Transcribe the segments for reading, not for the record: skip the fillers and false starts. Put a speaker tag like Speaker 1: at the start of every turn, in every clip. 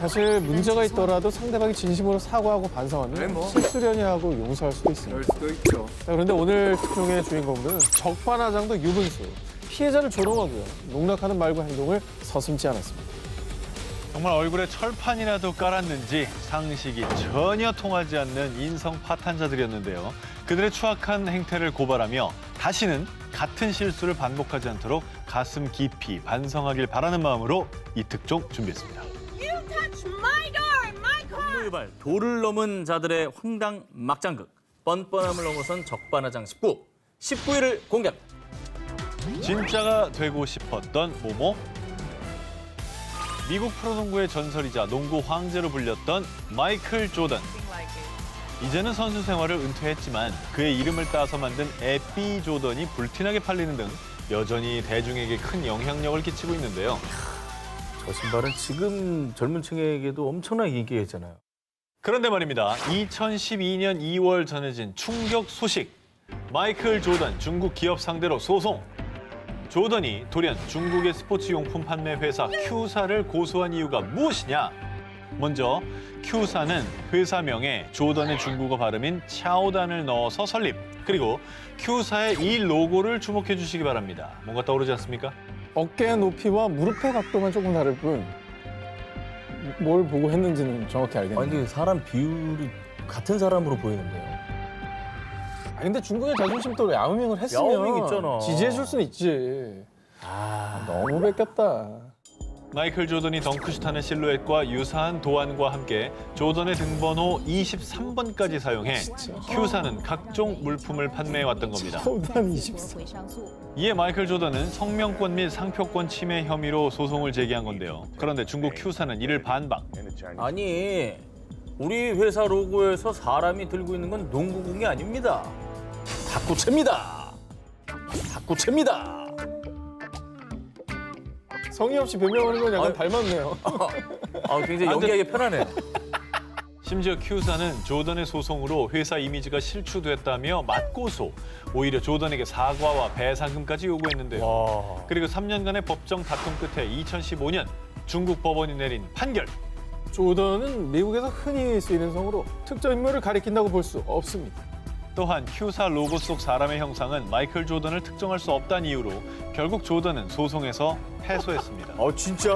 Speaker 1: 사실 문제가 있더라도 상대방이 진심으로 사과하고 반성하면
Speaker 2: 뭐.
Speaker 1: 실수련이 하고 용서할 수도 있습니다.
Speaker 2: 그럴 수도 있죠.
Speaker 1: 자, 그런데 오늘 특종의 주인공들은 적반하장도 유분수, 피해자를 조롱하고요. 농락하는 말과 행동을 서슴지 않았습니다.
Speaker 3: 정말 얼굴에 철판이라도 깔았는지 상식이 전혀 통하지 않는 인성 파탄자들이었는데요. 그들의 추악한 행태를 고발하며 다시는 같은 실수를 반복하지 않도록 가슴 깊이 반성하길 바라는 마음으로 이 특종 준비했습니다.
Speaker 4: You touch my door, my car.
Speaker 5: 유발 도를 넘은 자들의 황당 막장극 뻔뻔함을 넘어선 적반하장 19일을 공개합니다.
Speaker 3: 진짜가 되고 싶었던 모모. 미국 프로농구의 전설이자 농구 황제로 불렸던 마이클 조던. 이제는 선수 생활을 은퇴했지만 그의 이름을 따서 만든 에피 조던이 불티나게 팔리는 등 여전히 대중에게 큰 영향력을 끼치고 있는데요.
Speaker 5: 저 신발은 지금 젊은 층에게도 엄청나게 인기가 있잖아요.
Speaker 3: 그런데 말입니다. 2012년 2월 전해진 충격 소식. 마이클 조던 중국 기업 상대로 소송. 조던이 돌연 중국의 스포츠 용품 판매 회사 큐사를 고소한 이유가 무엇이냐? 먼저 큐사는 회사명에 조던의 중국어 발음인 차오단을 넣어서 설립. 그리고 큐사의 이 로고를 주목해 주시기 바랍니다. 뭔가 떠오르지 않습니까?
Speaker 1: 어깨 높이와 무릎의 각도만 조금 다를 뿐 뭘 보고 했는지는 정확히 알겠네요.
Speaker 5: 아니 근데 사람 비율이 같은 사람으로 보이는데요.
Speaker 1: 근데 중국의 자존심 또 야오밍을 했으면
Speaker 5: 야오밍 있잖아.
Speaker 1: 지지해줄 수는 있지. 너무 뺏겼다.
Speaker 3: 마이클 조던이 덩크슛하는 실루엣과 유사한 도안과 함께 조던의 등번호 23번까지 사용해 큐사는 각종 물품을 판매해왔던 겁니다.
Speaker 1: 초단 24.
Speaker 3: 이에 마이클 조던은 성명권 및 상표권 침해 혐의로 소송을 제기한 건데요. 그런데 중국 큐사는 이를 반박.
Speaker 5: 아니 우리 회사 로고에서 사람이 들고 있는 건 농구공이 아닙니다. 탁구채입니다. 탁구채입니다.
Speaker 1: 성의 없이 변명하는 건 약간 닮았네요.
Speaker 5: 굉장히 연기하기 편하네요.
Speaker 3: 심지어 큐사는 조던의 소송으로 회사 이미지가 실추됐다며 맞고소. 오히려 조던에게 사과와 배상금까지 요구했는데요.
Speaker 5: 와.
Speaker 3: 그리고 3년간의 법정 다툼 끝에 2015년 중국 법원이 내린 판결.
Speaker 1: 조던은 미국에서 흔히 쓰이는 성으로 특정 인물을 가리킨다고 볼 수 없습니다.
Speaker 3: 또한 큐사 로고 속 사람의 형상은 마이클 조던을 특정할 수 없다는 이유로 결국 조던은 소송에서 패소했습니다.
Speaker 5: 진짜?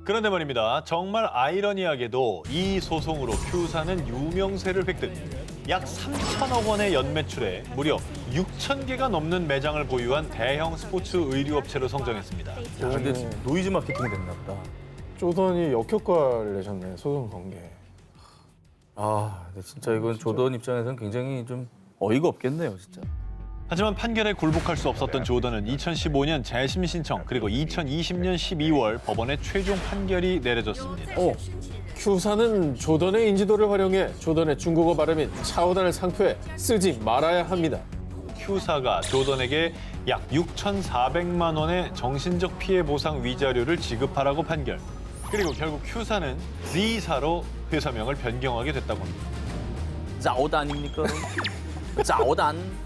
Speaker 3: 그런데 말입니다. 정말 아이러니하게도 이 소송으로 큐사는 유명세를 획득. 약 3천억 원의 연매출에 무려 6천 개가 넘는 매장을 보유한 대형 스포츠 의류업체로 성장했습니다.
Speaker 5: 근데 노이즈 마케팅이 됐나 보다.
Speaker 1: 조던이 역효과를 내셨네, 소송 관계.
Speaker 5: 근데 진짜 이건 조던 입장에서는 굉장히 좀 어이가 없겠네요, 진짜.
Speaker 3: 하지만 판결에 굴복할 수 없었던 조던은 2015년 재심 신청 그리고 2020년 12월 법원의 최종 판결이 내려졌습니다.
Speaker 1: 큐사는 조던의 인지도를 활용해 조던의 중국어 발음인 차오단을 상표에 쓰지 말아야 합니다.
Speaker 3: 큐사가 조던에게 약 6,400만 원의 정신적 피해 보상 위자료를 지급하라고 판결. 그리고 결국 큐사는 Z사로 회사명을 변경하게 됐다고 합니다.
Speaker 5: 짜오단입니까? 짜오단.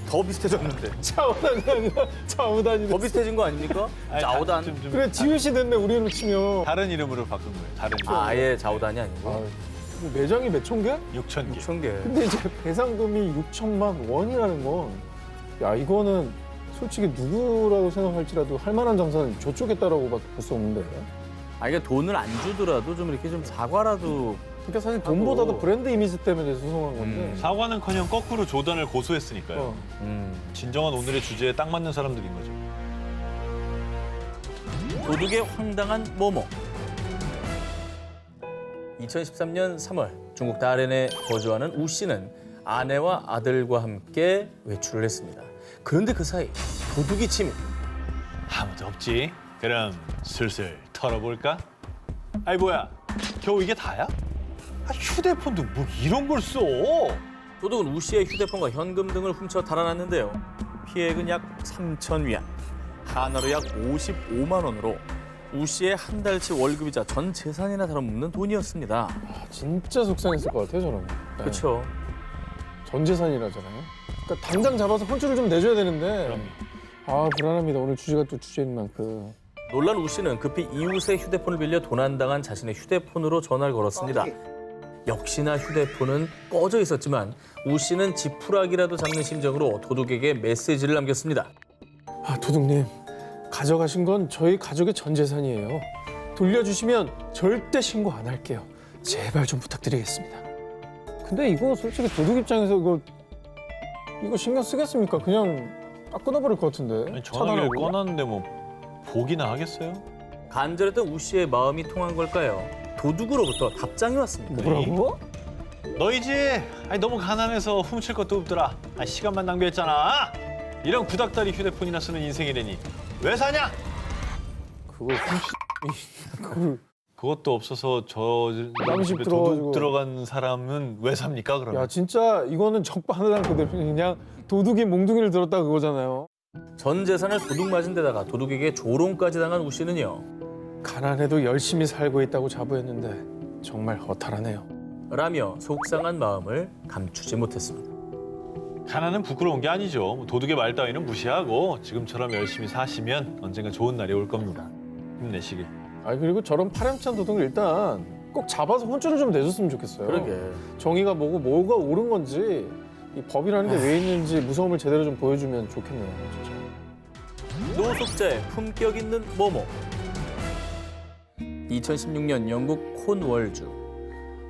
Speaker 5: 더 비슷해졌는데.
Speaker 1: 차오단이 아니라 차오단이
Speaker 5: 더 비슷해진 거 아닙니까? 짜오단.
Speaker 3: 좀
Speaker 1: 그래, 지읒이 됐네, 우리로 치면.
Speaker 3: 다른 이름으로 바꾼 거예요. 다른 이름.
Speaker 5: 아예 짜오단이 아니고.
Speaker 1: 매장이 몇 천 개?
Speaker 3: 6,000개.
Speaker 5: 6천 개.
Speaker 1: 근데 이제 배상금이 6천만 원이라는 건, 야, 이거는 솔직히 누구라고 생각할지라도 할 만한 장사는 저쪽에 따라고 볼 수 없는데.
Speaker 5: 이게 돈을 안 주더라도 좀 이렇게 좀 사과라도.
Speaker 1: 그러니까 사실 돈보다도 브랜드 이미지 때문에 소송한 건데.
Speaker 3: 사과는커녕 거꾸로 조던을 고소했으니까요.
Speaker 1: 어.
Speaker 3: 진정한 오늘의 주제에 딱 맞는 사람들인 거죠.
Speaker 5: 도둑의 황당한 모모. 2013년 3월 중국 다롄에 거주하는 우 씨는 아내와 아들과 함께 외출을 했습니다. 그런데 그 사이 도둑이 침입.
Speaker 3: 아무도 없지. 그럼 슬슬 털어볼까? 아이 뭐야, 겨우 이게 다야? 휴대폰도 뭐 이런 걸 써?
Speaker 5: 도둑은 우 씨의 휴대폰과 현금 등을 훔쳐 달아났는데요. 피해액은 약 3천 위안, 하나로 약 55만 원으로 우 씨의 한 달치 월급이자 전 재산이나 다름없는 돈이었습니다.
Speaker 1: 진짜 속상했을 것 같아요, 저는.
Speaker 5: 그렇죠.
Speaker 1: 전 재산이라잖아요. 그러니까 당장 잡아서 혼쭐을 좀 내줘야 되는데.
Speaker 3: 그럼
Speaker 1: 아, 불안합니다. 오늘 주제가 또 주제인 만큼.
Speaker 5: 놀란 우 씨는 급히 이웃의 휴대폰을 빌려 도난당한 자신의 휴대폰으로 전화를 걸었습니다. 역시나 휴대폰은 꺼져 있었지만 우 씨는 지푸라기라도 잡는 심정으로 도둑에게 메시지를 남겼습니다.
Speaker 1: 아, 도둑님, 가져가신 건 저희 가족의 전 재산이에요. 돌려주시면 절대 신고 안 할게요. 제발 좀 부탁드리겠습니다. 근데 이거 솔직히 도둑 입장에서 이거 신경 쓰겠습니까? 그냥 딱 끊어버릴 것 같은데.
Speaker 3: 아니, 전화기를
Speaker 1: 차단하고.
Speaker 3: 꺼놨는데 뭐 보기나 하겠어요?
Speaker 5: 간절했던 우 씨의 마음이 통한 걸까요? 도둑으로부터 답장이 왔습니다.
Speaker 1: 뭐라고?
Speaker 3: 너희지? 아니 너무 가난해서 훔칠 것도 없더라. 아니, 시간만 낭비했잖아. 이런 구닥다리 휴대폰이나 쓰는 인생이라니 왜 사냐?
Speaker 1: 그걸 그걸
Speaker 3: 그것도 없어서 저
Speaker 1: 남의 집
Speaker 3: 집에
Speaker 1: 들어가지고.
Speaker 3: 도둑 들어간 사람은 왜 삽니까 그러면?
Speaker 1: 야, 진짜 이거는 적반하장 그대로 그냥 도둑이 몽둥이를 들었다 그거잖아요.
Speaker 5: 전 재산을 도둑 맞은 데다가 도둑에게 조롱까지 당한 우 씨는요.
Speaker 1: 가난해도 열심히 살고 있다고 자부했는데 정말 허탈하네요.
Speaker 5: 라며 속상한 마음을 감추지 못했습니다.
Speaker 3: 가난은 부끄러운 게 아니죠. 뭐 도둑의 말 따위는 무시하고 지금처럼 열심히 사시면 언젠가 좋은 날이 올 겁니다. 힘내시길.
Speaker 1: 아, 그리고 저런 파렴치한 도둑을 일단 꼭 잡아서 혼쭐을 좀 내줬으면 좋겠어요.
Speaker 5: 그러게.
Speaker 1: 정의가 뭐고 뭐가 옳은 건지 이 법이라는 게 왜 있는지 무서움을 제대로 좀 보여주면 좋겠네요. 진짜.
Speaker 5: 노숙자의 품격 있는 모모. 2016년 영국 콘월주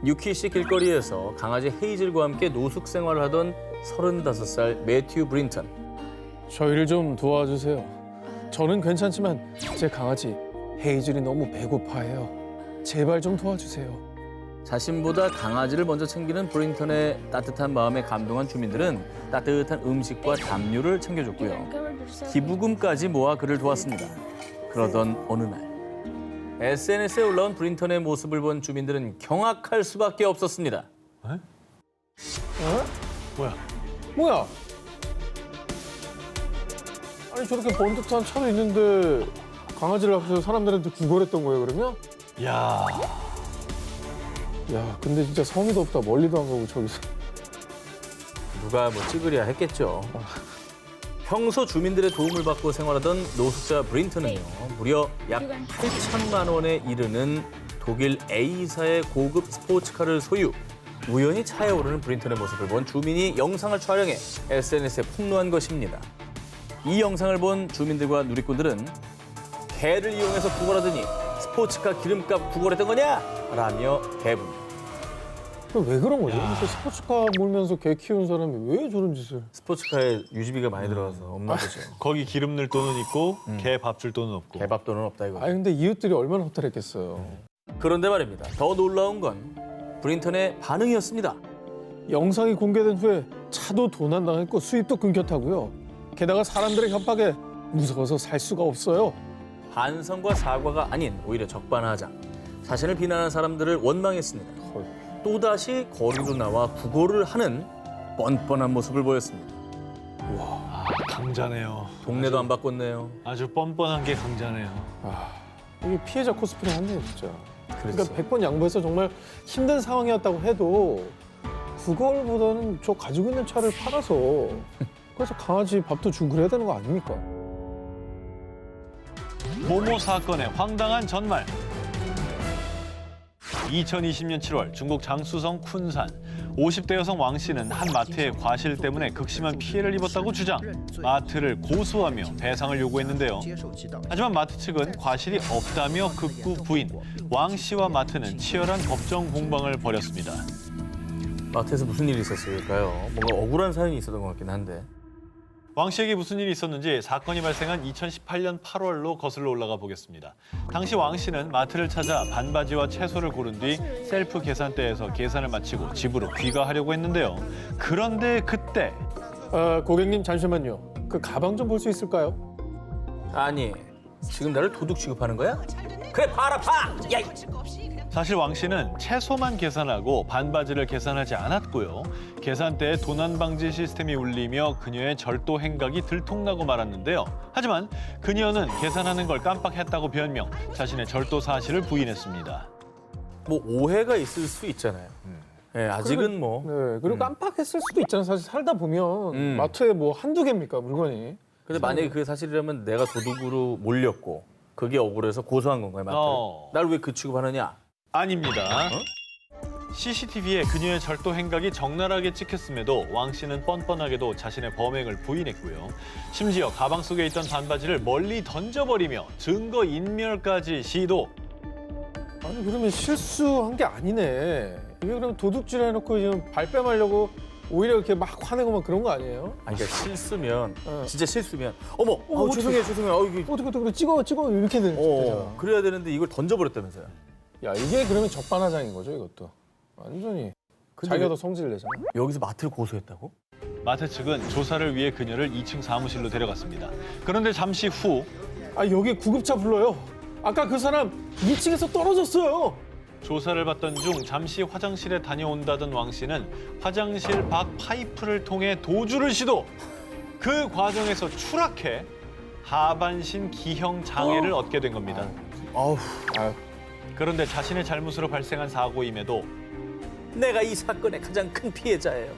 Speaker 5: 뉴키시 길거리에서 강아지 헤이즐과 함께 노숙 생활을 하던 35살 매튜 브린턴.
Speaker 1: 저희를 좀 도와주세요. 저는 괜찮지만 제 강아지 헤이즐이 너무 배고파해요. 제발 좀 도와주세요.
Speaker 5: 자신보다 강아지를 먼저 챙기는 브린턴의 따뜻한 마음에 감동한 주민들은 따뜻한 음식과 담요를 챙겨줬고요. 기부금까지 모아 그를 도왔습니다. 그러던 어느 날 SNS에 올라온 브린턴의 모습을 본 주민들은 경악할 수밖에 없었습니다.
Speaker 1: 어?
Speaker 3: 뭐야?
Speaker 1: 뭐야? 아니 저렇게 번듯한 차도 있는데 강아지를 앞에서 사람들한테 구걸했던 거예요 그러면?
Speaker 3: 야,
Speaker 1: 야, 근데 진짜 성의도 없다. 멀리도 안 가고 저기서.
Speaker 5: 누가 뭐 찍으랴 했겠죠. 평소 주민들의 도움을 받고 생활하던 노숙자 브린턴은요. 무려 약 8천만 원에 이르는 독일 A사의 고급 스포츠카를 소유. 우연히 차에 오르는 브린턴의 모습을 본 주민이 영상을 촬영해 SNS에 폭로한 것입니다. 이 영상을 본 주민들과 누리꾼들은 개를 이용해서 구걸하더니 스포츠카 기름값 구걸했던 거냐? 라며 대분.
Speaker 1: 왜 그런 거죠? 그래서 스포츠카 몰면서 개 키우는 사람이 왜 저런 짓을?
Speaker 5: 스포츠카에 유지비가 많이 들어가서 없나 보죠.
Speaker 3: 거기 기름 넣을 돈은 있고 개 밥 줄 돈은 없고.
Speaker 5: 개밥 돈은 없다 이거.
Speaker 1: 아니 근데 이웃들이 얼마나 허탈했겠어요.
Speaker 5: 그런데 말입니다. 더 놀라운 건 브린턴의 반응이었습니다.
Speaker 1: 영상이 공개된 후에 차도 도난당했고 수입도 끊겼다고요. 게다가 사람들의 협박에 무서워서 살 수가 없어요.
Speaker 5: 반성과 사과가 아닌 오히려 적반하장. 자신을 비난하는 사람들을 원망했습니다.
Speaker 1: 헐.
Speaker 5: 또다시 거리로 나와 구걸을 하는 뻔뻔한 모습을 보였습니다.
Speaker 3: 아, 강자네요.
Speaker 5: 동네도 안 바꿨네요.
Speaker 3: 아주 뻔뻔한 게 강자네요.
Speaker 1: 아, 이게 피해자 코스프레 한네요 진짜. 그러니까
Speaker 5: 그랬어.
Speaker 1: 100번 양보해서 정말 힘든 상황이었다고 해도 그걸보다는 저 가지고 있는 차를 팔아서 그래서 강아지 밥도 주고 그래야 되는 거 아닙니까?
Speaker 3: 모모 사건의 황당한 전말. 2020년 7월 중국 장쑤성 쿤산 50대 여성 왕 씨는 한 마트의 과실 때문에 극심한 피해를 입었다고 주장. 마트를 고소하며 배상을 요구했는데요. 하지만 마트 측은 과실이 없다며 극구 부인. 왕 씨와 마트는 치열한 법정 공방을 벌였습니다.
Speaker 5: 마트에서 무슨 일이 있었을까요? 뭔가 억울한 사연이 있었던 것 같긴 한데.
Speaker 3: 왕 씨에게 무슨 일이 있었는지 사건이 발생한 2018년 8월로 거슬러 올라가 보겠습니다. 당시 왕 씨는 마트를 찾아 반바지와 채소를 고른 뒤 셀프 계산대에서 계산을 마치고 집으로 귀가하려고 했는데요. 그런데 그때
Speaker 1: 고객님 잠시만요. 그 가방 좀 볼 수 있을까요?
Speaker 5: 아니, 지금 나를 도둑 취급하는 거야? 그래, 봐라, 봐! 야, 이-
Speaker 3: 사실 왕 씨는 채소만 계산하고 반바지를 계산하지 않았고요. 계산대에 도난 방지 시스템이 울리며 그녀의 절도 행각이 들통나고 말았는데요. 하지만 그녀는 계산하는 걸 깜빡했다고 변명, 자신의 절도 사실을 부인했습니다.
Speaker 5: 뭐 오해가 있을 수 있잖아요. 네, 아직은 뭐.
Speaker 1: 네, 그리고 깜빡했을 수도 있잖아요. 사실 살다 보면
Speaker 5: 음.
Speaker 1: 마트에 뭐 한두 개입니까 물건이.
Speaker 5: 근데 만약에 그게 사실이라면 내가 도둑으로 몰렸고 그게 억울해서 고소한 건가요, 마트를? 날 왜 그 취급하느냐?
Speaker 3: 아닙니다. CCTV에 그녀의 절도 행각이 적나라하게 찍혔음에도 왕 씨는 뻔뻔하게도 자신의 범행을 부인했고요. 심지어 가방 속에 있던 반바지를 멀리 던져버리며 증거 인멸까지 시도.
Speaker 1: 아니 그러면 실수한 게 아니네. 이게 그럼 도둑질 해놓고 지금 발뺌하려고 오히려 이렇게 막 화내고 막 그런 거 아니에요?
Speaker 5: 아니, 그러니까 실수면,
Speaker 1: 어.
Speaker 5: 진짜 실수면, 어머,
Speaker 1: 어떻게.
Speaker 5: 죄송해요. 이게
Speaker 1: 어떻게 찍어 이렇게 되잖아.
Speaker 5: 그래야 되는데 이걸 던져버렸다면서요.
Speaker 1: 야 이게 그러면 적반하장인 거죠 이것도. 완전히 자기가 더 성질 내잖아.
Speaker 5: 여기서 마트를 고소했다고?
Speaker 3: 마트 측은 조사를 위해 그녀를 2층 사무실로 데려갔습니다. 그런데 잠시 후
Speaker 1: 아 여기 구급차 불러요. 아까 그 사람 2층에서 떨어졌어요.
Speaker 3: 조사를 받던 중 잠시 화장실에 다녀온다던 왕 씨는 화장실 밖 파이프를 통해 도주를 시도. 그 과정에서 추락해 하반신 기형 장애를 얻게 된 겁니다.
Speaker 5: 아우,
Speaker 3: 그런데 자신의 잘못으로 발생한 사고임에도
Speaker 5: 내가 이 사건의 가장 큰 피해자예요.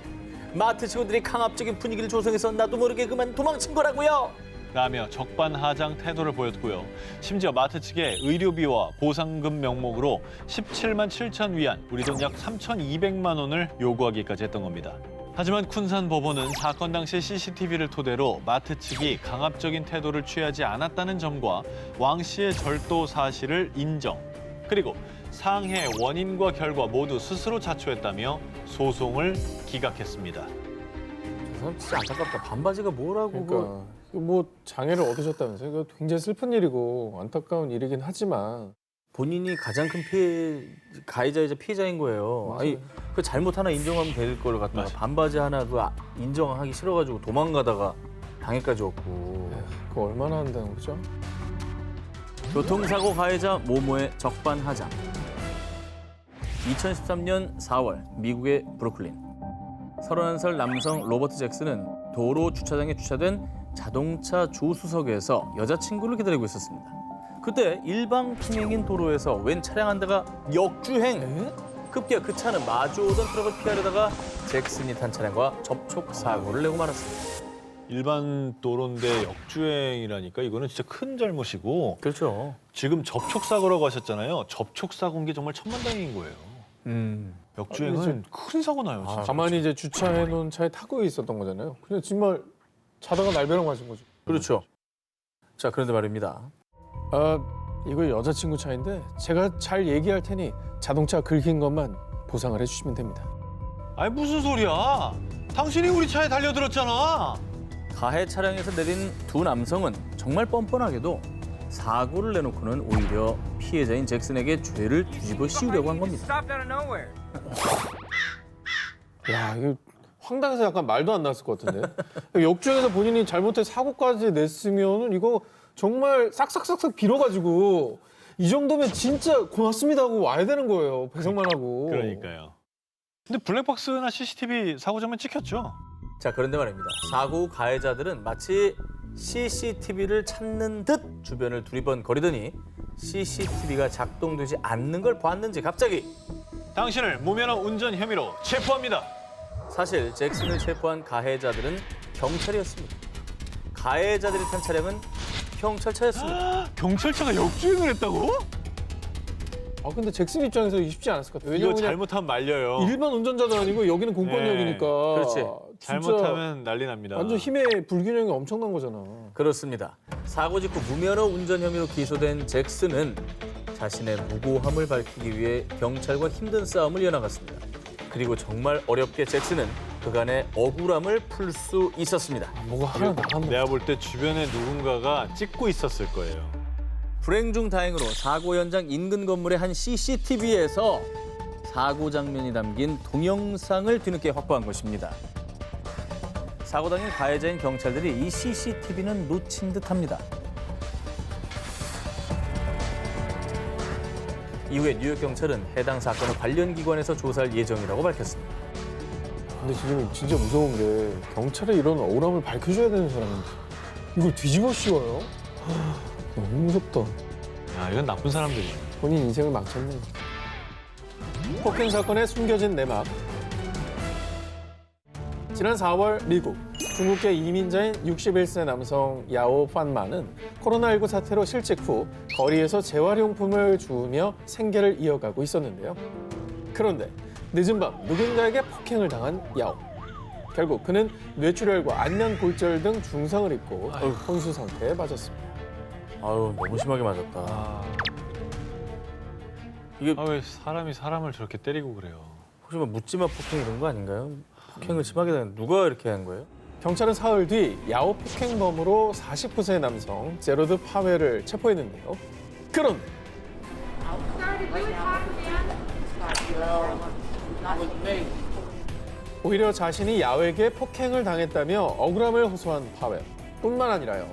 Speaker 5: 마트 직원들이 강압적인 분위기를 조성해서 나도 모르게 그만 도망친 거라고요.
Speaker 3: 라며 적반하장 태도를 보였고요. 심지어 마트 측에 의료비와 보상금 명목으로 17만 7천 위안, 우리 돈 약 3,200만 원을 요구하기까지 했던 겁니다. 하지만 쿤산 법원은 사건 당시 CCTV를 토대로 마트 측이 강압적인 태도를 취하지 않았다는 점과 왕 씨의 절도 사실을 인정. 그리고 상해 원인과 결과 모두 스스로 자초했다며 소송을 기각했습니다.
Speaker 5: 저 사람 진짜 안타깝다. 반바지가 뭐라고.
Speaker 1: 그러니까 뭐 장애를 얻으셨다면서요? 이거 굉장히 슬픈 일이고 안타까운 일이긴 하지만
Speaker 5: 본인이 가장 큰 가해자이자 피해자인 거예요.
Speaker 1: 맞아요.
Speaker 5: 아니, 그 잘못 하나 인정하면 될 걸 갖다가
Speaker 3: 맞아요.
Speaker 5: 반바지 하나 인정하기 싫어가지고 도망가다가 방해까지 왔고.
Speaker 1: 그거 얼마나 한다는 거죠?
Speaker 5: 교통사고 가해자 모모의 적반하장. 2013년 4월 미국의 브루클린. 31살 남성 로버트 잭슨은 도로 주차장에 주차된 자동차 조수석에서 여자친구를 기다리고 있었습니다. 그때 일방 통행인 도로에서 웬 차량 한 대가 역주행. 급기야 그 차는 마주오던 트럭을 피하려다가 잭슨이 탄 차량과 접촉 사고를 내고 말았습니다.
Speaker 3: 일반 도로인데 역주행이라니까 이거는 진짜 큰 잘못이고
Speaker 5: 그렇죠.
Speaker 3: 지금 접촉사고라고 하셨잖아요. 접촉사고인 게 정말 천만다행인 거예요. 역주행은 큰 사고 나요, 진짜.
Speaker 1: 가만히 이제 주차해 놓은 차에 타고 있었던 거잖아요. 그냥 정말 자다가 날벼락 맞은 거죠.
Speaker 5: 그렇죠. 자, 그런데 말입니다.
Speaker 1: 아 이거 여자친구 차인데 제가 잘 얘기할 테니 자동차 긁힌 것만 보상을 해주시면 됩니다.
Speaker 3: 아니 무슨 소리야? 당신이 우리 차에 달려들었잖아.
Speaker 5: 가해 차량에서 내린 두 남성은 정말 뻔뻔하게도 사고를 내놓고는 오히려 피해자인 잭슨에게 죄를 뒤집어 씌우려고 한 겁니다.
Speaker 2: Stopped out of nowhere.
Speaker 1: 야 이거 황당해서 약간 말도 안 나왔을 것 같은데. 역주행에서 본인이 잘못해 사고까지 냈으면은 이거 정말 싹싹싹싹 빌어가지고 이 정도면 진짜 고맙습니다 하고 와야 되는 거예요. 배송만 하고.
Speaker 3: 그러니까요. 근데 블랙박스나 CCTV 사고장면 찍혔죠?
Speaker 5: 자, 그런데 말입니다. 사고 후 가해자들은 마치 CCTV를 찾는 듯 주변을 두리번거리더니 CCTV가 작동되지 않는 걸 봤는지 갑자기
Speaker 3: 당신을 무면허 운전 혐의로 체포합니다.
Speaker 5: 사실 잭슨을 체포한 가해자들은 경찰이었습니다. 가해자들이 탄 차량은 경찰차였습니다.
Speaker 3: 경찰차가 역주행을 했다고?
Speaker 1: 아 근데 잭슨 입장에서 쉽지 않았을 것 같아요.
Speaker 3: 이거
Speaker 1: 왜냐면 그냥
Speaker 3: 잘못하면 말려요.
Speaker 1: 일반 운전자도 아니고 여기는 공권력이니까.
Speaker 5: 그렇지.
Speaker 1: 진짜
Speaker 3: 잘못하면 난리 납니다.
Speaker 1: 완전 힘의 불균형이 엄청난 거잖아.
Speaker 5: 그렇습니다. 사고 직후 무면허 운전 혐의로 기소된 잭슨은 자신의 무고함을 밝히기 위해 경찰과 힘든 싸움을 이어나갔습니다. 그리고 정말 어렵게 잭슨은 그간의 억울함을 풀 수 있었습니다.
Speaker 1: 뭐가 하나 나갔네.
Speaker 3: 내가 볼 때 주변에 누군가가 찍고 있었을 거예요.
Speaker 5: 불행 중 다행으로 사고 현장 인근 건물의 한 CCTV에서 사고 장면이 담긴 동영상을 뒤늦게 확보한 것입니다. 사고 당일 가해자인 경찰들이 이 CCTV는 놓친 듯합니다. 이후에 뉴욕 경찰은 해당 사건을 관련 기관에서 조사할 예정이라고 밝혔습니다.
Speaker 1: 근데 지금 진짜 무서운 게 경찰에 이런 억울함을 밝혀줘야 되는 사람인데 이걸 뒤집어 씌워요? 너무 무섭다.
Speaker 3: 야, 이건 나쁜 사람들이야.
Speaker 1: 본인 인생을 망쳤네. 폭행 사건에 숨겨진 내막. 지난 4월 미국 중국계 이민자인 61세 남성 야오 판마는 코로나19 사태로 실직 후 거리에서 재활용품을 주우며 생계를 이어가고 있었는데요. 그런데 늦은 밤 누군가에게 폭행을 당한 야오. 결국 그는 뇌출혈과 안면 골절 등 중상을 입고 혼수 상태에 빠졌습니다.
Speaker 5: 아유, 너무 심하게 맞았다.
Speaker 3: 아,
Speaker 5: 이게
Speaker 3: 왜 사람이 사람을 저렇게 때리고 그래요?
Speaker 5: 혹시 뭐 묻지마 폭행 이런 거 아닌가요? 폭행을 심하게 당한 누가 이렇게 한 거예요?
Speaker 1: 경찰은 사흘 뒤 야오 폭행범으로 49세 남성 제로드 파웰을 체포했는데요. 그런데 오히려 자신이 야오에게 폭행을 당했다며 억울함을 호소한 파웰. 뿐만 아니라요.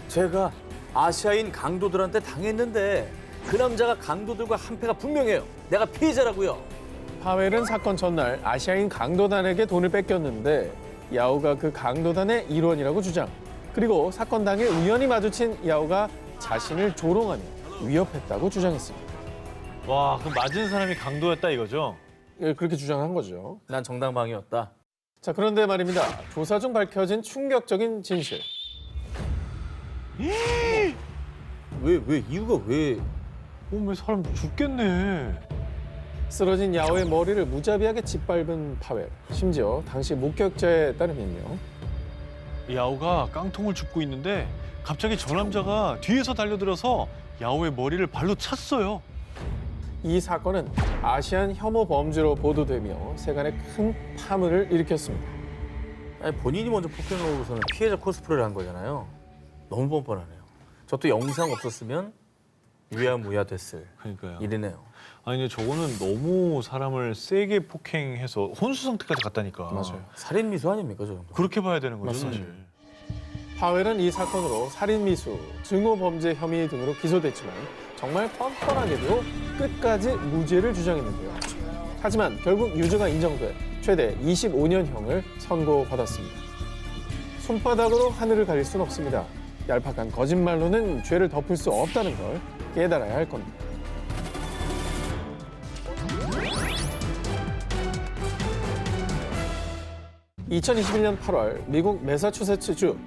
Speaker 5: 제가 아시아인 강도들한테 당했는데 그 남자가 강도들과 한패가 분명해요. 내가 피해자라고요.
Speaker 1: 파웰은 사건 전날 아시아인 강도단에게 돈을 뺏겼는데 야오가 그 강도단의 일원이라고 주장. 그리고 사건 당일 우연히 마주친 야오가 자신을 조롱하며 위협했다고 주장했습니다.
Speaker 3: 와, 그럼 맞은 사람이 강도였다 이거죠?
Speaker 1: 예, 그렇게 주장한 거죠.
Speaker 5: 난 정당방위였다.
Speaker 1: 자, 그런데 말입니다. 조사 중 밝혀진 충격적인 진실.
Speaker 5: 왜 이유가 왜?
Speaker 3: 왜 사람 죽겠네.
Speaker 1: 쓰러진 야오의 머리를 무자비하게 짓밟은 파웰. 심지어 당시 목격자에 따르면요.
Speaker 3: 야오가 깡통을 줍고 있는데 갑자기 저 남자가 뒤에서 달려들어서 야오의 머리를 발로 찼어요.
Speaker 1: 이 사건은 아시안 혐오 범죄로 보도되며 세간에 큰 파문을 일으켰습니다.
Speaker 5: 아니, 본인이 먼저 폭행을 하고서는 피해자 코스프레를 한 거잖아요. 너무 뻔뻔하네요. 저 또 영상 없었으면 유야무야 됐을
Speaker 3: 그러니까요.
Speaker 5: 일이네요.
Speaker 3: 아니 근데 저거는 너무 사람을 세게 폭행해서 혼수 상태까지 갔다니까.
Speaker 1: 맞아요.
Speaker 5: 살인 미수 아닙니까, 저 정도?
Speaker 3: 그렇게 봐야 되는 거죠,
Speaker 1: 맞습니다.
Speaker 3: 사실.
Speaker 1: 파웰은 이 사건으로 살인미수, 증오범죄 혐의 등으로 기소됐지만 정말 뻔뻔하게도 끝까지 무죄를 주장했는데요. 하지만 결국 유죄가 인정돼 최대 25년형을 선고받았습니다. 손바닥으로 하늘을 가릴 순 없습니다. 얄팍한 거짓말로는 죄를 덮을 수 없다는 걸 깨달아야 할 겁니다. (2021년 8월) 미국 매사추세츠주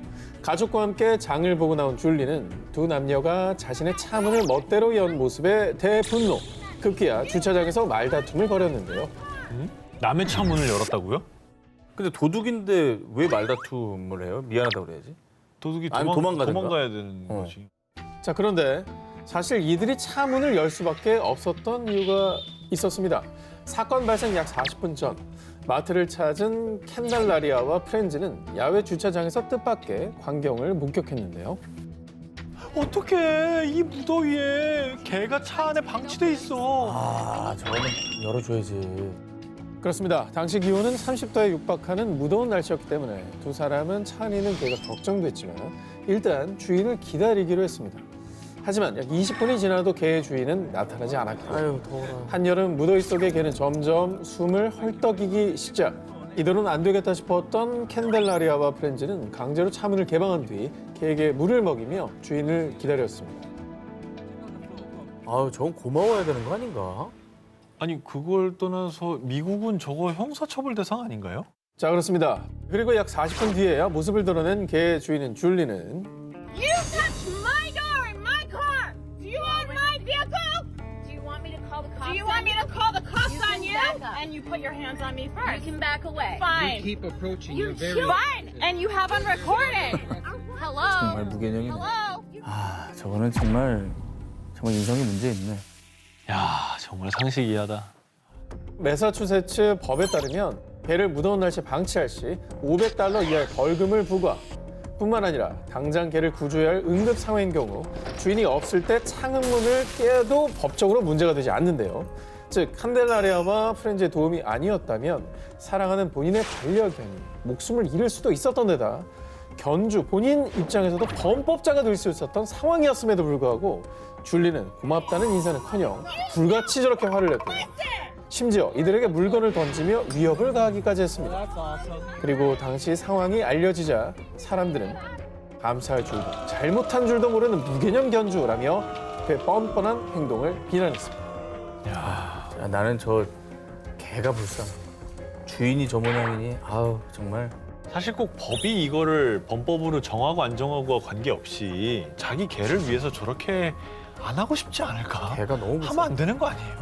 Speaker 1: 가족과 함께 장을 보고 나온 줄리는 두 남녀가 자신의 차문을 멋대로 연 모습에 대분노. 급기야 주차장에서 말다툼을 벌였는데요.
Speaker 3: 남의 차 문을 열었다고요?
Speaker 5: 근데 도둑인데 왜 말다툼을 해요? 미안하다고 그래야지.
Speaker 3: 도둑이
Speaker 5: 아니, 도망가든가?
Speaker 3: 도망가야 되는 거지.
Speaker 1: 자, 그런데 사실 이들이 차 문을 열 수밖에 없었던 이유가 있었습니다. 사건 발생 약 40분 전 마트를 찾은 캔달라리아와 프렌즈는 야외 주차장에서 뜻밖의 광경을 목격했는데요.
Speaker 3: 어떡해, 이 무더위에 개가 차 안에 방치돼 있어.
Speaker 5: 아, 저거는 열어줘야지.
Speaker 1: 그렇습니다. 당시 기온은 30도에 육박하는 무더운 날씨였기 때문에 두 사람은 차 안에 있는 개가 걱정됐지만 일단 주인을 기다리기로 했습니다. 하지만 약 20분이 지나도 개의 주인은 나타나지 않았고
Speaker 5: 아유, 더워라.
Speaker 1: 한여름 무더위 속에 개는 점점 숨을 헐떡이기 시작. 이대로는 안 되겠다 싶었던 캔델라리아와 프렌즈는 강제로 차문을 개방한 뒤 개에게 물을 먹이며 주인을 기다렸습니다.
Speaker 5: 아유, 저건 고마워야 되는 거 아닌가?
Speaker 3: 아니 그걸 떠나서 미국은 저거 형사처벌 대상 아닌가요?
Speaker 1: 자, 그렇습니다. 그리고 약 40분 뒤에야 모습을 드러낸 개의 주인인 줄리는
Speaker 4: You touched my door in my car. Do you own my vehicle?
Speaker 2: Do you want me to call the cops?
Speaker 4: Do you want me to call the cops
Speaker 2: can
Speaker 4: on you?
Speaker 2: back up.
Speaker 4: And you put your hands on me
Speaker 2: You
Speaker 4: first.
Speaker 2: can back away.
Speaker 4: Fine.
Speaker 6: Keep approaching.
Speaker 4: You
Speaker 6: You're very.
Speaker 4: fine. And you have on recording.
Speaker 2: Hello.
Speaker 5: 정말 무개념이네.
Speaker 2: Hello.
Speaker 5: 아, 저거는 정말 인성에 문제 있네.
Speaker 3: 야 정말 상식이하다.
Speaker 1: 매사추세츠 법에 따르면 개를 무더운 날씨에 방치할 시 $500 이하의 벌금을 부과. 뿐만 아니라 당장 개를 구조해야 할 응급 상황인 경우 주인이 없을 때 창문을 깨도 법적으로 문제가 되지 않는데요. 즉 칸델라리아와 프렌즈의 도움이 아니었다면 사랑하는 본인의 반려견이 목숨을 잃을 수도 있었던 데다 견주 본인 입장에서도 범법자가 될 수 있었던 상황이었음에도 불구하고 줄리는 고맙다는 인사는커녕 불같이 저렇게 화를 냈고요. 심지어 이들에게 물건을 던지며 위협을 가하기까지 했습니다. 그리고 당시 상황이 알려지자 사람들은 감사할 줄도 잘못한 줄도 모르는 무개념 견주라며 그의 뻔뻔한 행동을 비난했습니다.
Speaker 5: 야, 나는 저 개가 불쌍해. 주인이 저 모양이니 아우 정말.
Speaker 3: 사실 꼭 법이 이거를 범법으로 정하고 안 정하고와 관계없이 자기 개를 위해서 저렇게 안 하고 싶지 않을까?
Speaker 5: 개가 너무
Speaker 3: 하면 안 되는 거 아니에요?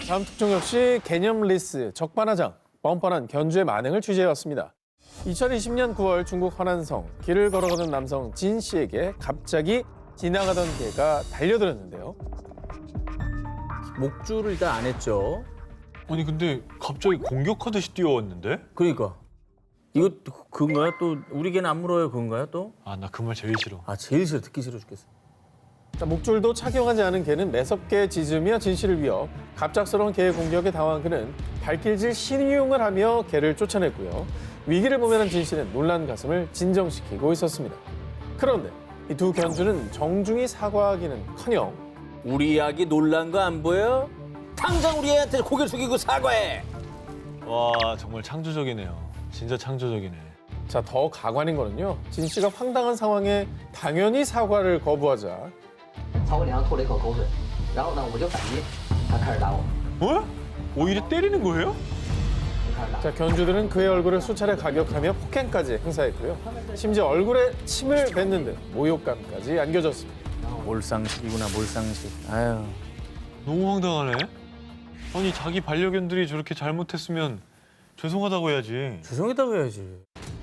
Speaker 1: 다음 특종 역시 개념 리스, 적반하장, 뻔뻔한 견주의 만행을 취재해왔습니다. 2020년 9월 중국 허난성, 길을 걸어가던 남성 진 씨에게 갑자기 지나가던 개가 달려들었는데요.
Speaker 5: 목줄을 일단 안 했죠.
Speaker 3: 아니 근데 갑자기 공격하듯이 뛰어왔는데?
Speaker 5: 그러니까 이거 그건가요? 또 우리 개는 안 물어요 그건가요 또?
Speaker 3: 아 나 그 말 제일 싫어.
Speaker 5: 아 제일 싫어 듣기 싫어 죽겠어.
Speaker 1: 자, 목줄도 착용하지 않은 개는 매섭게 짖으며 진 씨를 위협, 갑작스러운 개의 공격에 당황한 그는 발길질 신용을 하며 개를 쫓아냈고요. 위기를 모면한 진 씨는 놀란 가슴을 진정시키고 있었습니다. 그런데 이 두 견주는 정중히 사과하기는커녕
Speaker 5: 우리 아기 놀란 거 안 보여? 당장 우리 애한테 고개를 숙이고 사과해.
Speaker 3: 와 정말 창조적이네요. 진짜 창조적이네.
Speaker 1: 자, 더 가관인 거는요. 진 씨가 황당한 상황에 당연히 사과를 거부하자
Speaker 6: 曹国良吐了一口口水，然后呢，我就反击，他开始打我，
Speaker 3: 어? 오히려 때리는 거예요?
Speaker 6: 就开始打我。
Speaker 1: 자, 견주들은 그의 얼굴을 수차례 가격하며 폭행까지 행사했고요. 심지어 얼굴에 침을 뱉는 등 모욕감까지 안겨졌습니다.
Speaker 5: 몰상식이구나 몰상식. 아유.
Speaker 3: 너무 황당하네. 아니 자기 반려견들이 저렇게 잘못했으면 죄송하다고 해야지.
Speaker 5: 죄송했다고 해야지.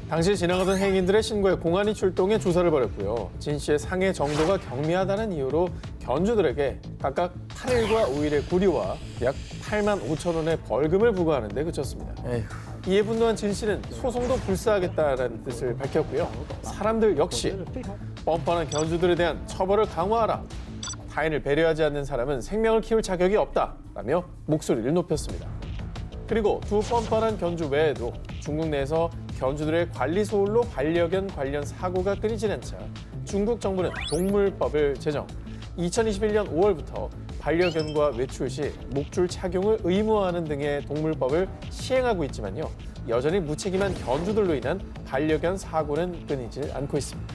Speaker 1: 당시 지나가던 행인들의 신고에 공안이 출동해 조사를 벌였고요. 진 씨의 상해 정도가 경미하다는 이유로 견주들에게 각각 8일과 5일의 구류와 약 8만 5천 원의 벌금을 부과하는 데 그쳤습니다.
Speaker 5: 에휴.
Speaker 1: 이에 분노한 진 씨는 소송도 불사하겠다는 뜻을 밝혔고요. 사람들 역시 뻔뻔한 견주들에 대한 처벌을 강화하라. 타인을 배려하지 않는 사람은 생명을 키울 자격이 없다라며 목소리를 높였습니다. 그리고 두 뻔뻔한 견주 외에도 중국 내에서 견주들의 관리 소홀로 반려견 관련 사고가 끊이질 않자 중국 정부는 동물법을 제정. 2021년 5월부터 반려견과 외출 시 목줄 착용을 의무화하는 등의 동물법을 시행하고 있지만요. 여전히 무책임한 견주들로 인한 반려견 사고는 끊이질 않고 있습니다.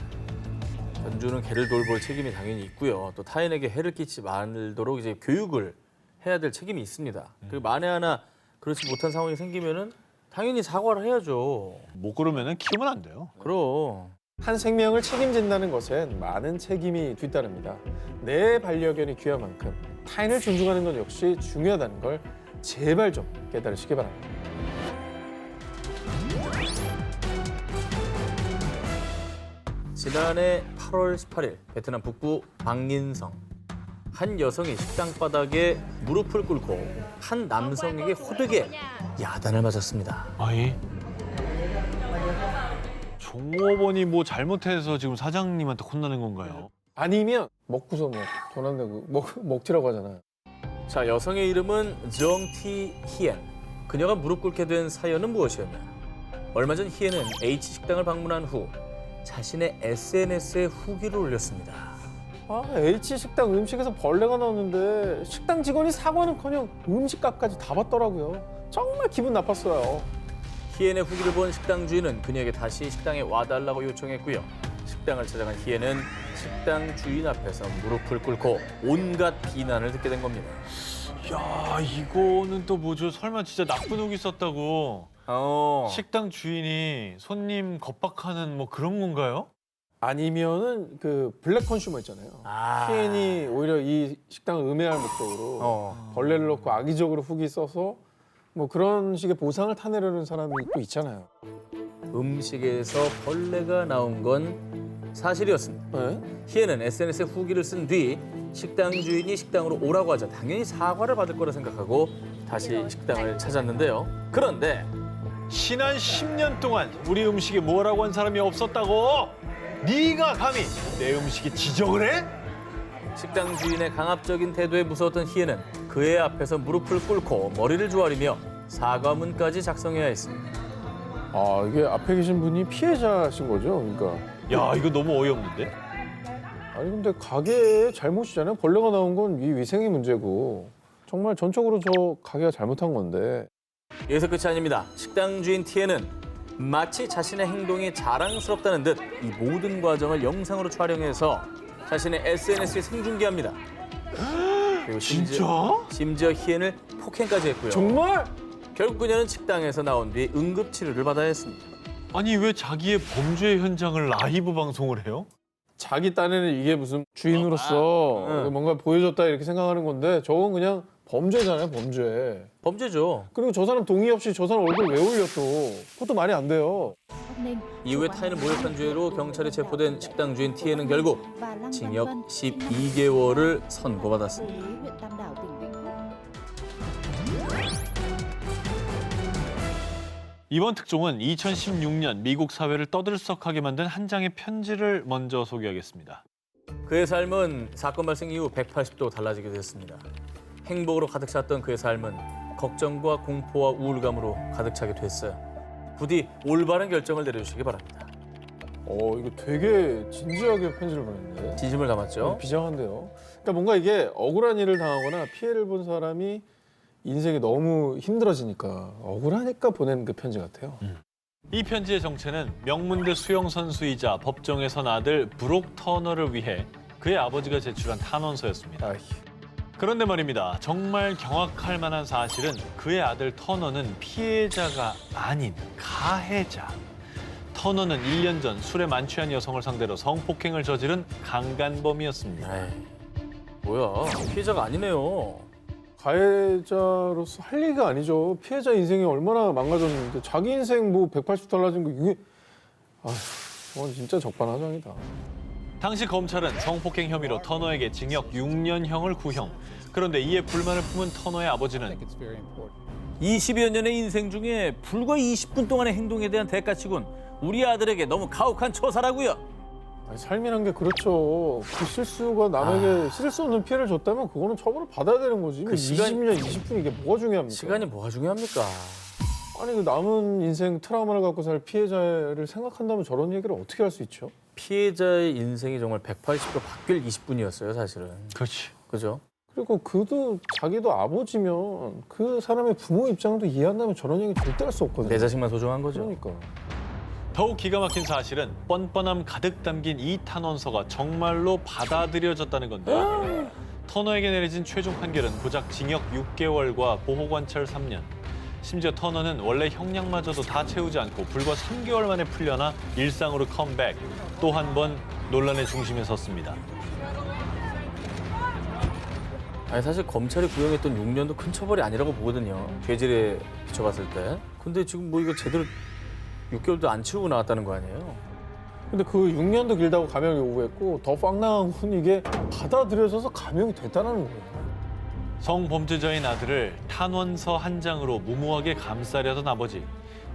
Speaker 5: 견주는 개를 돌볼 책임이 당연히 있고요. 또 타인에게 해를 끼치지 말도록 이제 교육을 해야 될 책임이 있습니다. 그리고 만에 하나 그렇지 못한 상황이 생기면은 당연히 사과를 해야죠.
Speaker 3: 못 그러면은 키우면 안 돼요.
Speaker 5: 그럼.
Speaker 1: 한 생명을 책임진다는 것엔 많은 책임이 뒤따릅니다. 내 반려견이 귀한 만큼 타인을 존중하는 것 역시 중요하다는 걸 제발 좀 깨달으시기 바랍니다.
Speaker 5: 지난해 8월 18일 베트남 북부 방린성 한 여성이 식당 바닥에 무릎을 꿇고 한 남성에게 호되게 야단을 맞았습니다.
Speaker 3: 아이. 종업원이 뭐 잘못해서 지금 사장님한테 혼나는 건가요?
Speaker 1: 아니면 먹고서 뭐 돈 안 내고 먹튀라고 하잖아요.
Speaker 5: 자, 여성의 이름은 정티 희엔. 그녀가 무릎 꿇게 된 사연은 무엇이었냐? 얼마 전 희엔은 H 식당을 방문한 후 자신의 SNS에 후기를 올렸습니다.
Speaker 1: 아, H 식당 음식에서 벌레가 나왔는데 식당 직원이 사과는커녕 음식값까지 다 받더라고요. 정말 기분 나빴어요.
Speaker 5: 희엔의 후기를 본 식당 주인은 그녀에게 다시 식당에 와달라고 요청했고요. 식당을 찾아간 희엔은 식당 주인 앞에서 무릎을 꿇고 온갖 비난을 듣게 된 겁니다.
Speaker 3: 야 이거는 또 뭐죠? 설마 진짜 나쁜 놈이 있었다고 식당 주인이 손님 겁박하는 뭐 그런 건가요?
Speaker 1: 아니면은 그 블랙 컨슈머 있잖아요. 희엔이 오히려 이 식당을 음해할 목적으로 벌레를 넣고 악의적으로 후기 써서 뭐 그런 식의 보상을 타내려는 사람이 또 있잖아요.
Speaker 5: 음식에서 벌레가 나온 건 사실이었습니다.
Speaker 1: 네?
Speaker 5: 희애는 SNS에 후기를 쓴 뒤 식당 주인이 식당으로 오라고 하자 당연히 사과를 받을 거라 생각하고 다시 식당을 찾았는데요. 그런데
Speaker 3: 지난 10년 동안 우리 음식에 뭐라고 한 사람이 없었다고? 네가 감히 내 음식에 지적을 해?
Speaker 5: 식당 주인의 강압적인 태도에 무서웠던 희애는 그의 앞에서 무릎을 꿇고 머리를 조아리며 사과문까지 작성해야 했습니다.
Speaker 1: 아, 이게 앞에 계신 분이 피해자신 거죠? 그러니까.
Speaker 3: 야 이거 너무 어이없는데?
Speaker 1: 아니 근데 가게의 잘못이잖아요. 벌레가 나온 건 이 위생의 문제고 정말 전적으로 저 가게가 잘못한 건데.
Speaker 5: 여기서 끝이 아닙니다. 식당 주인 티에는 마치 자신의 행동이 자랑스럽다는 듯 이 모든 과정을 영상으로 촬영해서 자신의 SNS에 생중계합니다. 그리고 심지어 희엔을 폭행까지 했고요.
Speaker 1: 정말?
Speaker 5: 결국 그녀는 식당에서 나온 뒤 응급치료를 받아야 했습니다.
Speaker 3: 아니 왜 자기의 범죄 현장을 라이브 방송을 해요?
Speaker 1: 자기 딴에는 이게 무슨 주인으로서
Speaker 5: 응.
Speaker 1: 뭔가 보여줬다 이렇게 생각하는 건데 저건 그냥 범죄잖아요, 범죄.
Speaker 5: 범죄죠.
Speaker 1: 그리고 저 사람 동의 없이 저 사람 얼굴 왜 올려 또. 그것도 말이 안 돼요.
Speaker 5: 이후에 타인을 모욕한 죄로 경찰에 체포된 식당 주인 T에는 결국 징역 12개월을 선고받았습니다.
Speaker 3: 이번 특종은 2016년 미국 사회를 떠들썩하게 만든 한 장의 편지를 먼저 소개하겠습니다.
Speaker 5: 그의 삶은 사건 발생 이후 180도 달라지게 됐습니다. 행복으로 가득 찼던 그의 삶은 걱정과 공포와 우울감으로 가득 차게 됐어요. 부디 올바른 결정을 내려주시기 바랍니다.
Speaker 1: 이거 되게 진지하게 편지를 보냈네.
Speaker 5: 진심을 담았죠?
Speaker 1: 비장한데요. 그러니까 뭔가 이게 억울한 일을 당하거나 피해를 본 사람이 인생이 너무 힘들어지니까 억울하니까 보낸 그 편지 같아요.
Speaker 3: 이 편지의 정체는 명문대 수영 선수이자 법정에 선 아들 브록 터너를 위해 그의 아버지가 제출한 탄원서였습니다.
Speaker 1: 아이,
Speaker 3: 그런데 말입니다. 정말 경악할 만한 사실은 그의 아들 터너는 피해자가 아닌 가해자. 터너는 1년 전 술에 만취한 여성을 상대로 성폭행을 저지른 강간범이었습니다.
Speaker 5: 에이, 뭐야, 피해자가 아니네요.
Speaker 1: 가해자로서 할 얘기가 아니죠. 피해자 인생이 얼마나 망가졌는데 자기 인생 뭐 180 달라진 거 이게 저건 진짜 적반하장이다.
Speaker 3: 당시 검찰은 성폭행 혐의로 터너에게 징역 6년형을 구형. 그런데 이에 불만을 품은 터너의 아버지는
Speaker 5: 20여 년의 인생 중에 불과 20분 동안의 행동에 대한 대가치곤 우리 아들에게 너무 가혹한 처사라고요.
Speaker 1: 아니, 삶이란 게 그렇죠. 그 실수가 남에게 실을 수 없는 피해를 줬다면 그거는 처벌을 받아야 되는 거지.
Speaker 5: 그 시간-
Speaker 1: 20년, 20분 이게 뭐가 중요합니까?
Speaker 5: 시간이 뭐가 중요합니까?
Speaker 1: 아니 그 남은 인생 트라우마를 갖고 살 피해자를 생각한다면 저런 얘기를 어떻게 할 수 있죠?
Speaker 5: 피해자의 인생이 정말 180도 바뀔 20분이었어요, 사실은.
Speaker 3: 그렇지.
Speaker 5: 그죠?
Speaker 1: 그리고 그도 자기도 아버지면 그 사람의 부모 입장도 이해한다면 저런 얘기 절대 할 수 없거든요.
Speaker 5: 내 자식만 소중한 거죠.
Speaker 1: 그러니까.
Speaker 3: 더욱 기가 막힌 사실은 뻔뻔함 가득 담긴 이 탄원서가 정말로 받아들여졌다는 건데 터너에게 내려진 최종 판결은 고작 징역 6개월과 보호관찰 3년. 심지어 터너는 원래 형량마저도 다 채우지 않고 불과 3개월 만에 풀려나 일상으로 컴백. 또 한 번 논란의 중심에 섰습니다.
Speaker 5: 아니 사실 검찰이 구형했던 6년도 큰 처벌이 아니라고 보거든요. 죄질에 비춰봤을 때. 근데 지금 뭐 이거 제대로 6개월도 안 치우고 나왔다는 거 아니에요?
Speaker 1: 근데 그 6년도 길다고 감형을 요구했고 더 빵당한 건 이게 받아들여져서 감형이 됐다는 거예요.
Speaker 3: 성범죄자인 아들을 탄원서 한 장으로 무모하게 감싸려던 아버지.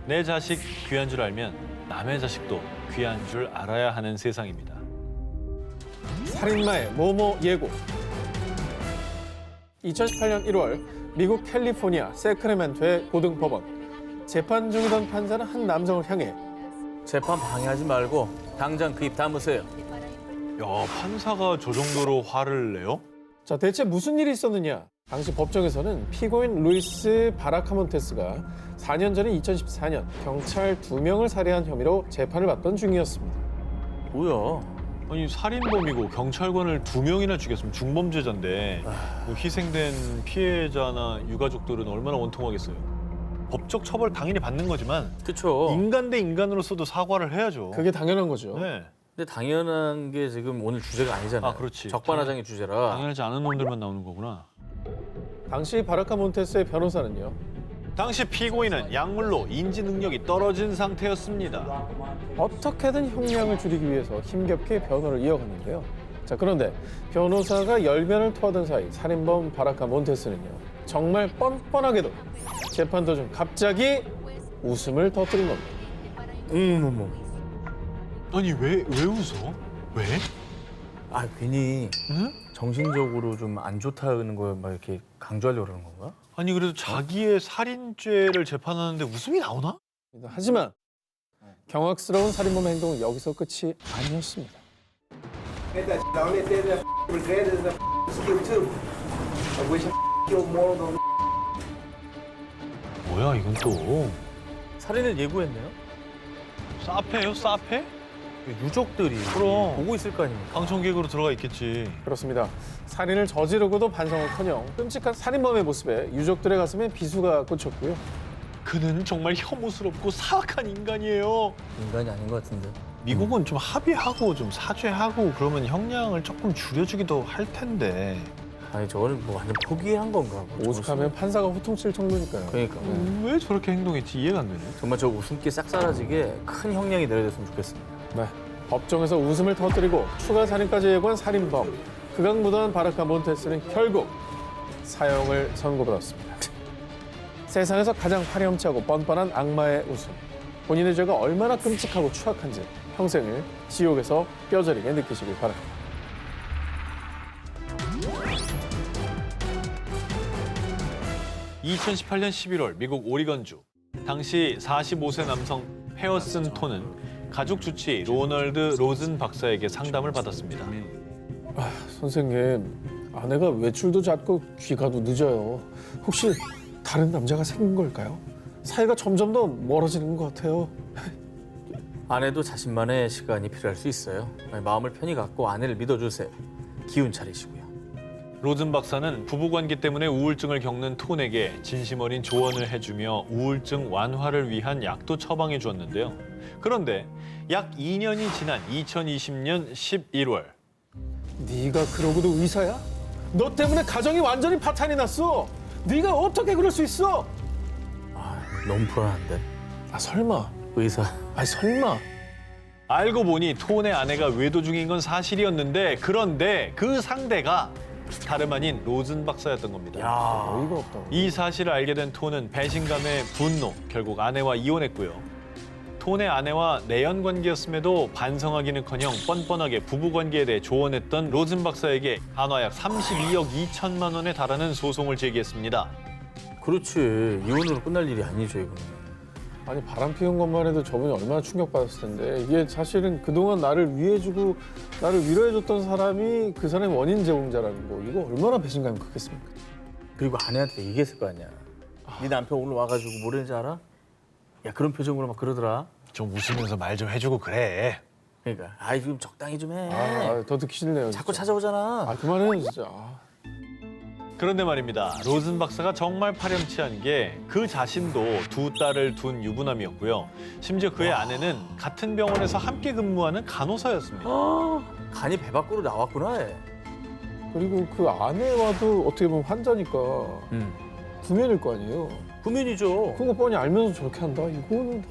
Speaker 3: 내 자식 귀한 줄 알면 남의 자식도 귀한 줄 알아야 하는 세상입니다.
Speaker 1: 살인마의 모모 예고. 2018년 1월 미국 캘리포니아 세크라멘토의 고등법원. 재판 중이던 판사는 한 남성을 향해
Speaker 5: 재판 방해하지 말고 당장 그 입 다무세요.
Speaker 3: 야, 판사가 저 정도로 화를 내요?
Speaker 1: 자, 대체 무슨 일이 있었느냐? 당시 법정에서는 피고인 루이스 바라카몬테스가 4년 전인 2014년 경찰 2명을 살해한 혐의로 재판을 받던 중이었습니다.
Speaker 5: 뭐야?
Speaker 3: 아니 살인범이고 경찰관을 2명이나 죽였으면 중범죄자인데 뭐 희생된 피해자나 유가족들은 얼마나 원통하겠어요. 법적 처벌 당연히 받는 거지만
Speaker 5: 그쵸.
Speaker 3: 인간 대 인간으로서도 사과를 해야죠.
Speaker 1: 그게 당연한 거죠.
Speaker 3: 네.
Speaker 5: 근데 당연한 게 지금 오늘 주제가 아니잖아요.
Speaker 3: 아, 그렇지.
Speaker 5: 적반하장의 주제라.
Speaker 3: 당연하지 않은 놈들만 나오는 거구나.
Speaker 1: 당시 바라카몬테스의 변호사는요.
Speaker 3: 당시 피고인은 약물로 인지 능력이 떨어진 상태였습니다.
Speaker 1: 어떻게든 형량을 줄이기 위해서 힘겹게 변호를 이어갔는데요. 자, 그런데 변호사가 열변을 토하던 사이 살인범 바라카몬테스는요. 정말 뻔뻔하게도 재판 도중 갑자기 웃음을 터뜨린 겁니다.
Speaker 5: 어머머.
Speaker 3: 아니 왜 웃어? 왜?
Speaker 5: 아 괜히
Speaker 3: 응?
Speaker 5: 정신적으로 좀 안 좋다는 걸 막 이렇게 강조하려고 그러는 건가?
Speaker 3: 아니 그래도 자기의 살인죄를 재판하는데 웃음이 나오나?
Speaker 1: 하지만 경악스러운 살인범의 행동은 여기서 끝이 아니었습니다.
Speaker 7: Get that shit. The only thing that regret is the skill too. I wish I killed more of those.
Speaker 3: 뭐야 이건 또
Speaker 5: 살인을 예고했네요.
Speaker 3: 사페요 사페?
Speaker 5: 유족들이
Speaker 3: 그럼.
Speaker 5: 보고 있을 거 아닙니까?
Speaker 3: 방청객으로 들어가 있겠지.
Speaker 1: 그렇습니다. 살인을 저지르고도 반성을커녕 끔찍한 살인범의 모습에 유족들의 가슴에 비수가 꽂혔고요.
Speaker 3: 그는 정말 혐오스럽고 사악한 인간이에요.
Speaker 5: 인간이 아닌 것 같은데.
Speaker 3: 미국은 좀 합의하고 좀 사죄하고 그러면 형량을 조금 줄여주기도 할 텐데.
Speaker 5: 아니 저거는 뭐 완전 포기한 건가? 뭐
Speaker 1: 오죽하면 판사가 호통칠 정도니까요.
Speaker 5: 그러니까
Speaker 3: 왜 저렇게 행동했지 이해가 안 되네.
Speaker 5: 정말 저 웃음기 싹 사라지게 큰 형량이 내려졌으면 좋겠습니다.
Speaker 1: 네. 법정에서 웃음을 터뜨리고 추가 살인까지 예고한 살인범. 극악무도한 바르카 몬테스는 결국 사형을 선고받았습니다. 세상에서 가장 파렴치하고 뻔뻔한 악마의 웃음. 본인의 죄가 얼마나 끔찍하고 추악한지 평생을 지옥에서 뼈저리게 느끼시길 바랍니다.
Speaker 3: (2018년 11월) 미국 오리건주. 당시 45세 남성 페어슨 톤은 가족 주치 로널드 로즌 박사에게 상담을 받았습니다.
Speaker 1: 선생님, 아내가 외출도 잦고 귀가도 늦어요. 혹시 다른 남자가 생긴 걸까요? 사이가 점점 더 멀어지는 것 같아요.
Speaker 5: 아내도 자신만의 시간이 필요할 수 있어요. 마음을 편히 갖고 아내를 믿어주세요. 기운 차리시고요.
Speaker 3: 로즌 박사는 부부관계 때문에 우울증을 겪는 톤에게 진심 어린 조언을 해주며 우울증 완화를 위한 약도 처방해 주었는데요. 그런데 약 2년이 지난 2020년 11월.
Speaker 1: 네가 그러고도 의사야? 너 때문에 가정이 완전히 파탄이 났어. 네가 어떻게 그럴 수 있어?
Speaker 5: 너무 불안한데.
Speaker 1: 아 설마?
Speaker 5: 의사.
Speaker 1: 아 설마?
Speaker 3: 알고 보니 톤의 아내가 외도 중인 건 사실이었는데 그런데 그 상대가 다름 아닌 로즌 박사였던 겁니다.
Speaker 1: 어이가 없다.
Speaker 3: 이 사실을 알게 된 톤은 배신감에 분노, 결국 아내와 이혼했고요. 톤의 아내와 내연 관계였음에도 반성하기는커녕 뻔뻔하게 부부관계에 대해 조언했던 로즌 박사에게 한화약 32억 2천만 원에 달하는 소송을 제기했습니다.
Speaker 5: 그렇지. 이혼으로 끝날 일이 아니죠, 이거는.
Speaker 1: 아니 바람 피운 것만 해도 저분이 얼마나 충격받았을 텐데 이게 사실은 그동안 나를 위해주고 나를 위로해줬던 사람이 그 사람의 원인 제공자라는 거 이거 얼마나 배신감이 크겠습니까?
Speaker 5: 그리고 아내한테 얘기했을 거 아니야. 네 남편 오늘 와가지고 뭐랬는지 알아? 야, 그런 표정으로 막 그러더라.
Speaker 3: 좀 웃으면서 말 좀 해주고 그래.
Speaker 5: 그러니까 아이 좀 적당히 좀 해.
Speaker 1: 더 듣기 싫네요.
Speaker 5: 자꾸
Speaker 1: 진짜.
Speaker 5: 찾아오잖아.
Speaker 1: 그만해요 진짜.
Speaker 3: 그런데 말입니다. 로즌 박사가 정말 파렴치한 게 그 자신도 두 딸을 둔 유부남이었고요. 심지어 그의 아내는 같은 병원에서 함께 근무하는 간호사였습니다.
Speaker 5: 간이 배 밖으로 나왔구나. 얘.
Speaker 1: 그리고 그 아내와도 어떻게 보면 환자니까 구면일 거 아니에요.
Speaker 5: 구면이죠.
Speaker 1: 그거 뻔히 알면서 저렇게 한다? 이거는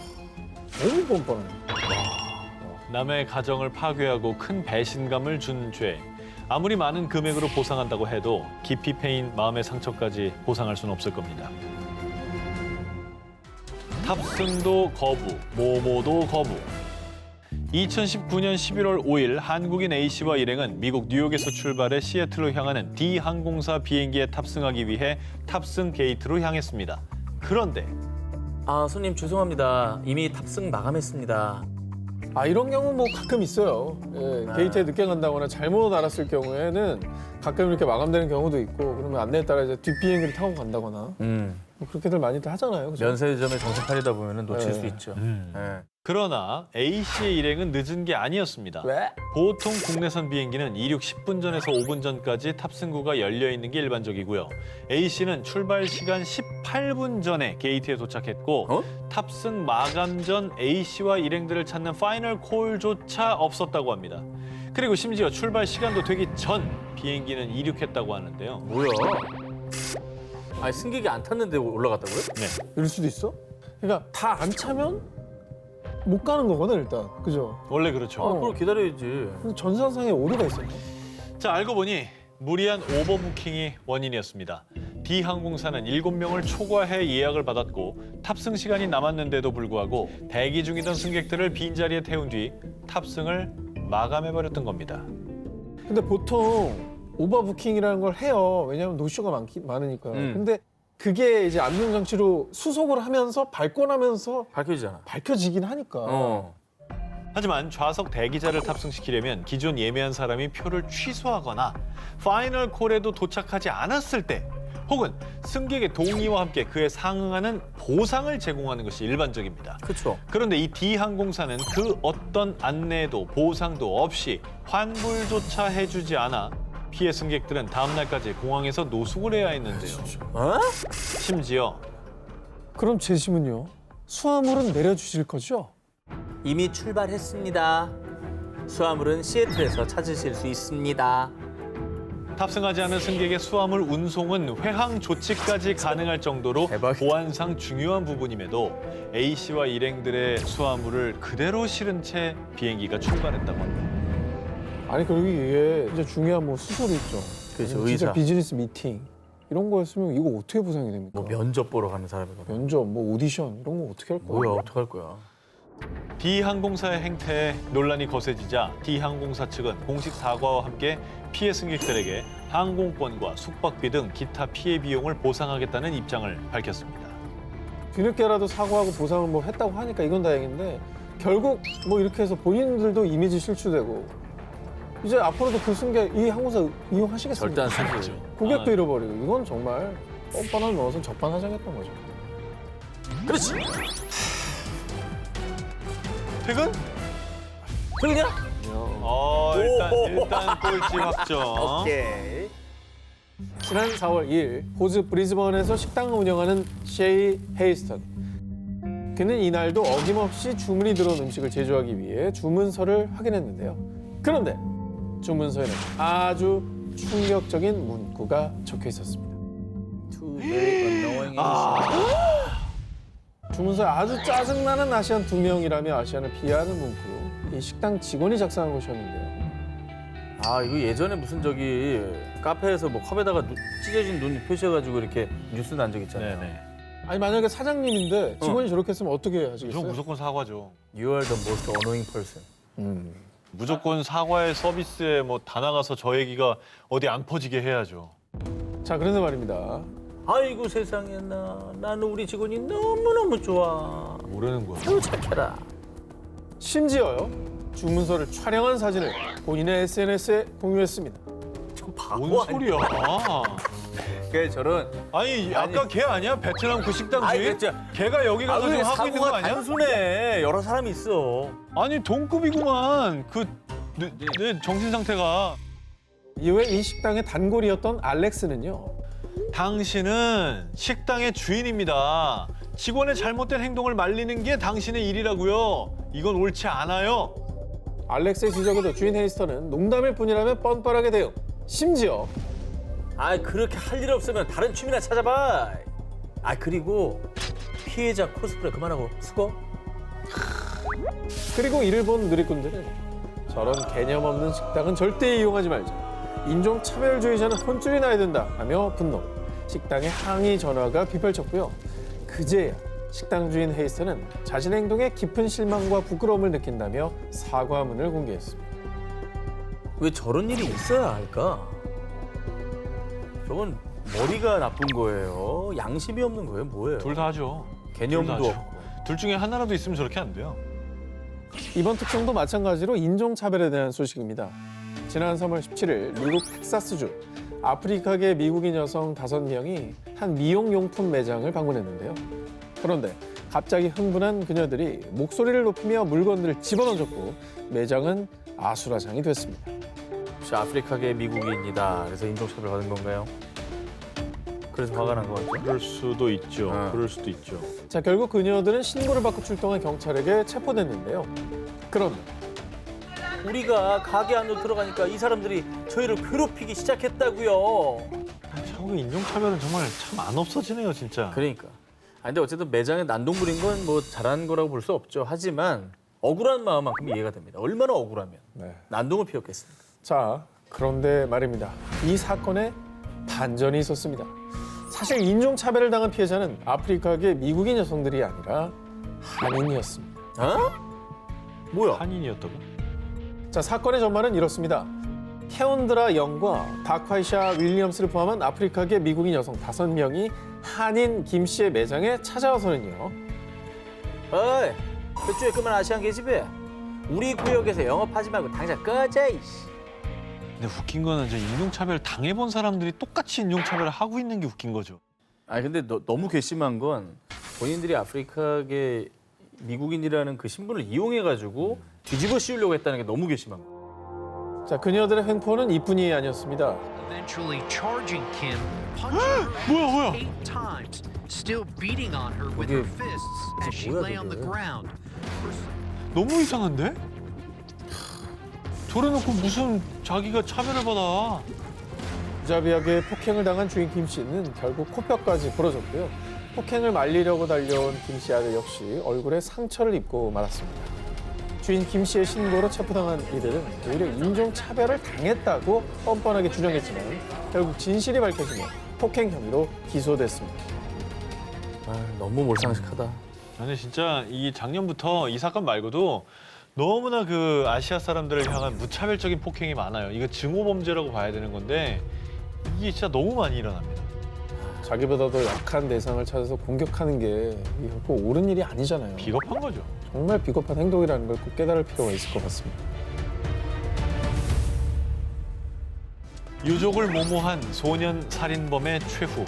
Speaker 1: 너무 뻔뻔해.
Speaker 3: 남의 가정을 파괴하고 큰 배신감을 준 죄. 아무리 많은 금액으로 보상한다고 해도 깊이 패인 마음의 상처까지 보상할 수는 없을 겁니다. 탑승도 거부, 모모도 거부. 2019년 11월 5일 한국인 A씨와 일행은 미국 뉴욕에서 출발해 시애틀로 향하는 D 항공사 비행기에 탑승하기 위해 탑승 게이트로 향했습니다. 그런데
Speaker 5: 손님 죄송합니다. 이미 탑승 마감했습니다.
Speaker 1: 이런 경우 뭐 가끔 있어요. 예, 게이트에 늦게 간다거나 잘못 알았을 경우에는 가끔 이렇게 마감되는 경우도 있고 그러면 안내에 따라 이제 뒷비행기를 타고 간다거나 뭐 그렇게들 많이들 하잖아요. 그죠?
Speaker 5: 면세점에 정신 차리다 보면 놓칠
Speaker 1: 네.
Speaker 5: 수 있죠. 네.
Speaker 3: 그러나 A씨의 일행은 늦은 게 아니었습니다.
Speaker 1: 왜?
Speaker 3: 보통 국내선 비행기는 이륙 10분 전에서 5분 전까지 탑승구가 열려 있는 게 일반적이고요. A씨는 출발 시간 18분 전에 게이트에 도착했고 탑승 마감 전 A씨와 일행들을 찾는 파이널 콜조차 없었다고 합니다. 그리고 심지어 출발 시간도 되기 전 비행기는 이륙했다고 하는데요.
Speaker 5: 뭐야? 승객이 안 탔는데 올라갔다고요?
Speaker 3: 네.
Speaker 1: 이럴 수도 있어? 그러니까 다 안 차면 못 가는 거거든 일단. 그죠?
Speaker 3: 원래 그렇죠.
Speaker 5: 그걸 기다려야지.
Speaker 1: 근데 전산상에 오류가 있었네.
Speaker 3: 자, 알고 보니 무리한 오버부킹이 원인이었습니다. D항공사는 7명을 초과해 예약을 받았고 탑승 시간이 남았는데도 불구하고 대기 중이던 승객들을 빈자리에 태운 뒤 탑승을 마감해버렸던 겁니다.
Speaker 1: 근데 보통 오버부킹이라는 걸 해요. 왜냐하면 노쇼가 많으니까. 근데 그게 이제 안전장치로 수속을 하면서 발권하면서
Speaker 5: 밝혀지잖아.
Speaker 1: 밝혀지긴 하니까.
Speaker 3: 하지만 좌석 대기자를 탑승시키려면 기존 예매한 사람이 표를 취소하거나 파이널 콜에도 도착하지 않았을 때 혹은 승객의 동의와 함께 그에 상응하는 보상을 제공하는 것이 일반적입니다.
Speaker 5: 그렇죠.
Speaker 3: 그런데 이 D항공사는 그 어떤 안내도 보상도 없이 환불조차 해주지 않아 피해 승객들은 다음 날까지 공항에서 노숙을 해야 했는데요. 심지어
Speaker 1: 그럼 재심은요? 수화물은 내려주실 거죠?
Speaker 5: 이미 출발했습니다. 수화물은 시애틀에서 찾으실 수 있습니다.
Speaker 3: 탑승하지 않은 승객의 수화물 운송은 회항 조치까지 가능할 정도로
Speaker 5: 대박이다.
Speaker 3: 보안상 중요한 부분임에도 A씨와 일행들의 수화물을 그대로 실은 채 비행기가 출발했다고 합니다.
Speaker 1: 아니 그리고 이게 이제 중요한 뭐 수술 있죠.
Speaker 5: 그렇죠,
Speaker 1: 진짜
Speaker 5: 의사.
Speaker 1: 비즈니스 미팅 이런 거였으면 이거 어떻게 보상이 됩니까?
Speaker 5: 뭐 면접 보러 가는 사람이거든.
Speaker 1: 면접, 뭐 오디션 이런 거 어떻게 할 거야?
Speaker 5: 뭐야, 어떡할 거야.
Speaker 3: D항공사의 행태에 논란이 거세지자 D항공사 측은 공식 사과와 함께 피해 승객들에게 항공권과 숙박비 등 기타 피해 비용을 보상하겠다는 입장을 밝혔습니다.
Speaker 1: 뒤늦게라도 사과하고 보상을 뭐 했다고 하니까 이건 다행인데 결국 뭐 이렇게 해서 본인들도 이미지 실추되고 이제 앞으로도 그 승객 이 항공사 이용하시겠습니까?
Speaker 5: 절대 안 쓰지.
Speaker 1: 고객도 잃어버리고 이건 정말 뻔뻔한 넣어서 적반하장했던 거죠.
Speaker 5: 그렇지.
Speaker 3: 퇴근?
Speaker 5: 그러냐?
Speaker 3: 일단 꼴찌 확정.
Speaker 5: 오케이.
Speaker 1: 지난 4월 2일 호주 브리즈번에서 식당을 운영하는 셰이 헤이스턴. 그는 이날도 어김없이 주문이 들어온 음식을 제조하기 위해 주문서를 확인했는데요. 그런데 주문서에는 아주 충격적인 문구가 적혀 있었습니다.
Speaker 5: Too very annoying.
Speaker 1: 주문서에 아주 짜증나는 아시안 2명이라며 아시안을 비하하는 문구. 이 식당 직원이 작성한 것이었는데요.
Speaker 5: 아, 이거 예전에 무슨 저기 카페에서 뭐 컵에다가 찢어진 눈 표시해가지고 이렇게 뉴스 난 적 있잖아요.
Speaker 3: 네네.
Speaker 1: 아니 만약에 사장님인데 직원이 저렇게 했으면 어떻게
Speaker 3: 저
Speaker 1: 하시겠어요?
Speaker 3: 무조건 사과죠.
Speaker 5: You are the most annoying person.
Speaker 3: 무조건 사과의 서비스에 뭐 다 나가서 저 얘기가 어디 안 퍼지게 해야죠.
Speaker 1: 자, 그런데 말입니다.
Speaker 5: 아이고 세상에 나는 우리 직원이 너무너무 좋아.
Speaker 3: 모르는 거야.
Speaker 5: 아유 착해라.
Speaker 1: 심지어요. 주문서를 촬영한 사진을 본인의 SNS에 공유했습니다.
Speaker 5: 저 바보
Speaker 3: 뭔
Speaker 5: 아니야?
Speaker 3: 소리야?
Speaker 5: 그게 저런
Speaker 3: 아니 아까 걔 아니야? 베트남 그 식당
Speaker 5: 아니,
Speaker 3: 주인?
Speaker 5: 진짜.
Speaker 3: 걔가 여기 가서 지금 하고 있는 거
Speaker 5: 사고가
Speaker 3: 아니야?
Speaker 5: 단순해. 여러 사람이 있어.
Speaker 3: 아니 동급이구만. 내 정신 상태가.
Speaker 1: 이후에 이 식당의 단골이었던 알렉스는요.
Speaker 3: 당신은 식당의 주인입니다. 직원의 잘못된 행동을 말리는 게 당신의 일이라고요. 이건 옳지 않아요.
Speaker 1: 알렉스의 지적에도 주인 헤이스턴은 농담일 뿐이라며 뻔뻔하게 대응. 심지어
Speaker 5: 아 그렇게 할 일 없으면 다른 취미나 찾아봐. 아 그리고 피해자 코스프레 그만하고 수고.
Speaker 1: 그리고 이를 본 누리꾼들은 저런 개념 없는 식당은 절대 이용하지 말자. 인종차별주의자는 혼쭐이 나야 된다 하며 분노. 식당에 항의 전화가 빗발쳤고요. 그제야 식당 주인 헤이스턴은 자신의 행동에 깊은 실망과 부끄러움을 느낀다며 사과문을 공개했습니다.
Speaker 5: 왜 저런 일이 있어야 할까? 저건 머리가 나쁜 거예요. 양심이 없는 거예요. 뭐예요?
Speaker 3: 둘 다 하죠.
Speaker 5: 개념도
Speaker 3: 둘 다 하죠.
Speaker 5: 없고.
Speaker 3: 둘 중에 하나라도 있으면 저렇게 안 돼요.
Speaker 1: 이번 특종도 마찬가지로 인종차별에 대한 소식입니다. 지난 3월 17일 미국 텍사스주 아프리카계 미국인 여성 5명이 한 미용용품 매장을 방문했는데요. 그런데 갑자기 흥분한 그녀들이 목소리를 높이며 물건들을 집어던졌고 매장은 아수라장이 됐습니다.
Speaker 5: 혹시 아프리카계 미국인이다. 그래서 인종차별 받은 건가요? 그래서 화가 난 거 같죠?
Speaker 3: 그럴 수도 있죠.
Speaker 5: 어.
Speaker 3: 그럴 수도 있죠.
Speaker 1: 자, 결국 그녀들은 신고를 받고 출동한 경찰에게 체포됐는데요. 그런데
Speaker 5: 우리가 가게 안으로 들어가니까 이 사람들이 저희를 괴롭히기 시작했다고요.
Speaker 3: 한국 인종차별은 정말 참 안 없어지네요, 진짜.
Speaker 5: 그러니까. 아 근데 어쨌든 매장에 난동 부린 건 뭐 잘한 거라고 볼 수 없죠. 하지만 억울한 마음만큼 이해가 됩니다. 얼마나 억울하면
Speaker 1: 네.
Speaker 5: 난동을 피웠겠습니까?
Speaker 1: 자, 그런데 말입니다. 이 사건에 반전이 있었습니다. 사실 인종차별을 당한 피해자는 아프리카계 미국인 여성들이 아니라 한인이었습니다.
Speaker 5: 어? 뭐야?
Speaker 3: 한인이었다고?
Speaker 1: 자, 사건의 전말은 이렇습니다. 케온드라 영과 다콰이샤 윌리엄스를 포함한 아프리카계 미국인 여성 5명이 한인 김 씨의 매장에 찾아와서는요.
Speaker 5: 어이, 그쪽에 그만 아시안 계집애. 우리 구역에서 영업하지 말고 당장 꺼져, 이씨.
Speaker 3: 근데 웃긴 거는 이제 인종차별 당해본 사람들이 똑같이 인종차별을 하고 있는 게 웃긴 거죠.
Speaker 5: 아니 근데 너무 괘씸한 건 본인들이 아프리카계 미국인이라는 그 신분을 이용해가지고 뒤집어 씌우려고 했다는 게 너무 괘씸한 거예요.
Speaker 1: 자, 그녀들의 횡포는 이뿐이 아니었습니다.
Speaker 8: eventually charging Kim punching her
Speaker 3: 뭐야?
Speaker 8: 8 times still beating on her with her fists as she lay on the ground.
Speaker 3: 너무 이상한데? 저래놓고 무슨 자기가 차별을 받아.
Speaker 1: 무자비하게 폭행을 당한 주인 김 씨는 결국 코뼈까지 부러졌고요. 폭행을 말리려고 달려온 김 씨 아들 역시 얼굴에 상처를 입고 말았습니다. 주인 김 씨의 신고로 체포당한 이들은 오히려 인종차별을 당했다고 뻔뻔하게 주장했지만 결국 진실이 밝혀지며 폭행 혐의로 기소됐습니다.
Speaker 5: 너무 몰상식하다.
Speaker 3: 저는 진짜 이 작년부터 이 사건 말고도 너무나 그 아시아 사람들을 향한 무차별적인 폭행이 많아요. 이거 증오범죄라고 봐야 되는 건데 이게 진짜 너무 많이 일어납니다.
Speaker 1: 자기보다 더 약한 대상을 찾아서 공격하는 게 결코 옳은 일이 아니잖아요.
Speaker 3: 비겁한 거죠.
Speaker 1: 정말 비겁한 행동이라는 걸 꼭 깨달을 필요가 있을 것 같습니다.
Speaker 3: 유족을 모모한 소년 살인범의 최후.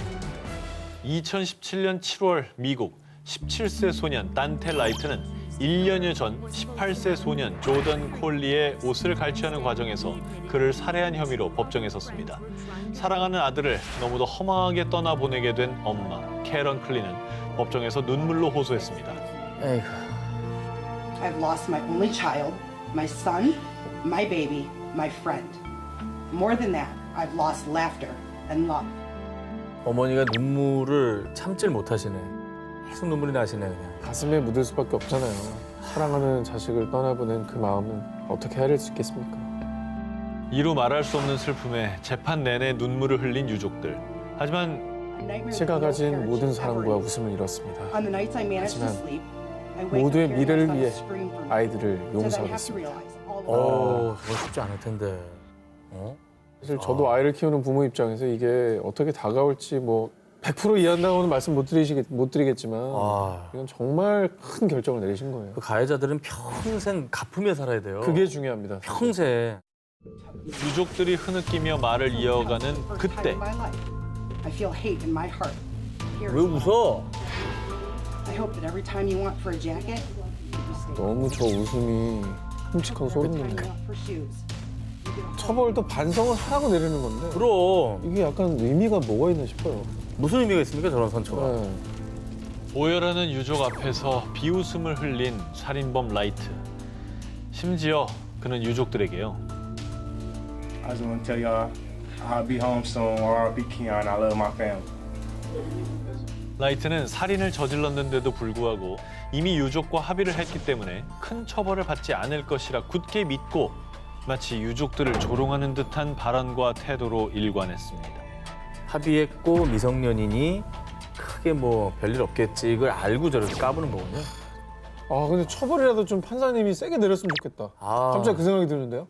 Speaker 3: 2017년 7월 미국 17세 소년 단테 라이트는 1년여 전 18세 소년 조던 콜리의 옷을 갈취하는 과정에서 그를 살해한 혐의로 법정에 섰습니다. 사랑하는 아들을 너무도 허망하게 떠나보내게 된 엄마 캐런 클리는 법정에서 눈물로 호소했습니다.
Speaker 5: 에이구.
Speaker 9: I've lost my only child, my son, my baby, my friend. More than that, I've lost laughter and love.
Speaker 5: 어머니가 눈물을 참질 못하시네. 계속 눈물이 나시네 그냥.
Speaker 1: 가슴에 묻을 수밖에 없잖아요. 사랑하는 자식을 떠나보낸 그 마음은 어떻게 헤아릴 수 있겠습니까?
Speaker 3: 이루 말할 수 없는 슬픔에 재판 내내 눈물을 흘린 유족들. 하지만
Speaker 1: 제가 가진 모든 사랑과 웃음을 잃었습니다.
Speaker 9: On the nights I managed to
Speaker 1: 하지만
Speaker 9: sleep, I wake
Speaker 1: 모두의
Speaker 9: up hearing my
Speaker 1: 미래를
Speaker 9: son
Speaker 1: 위해
Speaker 9: scream for me.
Speaker 1: 아이들을
Speaker 9: Said I have to
Speaker 1: 용서하겠습니다.
Speaker 9: realize all the
Speaker 5: 저거 쉽지 않을 텐데.
Speaker 1: 사실 저도 아이를 키우는 부모 입장에서 이게 어떻게 다가올지 뭐 100% 이해한다고는 말씀 못 드리겠지만 이건 정말 큰 결정을 내리신 거예요.
Speaker 5: 그 가해자들은 평생 갚으며 살아야 돼요.
Speaker 1: 그게 중요합니다.
Speaker 5: 평생.
Speaker 3: 유족들이 흐느끼며 말을 이어가는
Speaker 9: first time
Speaker 3: 그때
Speaker 9: in my life, I feel hate in my heart. Here
Speaker 5: 왜
Speaker 9: is mine.
Speaker 5: 웃어?
Speaker 9: I hope that every time you want for a jacket, you stay.
Speaker 1: 너무 저 웃음이 끔찍하고 소름
Speaker 9: Every time you
Speaker 1: 돋네요.
Speaker 9: want for shoes, you get a
Speaker 1: 처벌도 반성을 하라고 내리는 건데
Speaker 5: 그럼
Speaker 1: 이게 약간 의미가 뭐가 있나 싶어요.
Speaker 5: 무슨 의미가 있습니까 저런 선처가?
Speaker 1: 네.
Speaker 3: 오열하는 유족 앞에서 비웃음을 흘린 살인범 라이트. 심지어 그는 유족들에게요.
Speaker 7: I just want to tell y'all, I'll be home soon. R.I.P. Keon. I love my family.
Speaker 3: 라이트는 살인을 저질렀는데도 불구하고 이미 유족과 합의를 했기 때문에 큰 처벌을 받지 않을 것이라 굳게 믿고 마치 유족들을 조롱하는 듯한 발언과 태도로 일관했습니다.
Speaker 5: 합의했고 미성년이니 크게 뭐 별일 없겠지 이걸 알고 저렇게 까부는 거군요.
Speaker 1: 아 근데 처벌이라도 좀 판사님이 세게 내렸으면 좋겠다. 갑자기 그 생각이 드는데요.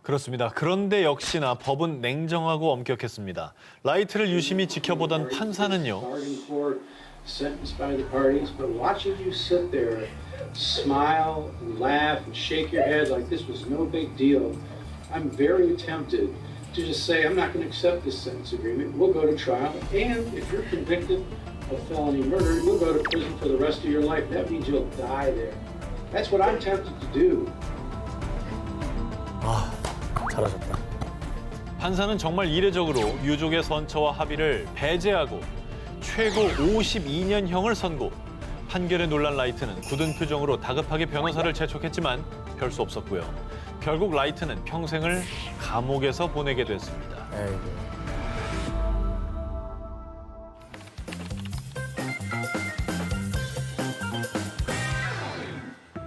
Speaker 3: 그렇습니다. 그런데 역시나 법은 냉정하고 엄격했습니다. 라이트를 유심히 지켜보던 판사는요.
Speaker 10: Bargained for, sentenced by the parties, but watching you sit there, smile, laugh, and shake your head like this was no big deal, I'm very tempted to just say, I'm not going to accept this sentence agreement. We'll go to trial, and if you're convicted of felony murder, you'll go to prison for the rest of your life. That means you'll die there. That's what I'm tempted to do.
Speaker 5: 잘하셨다.
Speaker 3: 판사는 정말 이례적으로 유족의 선처와 합의를 배제하고 최고 52년형을 선고. 판결에 놀란 라이트는 굳은 표정으로 다급하게 변호사를 재촉했지만 별 수 없었고요. 결국 라이트는 평생을 감옥에서 보내게 됐습니다.
Speaker 5: 에이구.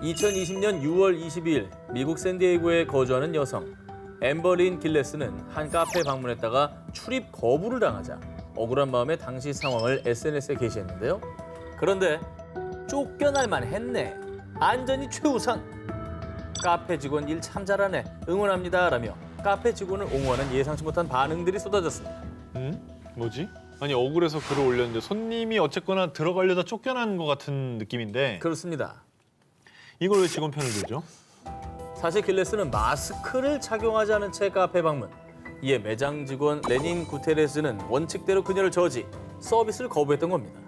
Speaker 5: (2020년 6월 22일) 미국 샌디에이고에 거주하는 여성 앰버린 길레스는 한 카페에 방문했다가 출입 거부를 당하자 억울한 마음에 당시 상황을 SNS에 게시했는데요. 그런데 쫓겨날만 했네. 안전이 최우선. 카페 직원 일 참 잘하네. 응원합니다. 라며 카페 직원을 옹호하는 예상치 못한 반응들이 쏟아졌습니다.
Speaker 3: 뭐지? 아니 억울해서 글을 올렸는데 손님이 어쨌거나 들어가려다 쫓겨난 것 같은 느낌인데
Speaker 5: 그렇습니다.
Speaker 3: 이걸 왜 직원 편을 들죠?
Speaker 5: 사실 길레스는 마스크를 착용하지 않은 채 카페 방문. 이에 매장 직원 레닌 구테레스는 원칙대로 그녀를 저지, 서비스를 거부했던 겁니다.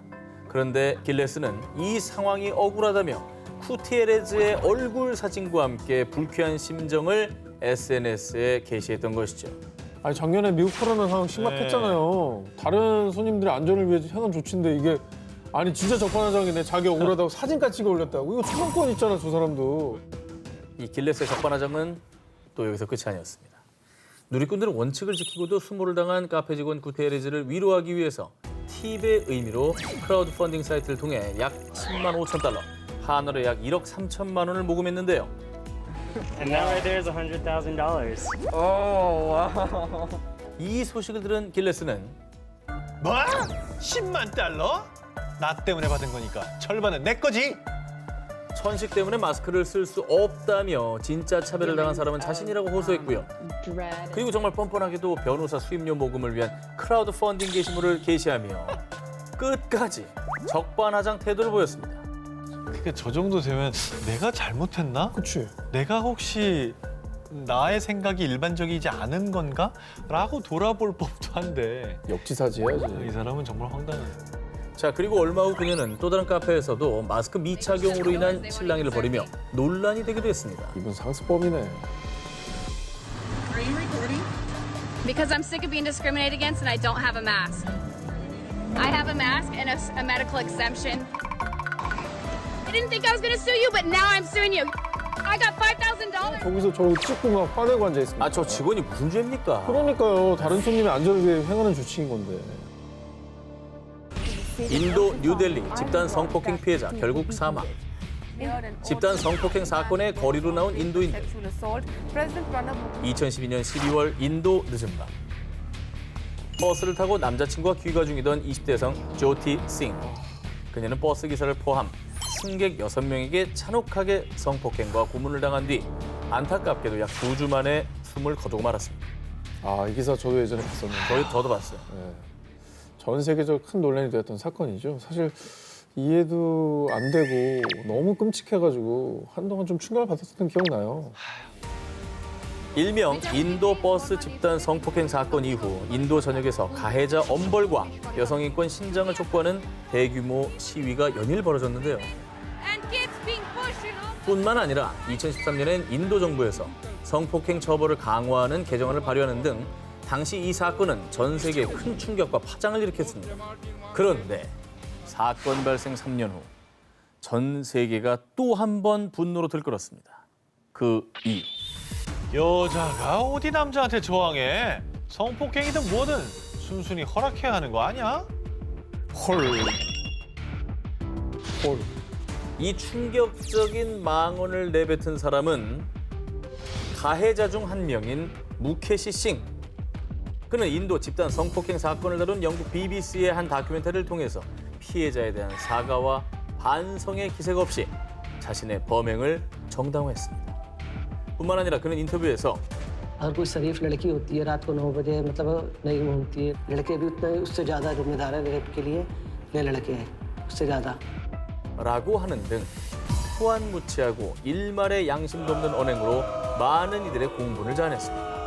Speaker 5: 그런데 길레스는 이 상황이 억울하다며 쿠티에레즈의 얼굴 사진과 함께 불쾌한 심정을 SNS에 게시했던 것이죠.
Speaker 1: 아니 작년에 미국 코로나 상황 심각했잖아요. 다른 손님들의 안전을 위해서 해놓은 조치인데 이게 아니 진짜 적반하장이네. 자기 억울하다고 사진까지 찍어 올렸다고. 이거 초상권 있잖아 저 사람도.
Speaker 5: 이 길레스의 적반하장은 또 여기서 끝이 아니었습니다. 누리꾼들은 원칙을 지키고도 수모를 당한 카페 직원 구테레즈를 위로하기 위해서 팁의 의미로 크라우드 펀딩 사이트를 통해 약 10만 5천 달러, 한화로 약 1억 3천만 원을 모금했는데요.
Speaker 11: And that right there is $100,000.
Speaker 5: 이 소식을 들은 길레스는
Speaker 3: 뭐? 10만 달러? 나 때문에 받은 거니까 절반은 내 거지.
Speaker 5: 천식 때문에 마스크를 쓸 수 없다며 진짜 차별을 당한 사람은 자신이라고 호소했고요. 그리고 정말 뻔뻔하게도 변호사 수임료 모금을 위한 크라우드 펀딩 게시물을 게시하며 끝까지 적반하장 태도를 보였습니다.
Speaker 3: 그러니까 저 정도 되면 내가 잘못했나?
Speaker 1: 그치.
Speaker 3: 내가 혹시 나의 생각이 일반적이지 않은 건가? 라고 돌아볼 법도 한데
Speaker 1: 역지사지해야지.
Speaker 3: 이 사람은 정말 황당해.
Speaker 5: 자, 그리고 얼마 후 그녀는 또 다른 카페에서도 마스크 미착용으로 인한 실랑이를 벌이며 논란이 되기도 했습니다.
Speaker 1: 이분 상습범이네.
Speaker 4: Are you recording?
Speaker 2: Because I'm sick of being discriminated against and I don't have a mask. I have a mask and a medical exemption. I didn't think I was going to sue you, but now I'm suing you. I got $5,000.
Speaker 1: 거기서 저 찍고 막 화내고 앉아 있습니다.
Speaker 5: 아, 저 직원이 무슨 죄입니까?
Speaker 1: 그러니까요. 다른 손님의 안전을 위해 행하는 조치인 건데.
Speaker 5: 인도 뉴델리 집단 성폭행 피해자 결국 사망. 집단 성폭행 사건의 거리로 나온 인도인들. 2012년 12월 인도 늦은 밤. 버스를 타고 남자친구와 귀가 중이던 20대성 조티 싱. 그녀는 버스 기사를 포함 승객 6명에게 잔혹하게 성폭행과 고문을 당한 뒤 안타깝게도 약 2주 만에 숨을 거두고 말았습니다.
Speaker 1: 아, 이 기사 저도 예전에 봤었는데.
Speaker 5: 저도 봤어요.
Speaker 1: 네. 전 세계적 큰 논란이 되었던 사건이죠. 사실 이해도 안 되고 너무 끔찍해가지고 한동안 좀 충격을 받았었던 기억나요.
Speaker 5: 일명 인도 버스 집단 성폭행 사건 이후 인도 전역에서 가해자 엄벌과 여성인권 신장을 촉구하는 대규모 시위가 연일 벌어졌는데요.
Speaker 4: And kids being pushed, you know?
Speaker 5: 뿐만 아니라 2013년엔 인도 정부에서 성폭행 처벌을 강화하는 개정안을 발의하는 등 당시 이 사건은 전 세계에 큰 충격과 파장을 일으켰습니다. 그런데 사건 발생 3년 후 전 세계가 또 한 번 분노로 들끓었습니다. 그 이유.
Speaker 3: 여자가 어디 남자한테 저항해? 성폭행이든 뭐든 순순히 허락해야 하는 거 아니야?
Speaker 1: 헐.
Speaker 5: 이 충격적인 망언을 내뱉은 사람은 가해자 중 한 명인 무케시 싱. 그는 인도 집단 성폭행 사건을 다룬 영국 BBC의 한 다큐멘터리를 통해서 피해자에 대한 사과와 반성의 기색 없이 자신의 범행을 정당화했습니다. 뿐만 아니라 그는 인터뷰에서
Speaker 6: अगर कोई शरीफ लड़की होती है रात को 9 बजे मतलब नहीं घूमती है लड़के भी उतने उससे ज़्यादा जिम्मेदार है रेप के लिए इतने लड़के हैं उससे ज़्यादा
Speaker 5: 라고 하는 등 후안무치하고 일말의 양심도 없는 언행으로 많은 이들의 공분을 자아냈습니다.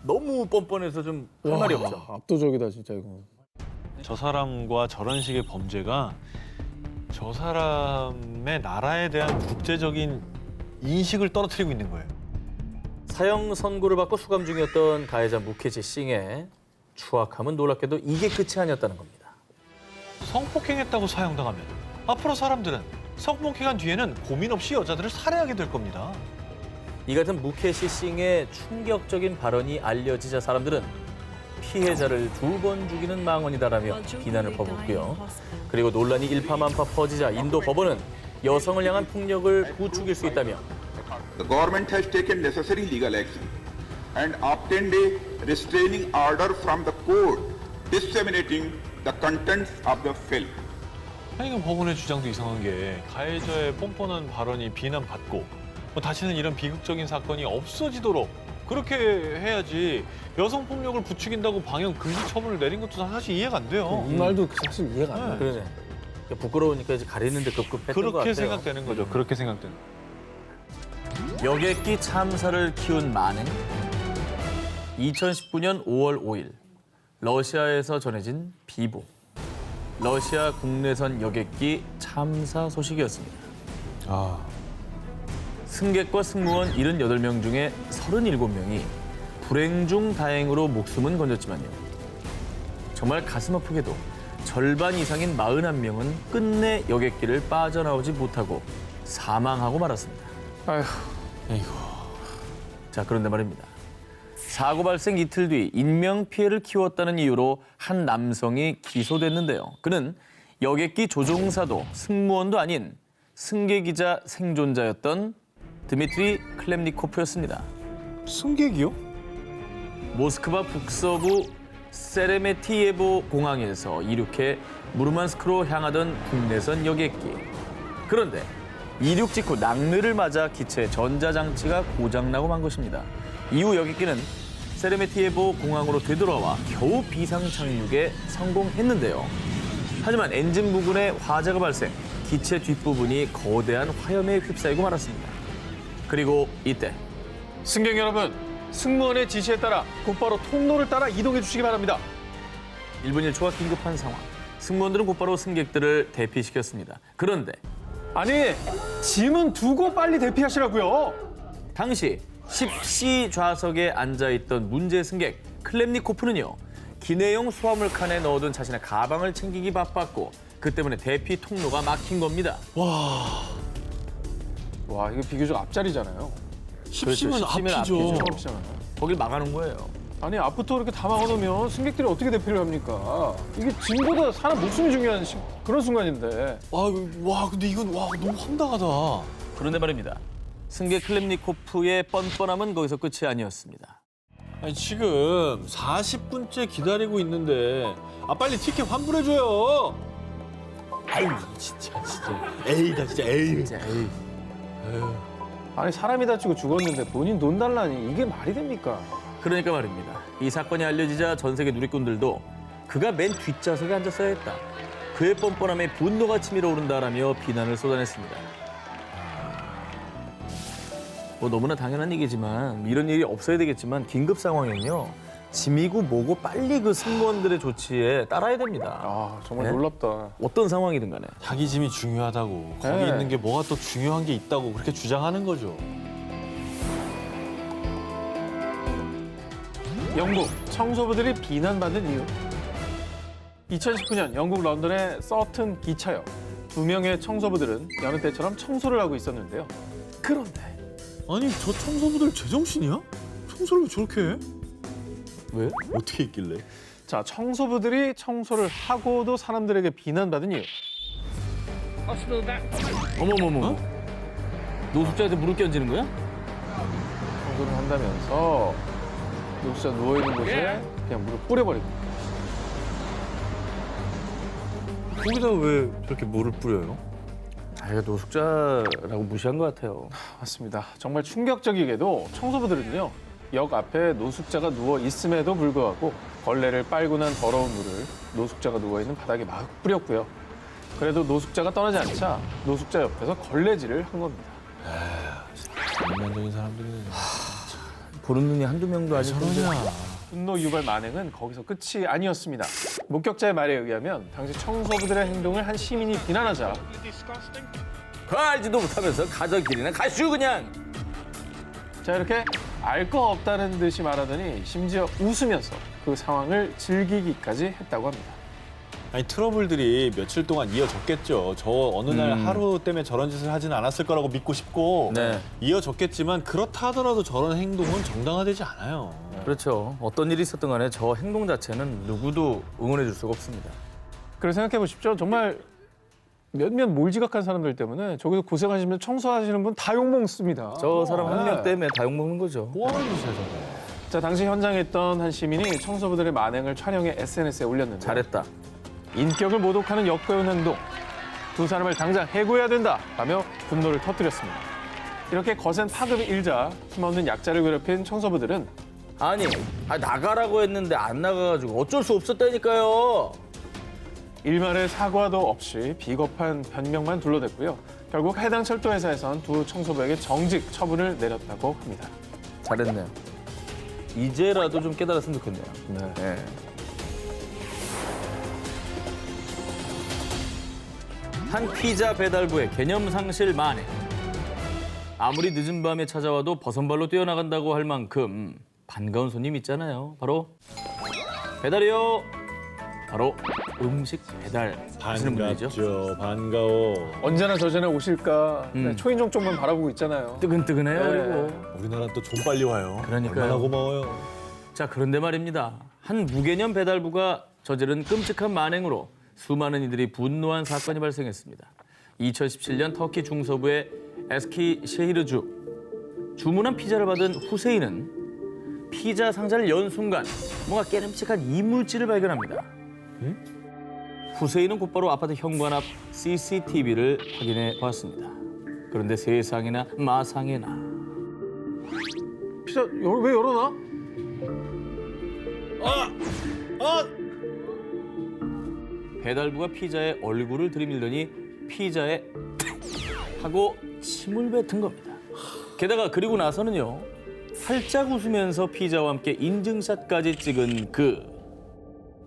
Speaker 5: 너무 뻔뻔해서 좀 할 말이 없죠.
Speaker 1: 압도적이다 진짜 이거.
Speaker 3: 저 사람과 저런 식의 범죄가 저 사람의 나라에 대한 국제적인 인식을 떨어뜨리고 있는 거예요.
Speaker 5: 사형 선고를 받고 수감 중이었던 가해자 무케시 싱의 추악함은 놀랍게도 이게 끝이 아니었다는 겁니다.
Speaker 3: 성폭행했다고 사형당하면 앞으로 사람들은 성폭행한 뒤에는 고민 없이 여자들을 살해하게 될 겁니다.
Speaker 5: 이 같은 무케시 싱의 충격적인 발언이 알려지자 사람들은 피해자를 2번 죽이는 망언이다라며 비난을 퍼붓고요. 그리고 논란이 일파만파 퍼지자 인도 법원은 여성을 향한 폭력을 부추길 수 있다며
Speaker 12: The government has taken necessary legal action and obtained a restraining order from the court disseminating the contents of the film.
Speaker 3: 아니, 이건 법원의 주장도 이상한 게 가해자의 뻔뻔한 발언이 비난받고 다시는 이런 비극적인 사건이 없어지도록 그렇게 해야지 여성 폭력을 부추긴다고 방역 금지 처분을 내린 것도 사실 이해가 안 돼요.
Speaker 1: 이 말도 사실 이해가 안 나.
Speaker 5: 그러네. 부끄러우니까 이제 가리는데 급급했던 것 같아요.
Speaker 3: 그렇게 생각되는 거죠. 그렇게 생각되는.
Speaker 5: 여객기 참사를 키운 만행. 2019년 5월 5일 러시아에서 전해진 비보. 러시아 국내선 여객기 참사 소식이었습니다. 승객과 승무원 78명 중에 37명이 불행 중 다행으로 목숨은 건졌지만요. 정말 가슴 아프게도 절반 이상인 41명은 끝내 여객기를 빠져나오지 못하고 사망하고 말았습니다.
Speaker 1: 아휴,
Speaker 5: 자, 그런데 말입니다. 사고 발생 이틀 뒤 인명피해를 키웠다는 이유로 한 남성이 기소됐는데요. 그는 여객기 조종사도 승무원도 아닌 승객이자 생존자였던 드미트리 클렘니코프였습니다.
Speaker 3: 승객이요?
Speaker 5: 모스크바 북서부 세레메티예보 공항에서 이륙해 무르만스크로 향하던 국내선 여객기. 그런데 이륙 직후 낙뢰를 맞아 기체 전자장치가 고장나고 만 것입니다. 이후 여객기는 세레메티예보 공항으로 되돌아와 겨우 비상 착륙에 성공했는데요. 하지만 엔진 부분에 화재가 발생, 기체 뒷부분이 거대한 화염에 휩싸이고 말았습니다. 그리고 이때
Speaker 1: 승객 여러분, 승무원의 지시에 따라 곧바로 통로를 따라 이동해 주시기 바랍니다.
Speaker 5: 1분 1초가 긴급한 상황. 승무원들은 곧바로 승객들을 대피시켰습니다. 그런데
Speaker 1: 아니, 짐은 두고 빨리 대피하시라고요.
Speaker 5: 당시 10C 좌석에 앉아있던 문제 승객 클렘니코프는요. 기내용 수화물 칸에 넣어둔 자신의 가방을 챙기기 바빴고 그 때문에 대피 통로가 막힌 겁니다.
Speaker 1: 와, 이게 비교적 앞자리잖아요.
Speaker 3: 10시면 앞이죠.
Speaker 1: 앞이잖아요.
Speaker 5: 거길 막아놓은 거예요.
Speaker 1: 아니, 앞부터 이렇게 다 막아놓으면 승객들이 어떻게 대피를 합니까? 이게 짐보다 사람 목숨이 중요한 그런 순간인데.
Speaker 3: 와, 근데 이건 너무 황당하다.
Speaker 5: 그런데 말입니다. 승객 클렘니코프의 뻔뻔함은 거기서 끝이 아니었습니다.
Speaker 3: 아니, 지금 40분째 기다리고 있는데 빨리 티켓 환불해줘요. 아유, 진짜. 에이다, 진짜 에이.
Speaker 5: 진짜 에이.
Speaker 1: 아니, 사람이 다치고 죽었는데 본인 돈 달라니 이게 말이 됩니까?
Speaker 5: 그러니까 말입니다. 이 사건이 알려지자 전 세계 누리꾼들도 그가 맨 뒷좌석에 앉았어야 했다. 그의 뻔뻔함에 분노가 치밀어 오른다라며 비난을 쏟아냈습니다. 뭐 너무나 당연한 얘기지만 이런 일이 없어야 되겠지만 긴급 상황에는요. 짐이고 뭐고 빨리 그 승무원들의 조치에 따라야 됩니다.
Speaker 1: 아, 정말
Speaker 5: 네?
Speaker 1: 놀랍다.
Speaker 5: 어떤 상황이든 간에.
Speaker 3: 자기 짐이 중요하다고, 거기
Speaker 1: 네.
Speaker 3: 있는 게 뭐가 또 중요한 게 있다고 그렇게 주장하는 거죠.
Speaker 1: 영국 청소부들이 비난받는 이유. 2019년 영국 런던의 서튼 기차역. 2명의 청소부들은 여느 때처럼 청소를 하고 있었는데요. 그런데
Speaker 3: 아니, 저 청소부들 제정신이야? 청소를 왜 저렇게 해?
Speaker 5: 왜?
Speaker 3: 어떻게 했길래?
Speaker 1: 자, 청소부들이 청소를 하고도 사람들에게 비난받은 이유.
Speaker 5: 어머머머. 노숙자한테 무릎 끼얹는 거야?
Speaker 1: 청소를 한다면서 노숙자 누워있는 곳에 그냥 물을 뿌려버리고.
Speaker 3: 거기다 왜 저렇게 물을 뿌려요?
Speaker 5: 아, 이거 노숙자라고 무시한 것 같아요.
Speaker 1: 맞습니다. 정말 충격적이게도 청소부들은요. 역 앞에 노숙자가 누워 있음에도 불구하고 걸레를 빨고 난 더러운 물을 노숙자가 누워있는 바닥에 막 뿌렸고요. 그래도 노숙자가 떠나지 않자 노숙자 옆에서 걸레질을 한 겁니다.
Speaker 3: 인간적인 사람들은
Speaker 5: 보는 눈이 한두 명도 아닐 텐데.
Speaker 1: 분노 유발 만행은 거기서 끝이 아니었습니다. 목격자의 말에 의하면 당시 청소부들의 행동을 한 시민이 비난하자
Speaker 5: 그 알지도 못하면서 가던 길이나 가슈 그냥.
Speaker 1: 자, 이렇게 알 거 없다는 듯이 말하더니 심지어 웃으면서 그 상황을 즐기기까지 했다고 합니다.
Speaker 3: 아니, 트러블들이 며칠 동안 이어졌겠죠. 저 어느 날 하루 때문에 저런 짓을 하진 않았을 거라고 믿고 싶고
Speaker 5: 네.
Speaker 3: 이어졌겠지만 그렇다 하더라도 저런 행동은 정당화되지 않아요.
Speaker 5: 그렇죠. 어떤 일이 있었든 간에 저 행동 자체는 누구도 응원해 줄 수가 없습니다.
Speaker 1: 그래서 생각해 보십시오. 정말 몇몇 몰지각한 사람들 때문에 저기서 고생하시면 청소하시는 분 다 욕먹습니다.
Speaker 5: 저 사람 한 명
Speaker 1: 네.
Speaker 5: 때문에 다 욕먹는 거죠.
Speaker 3: 뭐 하는 짓이야, 저거.
Speaker 1: 자, 당시 현장에 있던 한 시민이 청소부들의 만행을 촬영해 SNS에 올렸는데
Speaker 5: 잘했다.
Speaker 1: 인격을 모독하는 역겨운 행동. 두 사람을 당장 해고해야 된다 라며 분노를 터뜨렸습니다. 이렇게 거센 파급이 일자 힘없는 약자를 괴롭힌 청소부들은
Speaker 5: 아니, 나가라고 했는데 안 나가가지고 어쩔 수 없었다니까요.
Speaker 1: 일말의 사과도 없이 비겁한 변명만 둘러댔고요. 결국 해당 철도회사에선 두 청소부에게 정직 처분을 내렸다고 합니다.
Speaker 5: 잘했네요. 이제라도 좀 깨달았으면 좋겠네요.
Speaker 1: 네.
Speaker 5: 한 피자 배달부의 개념 상실 만행. 아무리 늦은 밤에 찾아와도 버선발로 뛰어나간다고 할 만큼 반가운 손님 있잖아요. 바로 배달이요. 바로 음식 배달 하시는 분들이죠.
Speaker 3: 반갑죠. 반가워.
Speaker 1: 언제나 저 전에 오실까 초인종 쪽만 바라보고 있잖아요.
Speaker 5: 뜨근뜨근해요.
Speaker 1: 네.
Speaker 5: 그리고
Speaker 3: 우리나라 또 좀 빨리 와요.
Speaker 5: 그러니까요.
Speaker 3: 얼마나 고마워요.
Speaker 5: 자, 그런데 말입니다. 한 무개념 배달부가 저지른 끔찍한 만행으로 수많은 이들이 분노한 사건이 발생했습니다. 2017년 터키 중서부의 에스키셰히르주. 주문한 피자를 받은 후세인은 피자 상자를 연 순간 뭔가 깨름칙한 이물질을 발견합니다. 후세인은 곧바로 아파트 현관 앞 CCTV를 확인해 보았습니다. 그런데 세상에나 마상에나
Speaker 1: 피자 왜 열어놔?
Speaker 5: 배달부가 피자에 얼굴을 들이밀더니 피자에 하고 침을 뱉은 겁니다. 게다가 그리고 나서는요. 활짝 웃으면서 피자와 함께 인증샷까지 찍은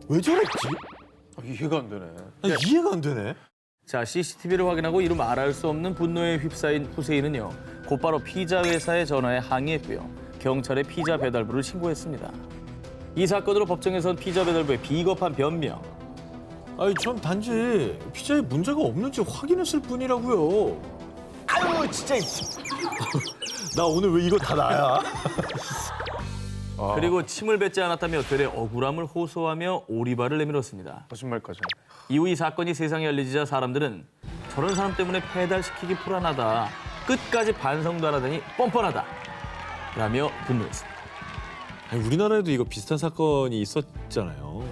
Speaker 3: 왜 저랬지?
Speaker 1: 이해가 안 되네.
Speaker 3: 이해가 안 되네.
Speaker 5: 자, CCTV를 확인하고 이루 말할 수 없는 분노에 휩싸인 후세인은요. 곧바로 피자 회사에 전화해 항의했고요. 경찰에 피자 배달부를 신고했습니다. 이 사건으로 법정에선 피자 배달부의 비겁한 변명.
Speaker 3: 아니 전 단지 피자에 문제가 없는지 확인했을 뿐이라고요. 아유 진짜. 나 오늘 왜 이거 다 나야?
Speaker 5: 그리고 침을 뱉지 않았다며 되레 억울함을 호소하며 오리발을 내밀었습니다.
Speaker 1: 거짓말까지.
Speaker 5: 이후 이 사건이 세상에 알려지자 사람들은 저런 사람 때문에 배달시키기 불안하다. 끝까지 반성도 안 하더니 뻔뻔하다. 라며 분노했습니다.
Speaker 3: 아니, 우리나라에도 이거 비슷한 사건이 있었잖아요.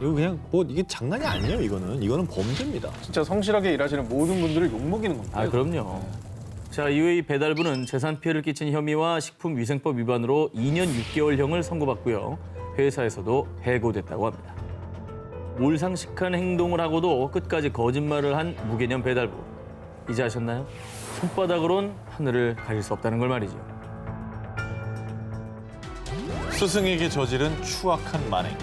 Speaker 3: 이거 그냥 뭐 이게 장난이 아니에요. 이거는 범죄입니다.
Speaker 1: 진짜 성실하게 일하시는 모든 분들을 욕먹이는 겁니다.
Speaker 5: 아, 그럼요. 자, 이후에 이 배달부는 재산 피해를 끼친 혐의와 식품위생법 위반으로 2년 6개월형을 선고받고요. 회사에서도 해고됐다고 합니다. 몰상식한 행동을 하고도 끝까지 거짓말을 한 무개념 배달부. 이제 아셨나요? 손바닥으론 하늘을 가릴 수 없다는 걸 말이죠.
Speaker 3: 스승에게 저지른 추악한 만행.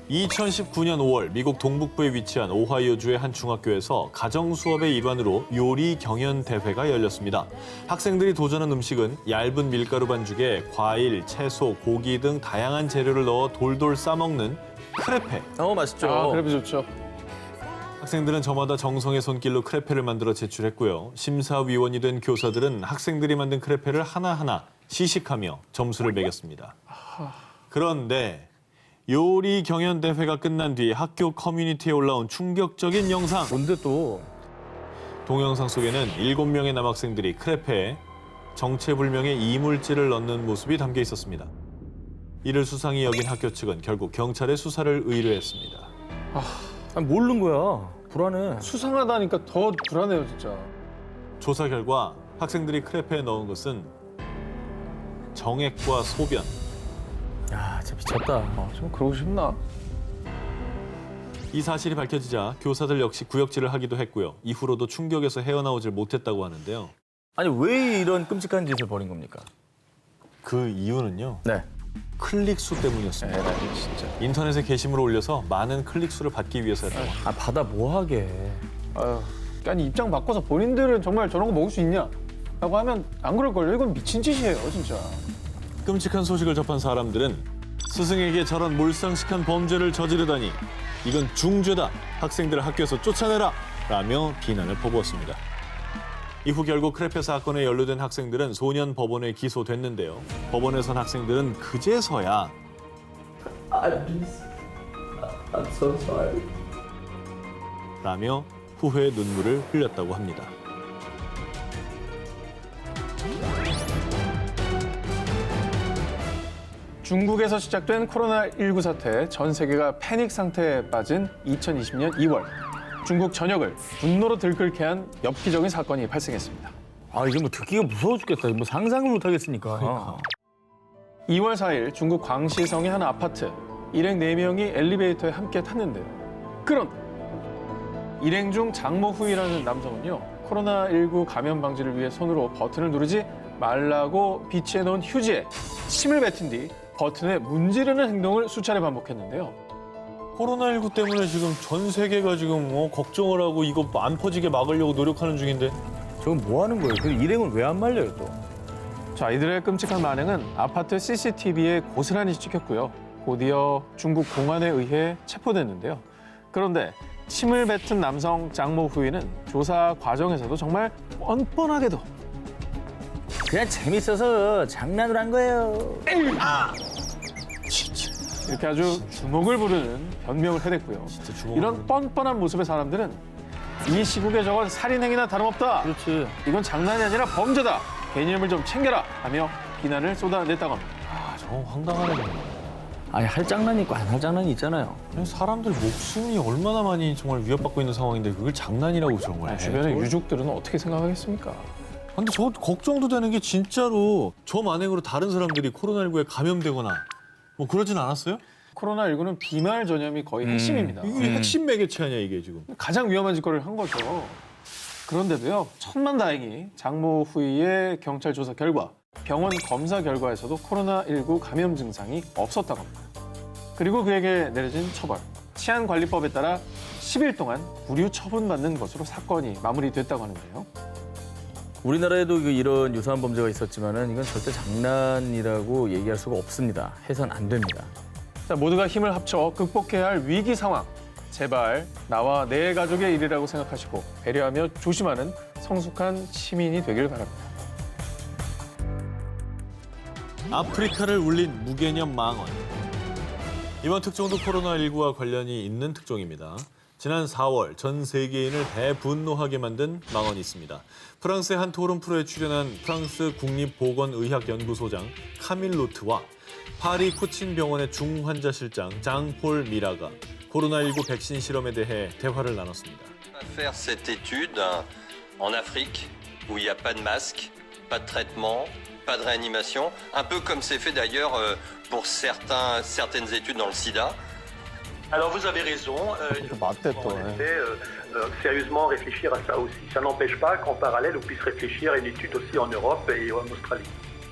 Speaker 3: 2019년 5월 미국 동북부에 위치한 오하이오주의 한 중학교에서 가정 수업의 일환으로 요리 경연 대회가 열렸습니다. 학생들이 도전한 음식은 얇은 밀가루 반죽에 과일, 채소, 고기 등 다양한 재료를 넣어 돌돌 싸먹는 크레페.
Speaker 5: 맛있죠.
Speaker 1: 아, 크레페 좋죠.
Speaker 3: 학생들은 저마다 정성의 손길로 크레페를 만들어 제출했고요. 심사위원이 된 교사들은 학생들이 만든 크레페를 하나하나 시식하며 점수를 매겼습니다. 그런데 요리 경연 대회가 끝난 뒤 학교 커뮤니티에 올라온 충격적인 영상.
Speaker 5: 뭔데 또?
Speaker 3: 동영상 속에는 7명의 남학생들이 크레페에 정체불명의 이물질을 넣는 모습이 담겨 있었습니다. 이를 수상히 여긴 학교 측은 결국 경찰에 수사를 의뢰했습니다.
Speaker 5: 아니, 모르는 거야. 불안해.
Speaker 1: 수상하다니까 더 불안해요, 진짜.
Speaker 3: 조사 결과 학생들이 크레페에 넣은 것은 정액과 소변,
Speaker 5: 야, 진짜 미쳤다.
Speaker 1: 좀 그러고 싶나?
Speaker 3: 이 사실이 밝혀지자 교사들 역시 구역질을 하기도 했고요. 이후로도 충격에서 헤어나오질 못했다고 하는데요.
Speaker 5: 아니, 왜 이런 끔찍한 짓을 벌인 겁니까?
Speaker 3: 그 이유는요.
Speaker 5: 네.
Speaker 3: 클릭수 때문이었습니다.
Speaker 1: 에라이, 진짜.
Speaker 3: 인터넷에 게시물을 올려서 많은 클릭수를 받기 위해서였다고 합니다.
Speaker 5: 아, 받아 뭐하게.
Speaker 1: 아유, 아니 입장 바꿔서 본인들은 정말 저런 거 먹을 수 있냐? 라고 하면 안 그럴걸요? 이건 미친 짓이에요, 진짜.
Speaker 3: 끔찍한 소식을 접한 사람들은 스승에게 저런 몰상식한 범죄를 저지르다니 이건 중죄다. 학생들을 학교에서 쫓아내라. 라며 비난을 퍼부었습니다. 이후 결국 크레페 사건에 연루된 학생들은 소년 법원에 기소됐는데요. 법원에선 학생들은 그제서야
Speaker 6: I'm so sorry.
Speaker 3: 라며 후회의 눈물을 흘렸다고 합니다.
Speaker 1: 중국에서 시작된 코로나19 사태, 전 세계가 패닉 상태에 빠진 2020년 2월. 중국 전역을 분노로 들끓게 한 엽기적인 사건이 발생했습니다.
Speaker 5: 아, 이게 뭐 듣기가 무서워 죽겠다. 뭐 상상을 못 하겠으니까.
Speaker 1: 2월 4일 중국 광시성의 한 아파트. 일행 4명이 엘리베이터에 함께 탔는데요. 그런 일행 중 장모후이라는 남성은요. 코로나19 감염 방지를 위해 손으로 버튼을 누르지 말라고 비치해 놓은 휴지에 침을 뱉은 뒤 버튼에 문지르는 행동을 수차례 반복했는데요.
Speaker 3: 코로나19 때문에 지금 전 세계가 지금 걱정을 하고 이거 안 퍼지게 막으려고 노력하는 중인데
Speaker 5: 저건 뭐 하는 거예요? 그 일행은 왜 안 말려요, 또?
Speaker 1: 자, 이들의 끔찍한 만행은 아파트 CCTV에 고스란히 찍혔고요. 곧이어 중국 공안에 의해 체포됐는데요. 그런데 침을 뱉은 남성 장모 후이는 조사 과정에서도 정말 뻔뻔하게도
Speaker 5: 그냥 재밌어서 장난을 한 거예요.
Speaker 1: 이렇게 아주 주목을 부르는 변명을 해댔고요. 이런 뻔뻔한 모습의 사람들은 이 시국에 저건 살인행위나 다름없다.
Speaker 5: 그렇지.
Speaker 1: 이건 장난이 아니라 범죄다. 개념을 좀 챙겨라 하며 비난을 쏟아냈다고 합니다.
Speaker 3: 아, 저건 황당하네.
Speaker 5: 아니 할 장난이 있고 안 할 장난이 있잖아요.
Speaker 3: 사람들 목숨이 얼마나 많이 정말 위협받고 있는 상황인데 그걸 장난이라고 정말.
Speaker 1: 주변의 유족들은 어떻게 생각하겠습니까?
Speaker 3: 근데 저 걱정도 되는 게 진짜로 저 만행으로 다른 사람들이 코로나19에 감염되거나 뭐 그러진 않았어요?
Speaker 1: 코로나19는 비말 전염이 거의 핵심입니다.
Speaker 3: 이게 핵심 매개체 아니야 이게 지금.
Speaker 1: 가장 위험한 짓거리를 한 거죠. 그런데도요, 천만다행히 장모 후이의 경찰 조사 결과 병원 검사 결과에서도 코로나19 감염 증상이 없었다고 합니다. 그리고 그에게 내려진 처벌, 치안관리법에 따라 10일 동안 구류 처분받는 것으로 사건이 마무리됐다고 하는데요.
Speaker 5: 우리나라에도 이런 유사한 범죄가 있었지만은 이건 절대 장난이라고 얘기할 수가 없습니다. 해선 안 됩니다.
Speaker 1: 자, 모두가 힘을 합쳐 극복해야 할 위기 상황. 제발 나와 내 가족의 일이라고 생각하시고 배려하며 조심하는 성숙한 시민이 되길 바랍니다.
Speaker 3: 아프리카를 울린 무개념 망언. 이번 특종도 코로나19와 관련이 있는 특종입니다. 지난 4월 전 세계인을 대분노하게 만든 망언이 있습니다. 프랑스의 한 토론 프로에 출연한 프랑스 국립보건의학연구소장 카밀 로트와 파리 코친병원의 중환자 실장 장폴 미라가 코로나19 백신 실험에 대해 대화를 나눴습니다.
Speaker 13: Faire cette étude en Afrique où il n'y a pas de masque, pas de traitement, pas de réanimation, un peu comme c'est fait d'ailleurs pour certaines études dans le sida.
Speaker 14: Alors vous avez raison, il faut en effet sérieusement réfléchir à ça aussi. Ça n'empêche pas qu'en parallèle on puisse réfléchir à une étude aussi en Europe et en Australie.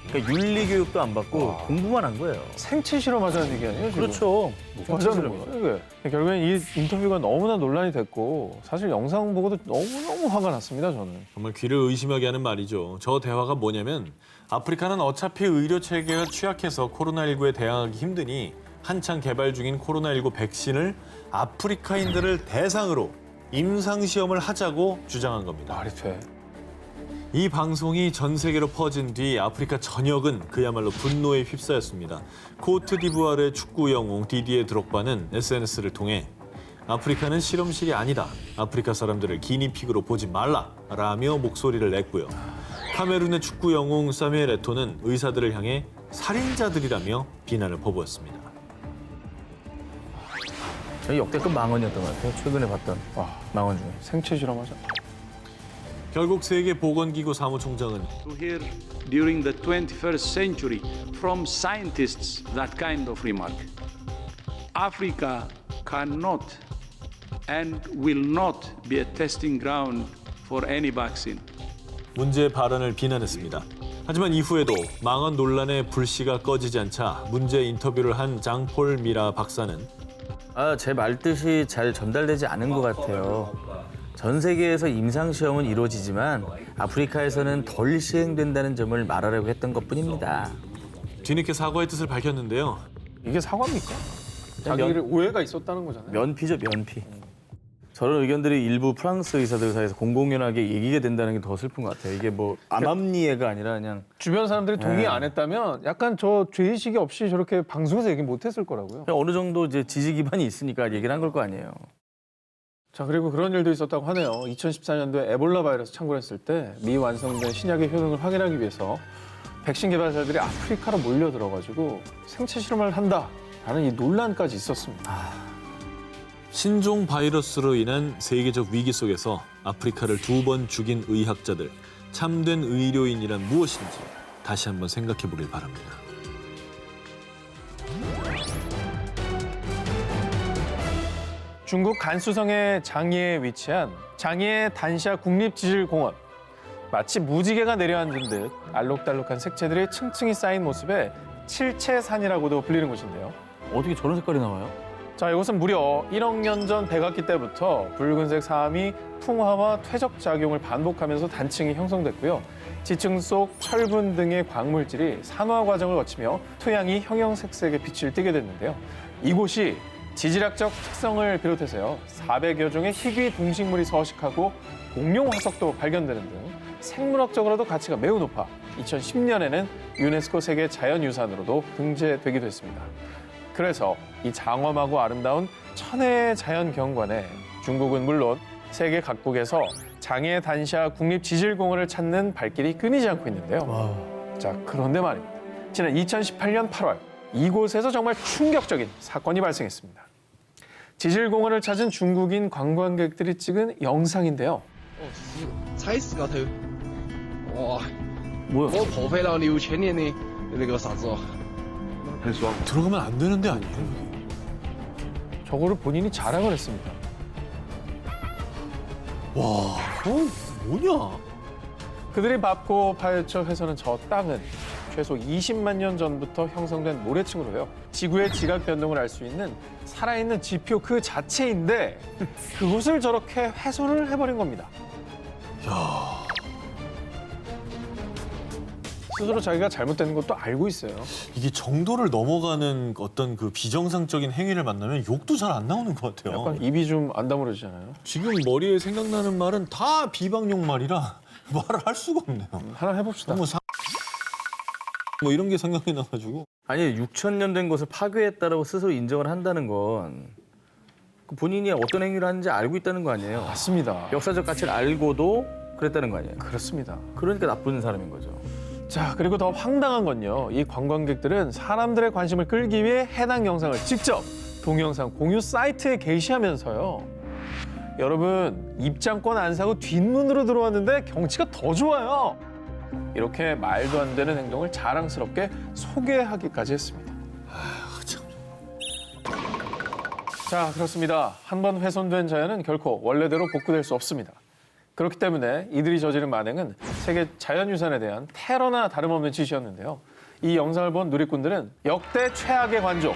Speaker 5: 그러니까 윤리 교육도 안 받고 공부만 한 거예요.
Speaker 1: 생체 실험하자는 얘기 아니에요? 지금?
Speaker 5: 그렇죠.
Speaker 1: 하자는 거예요. 이게. 결국엔 이 인터뷰가 너무나 논란이 됐고 사실 영상 보고도 너무너무 화가 났습니다, 저는.
Speaker 3: 정말 귀를 의심하게 하는 말이죠. 저 대화가 뭐냐면 아프리카는 어차피 의료 체계가 취약해서 코로나19에 대응하기 힘드니 한창 개발 중인 코로나19 백신을 아프리카인들을 대상으로 임상시험을 하자고 주장한 겁니다.
Speaker 1: 말이 돼.
Speaker 3: 이 방송이 전 세계로 퍼진 뒤 아프리카 전역은 그야말로 분노에 휩싸였습니다. 코트디부아르의 축구 영웅 디디에 드록바는 SNS를 통해 아프리카는 실험실이 아니다. 아프리카 사람들을 기니픽으로 보지 말라라며 목소리를 냈고요. 카메룬의 축구 영웅 사무엘 에토는 의사들을 향해 살인자들이라며 비난을 퍼부었습니다.
Speaker 5: 역대급 망언이었던 것 같아요. 최근에 봤던 망언 중에.
Speaker 1: 생체 실험하자.
Speaker 3: 결국 세계보건기구 사무총장은
Speaker 15: To hear during the 21st century from scientists that kind of remark. Africa cannot and will not be a testing ground for any vaccine.
Speaker 3: 문제의 발언을 비난했습니다. 하지만 이후에도 망언 논란의 불씨가 꺼지지 않자 문제 인터뷰를 한 장폴 미라 박사는
Speaker 5: 제 말뜻이 잘 전달되지 않은 것 같아요. 전 세계에서 임상시험은 이루어지지만 아프리카에서는 덜 시행된다는 점을 말하려고 했던 것뿐입니다.
Speaker 3: 뒤늦게 사과의 뜻을 밝혔는데요.
Speaker 1: 이게 사과입니까? 자기를 오해가 있었다는 거잖아요.
Speaker 5: 면피죠, 면피. 저런 의견들이 일부 프랑스 의사들 사이에서 공공연하게 얘기가 된다는 게 더 슬픈 것 같아요. 이게 뭐 암암리애가 아니라 그냥
Speaker 1: 주변 사람들이 동의 안 했다면 약간 저 죄의식이 없이 저렇게 방송에서 얘기 못 했을 거라고요.
Speaker 5: 어느 정도 이제 지지 기반이 있으니까 얘기를 한 걸 거 아니에요.
Speaker 1: 자, 그리고 그런 일도 있었다고 하네요. 2014년도에 에볼라 바이러스 창궐했을 때 미완성된 신약의 효능을 확인하기 위해서 백신 개발사들이 아프리카로 몰려들어가지고 생체 실험을 한다라는 이 논란까지 있었습니다.
Speaker 3: 신종 바이러스로 인한 세계적 위기 속에서 아프리카를 2번 죽인 의학자들, 참된 의료인이란 무엇인지 다시 한번 생각해 보길 바랍니다.
Speaker 1: 중국 간수성의 장이에 위치한 장이에 단샤 국립지질공원. 마치 무지개가 내려앉은 듯 알록달록한 색채들이 층층이 쌓인 모습에 칠채산이라고도 불리는 곳인데요.
Speaker 5: 어떻게 저런 색깔이 나와요?
Speaker 1: 자, 이곳은 무려 1억 년 전 백악기 때부터 붉은색 사암이 풍화와 퇴적 작용을 반복하면서 단층이 형성됐고요. 지층 속 철분 등의 광물질이 산화 과정을 거치며 토양이 형형색색의 빛을 띠게 됐는데요. 이곳이 지질학적 특성을 비롯해서요, 400여 종의 희귀 동식물이 서식하고 공룡 화석도 발견되는 등 생물학적으로도 가치가 매우 높아 2010년에는 유네스코 세계 자연유산으로도 등재되기도 했습니다. 그래서 이 장엄하고 아름다운 천혜의 자연 경관에 중국은 물론 세계 각국에서 장애 단샤 국립지질공원을 찾는 발길이 끊이지 않고 있는데요. 자, 그런데 말입니다. 지난 2018년 8월 이곳에서 정말 충격적인 사건이 발생했습니다. 지질공원을 찾은 중국인 관광객들이 찍은 영상인데요.
Speaker 16: 踩死个头！哇，
Speaker 5: 뭐야?
Speaker 16: 我破坏了6000年的那个啥子哦。
Speaker 3: 들어가면 안 되는 데 아니에요?
Speaker 1: 저거를 본인이 자랑을 했습니다.
Speaker 3: 와, 그건 뭐냐?
Speaker 1: 그들이 밟고 파헤쳐 해서는 저 땅은 최소 20만 년 전부터 형성된 모래층으로요. 지구의 지각 변동을 알 수 있는 살아있는 지표 그 자체인데 그곳을 저렇게 훼손을 해버린 겁니다.
Speaker 3: 야,
Speaker 1: 스스로 자기가 잘못된 것도 알고 있어요.
Speaker 3: 이게 정도를 넘어가는 어떤 그 비정상적인 행위를 만나면 욕도 잘 안 나오는 것 같아요.
Speaker 1: 약간 입이 좀 안 다물어지잖아요.
Speaker 3: 지금 머리에 생각나는 말은 다 비방용 말이라 말을 할 수가 없네요.
Speaker 1: 하나 해봅시다.
Speaker 3: 뭐 이런 게 생각이 나가지고.
Speaker 5: 아니 6,000년 된 것을 파괴했다라고 스스로 인정을 한다는 건 본인이 어떤 행위를 하는지 알고 있다는 거 아니에요?
Speaker 1: 맞습니다.
Speaker 5: 역사적 가치를 알고도 그랬다는 거 아니에요?
Speaker 1: 그렇습니다.
Speaker 5: 그러니까 나쁜 사람인 거죠.
Speaker 1: 자, 그리고 더 황당한 건요. 이 관광객들은 사람들의 관심을 끌기 위해 해당 영상을 직접 동영상 공유 사이트에 게시하면서요. 여러분, 입장권 안 사고 뒷문으로 들어왔는데 경치가 더 좋아요. 이렇게 말도 안 되는 행동을 자랑스럽게 소개하기까지 했습니다. 자, 그렇습니다. 한 번 훼손된 자연은 결코 원래대로 복구될 수 없습니다. 그렇기 때문에 이들이 저지른 만행은 세계 자연유산에 대한 테러나 다름없는 짓이었는데요. 이 영상을 본 누리꾼들은 역대 최악의 관조,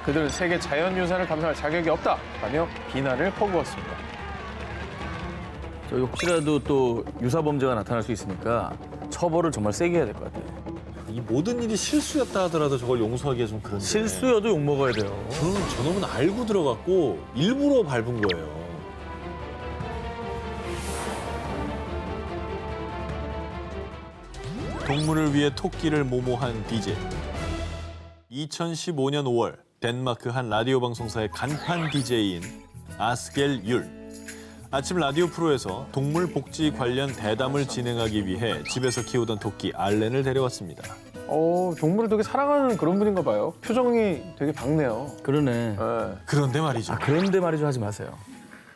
Speaker 1: 그들은 세계 자연유산을 감상할 자격이 없다라며 비난을 퍼부었습니다.
Speaker 5: 저 혹시라도 또 유사범죄가 나타날 수 있으니까 처벌을 정말 세게 해야 될 것 같아요.
Speaker 3: 이 모든 일이 실수였다 하더라도 저걸 용서하기가 좀 그런데.
Speaker 5: 실수여도 욕먹어야 돼요.
Speaker 3: 저놈은 알고 들어갔고 일부러 밟은 거예요. 동물을 위해 토끼를 모모한 DJ. 2015년 5월 덴마크 한 라디오 방송사의 간판 DJ인 아스겔 율. 아침 라디오 프로에서 동물 복지 관련 대담을 진행하기 위해 집에서 키우던 토끼 알렌을 데려왔습니다.
Speaker 1: 동물을 되게 사랑하는 그런 분인가 봐요. 표정이 되게 밝네요.
Speaker 5: 그러네.
Speaker 1: 네.
Speaker 3: 그런데 말이죠.
Speaker 5: 그런데 말이죠 하지 마세요.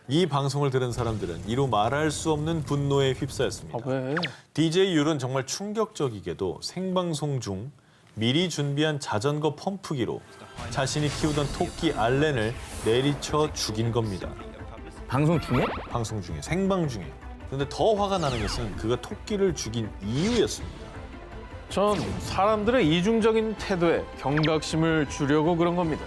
Speaker 3: 이 방송을 들은 사람들은 이루 말할 수 없는 분노에 휩싸였습니다.
Speaker 1: 왜?
Speaker 3: DJ 율은 정말 충격적이게도 생방송 중 미리 준비한 자전거 펌프기로 자신이 키우던 토끼 알렌을 내리쳐 죽인 겁니다.
Speaker 5: 방송 중에?
Speaker 3: 방송 중에, 생방 중에. 그런데 더 화가 나는 것은 그가 토끼를 죽인 이유였습니다.
Speaker 1: 전 사람들의 이중적인 태도에 경각심을 주려고 그런 겁니다.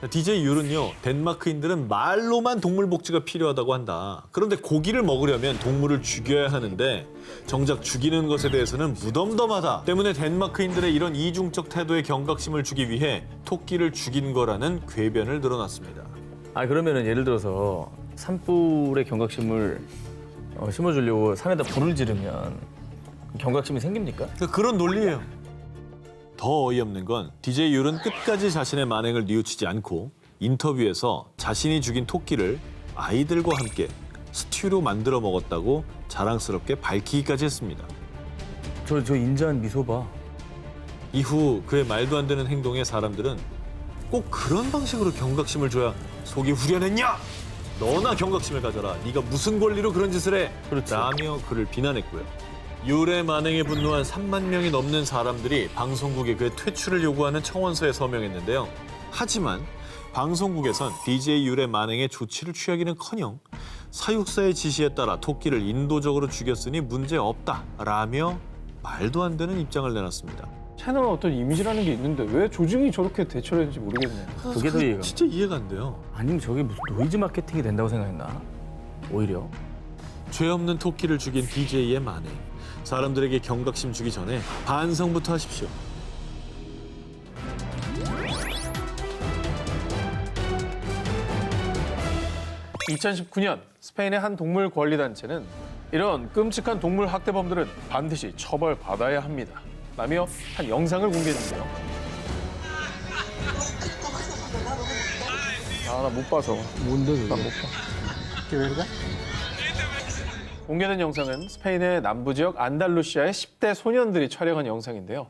Speaker 3: DJ 율은요, 덴마크인들은 말로만 동물 복지가 필요하다고 한다. 그런데 고기를 먹으려면 동물을 죽여야 하는데 정작 죽이는 것에 대해서는 무덤덤하다. 때문에 덴마크인들의 이런 이중적 태도에 경각심을 주기 위해 토끼를 죽인 거라는 궤변을 늘어놨습니다.
Speaker 5: 그러면은 예를 들어서 산불에 경각심을 심어주려고 산에다 불을 지르면 경각심이 생깁니까?
Speaker 3: 그런 논리예요. 더 어이없는 건 DJ 율은 끝까지 자신의 만행을 뉘우치지 않고 인터뷰에서 자신이 죽인 토끼를 아이들과 함께 스튜로 만들어 먹었다고 자랑스럽게 밝히기까지 했습니다.
Speaker 5: 저 인자한 미소 봐.
Speaker 3: 이후 그의 말도 안 되는 행동에 사람들은 꼭 그런 방식으로 경각심을 줘야 속이 후련했냐? 너나 경각심을 가져라. 네가 무슨 권리로 그런 짓을 해? 라며 그를 비난했고요. 율의 만행에 분노한 3만 명이 넘는 사람들이 방송국에 그의 퇴출을 요구하는 청원서에 서명했는데요. 하지만 방송국에선 DJ 율의 만행에 조치를 취하기는커녕 사육사의 지시에 따라 토끼를 인도적으로 죽였으니 문제없다라며 말도 안 되는 입장을 내놨습니다.
Speaker 1: 채널은 어떤 이미지라는 게 있는데 왜 조직이 저렇게 대처를 했는지 모르겠네요.
Speaker 5: 그게 더 이해가.
Speaker 3: 진짜 이해가 안 돼요.
Speaker 5: 아니면 저게 무슨 노이즈 마케팅이 된다고 생각했나? 오히려.
Speaker 3: 죄 없는 토끼를 죽인 DJ의 만행. 사람들에게 경각심 주기 전에 반성부터 하십시오.
Speaker 1: (2019년) 스페인의 한 동물 권리 단체는 이런 끔찍한 동물 학대범들은 반드시 처벌받아야 합니다 라며 한 영상을 공개했는데요. 아, 나 못 봐서. 뭔데 그게? 나 못 봐. 공개된 영상은 스페인의 남부 지역 안달루시아의 10대 소년들이 촬영한 영상인데요.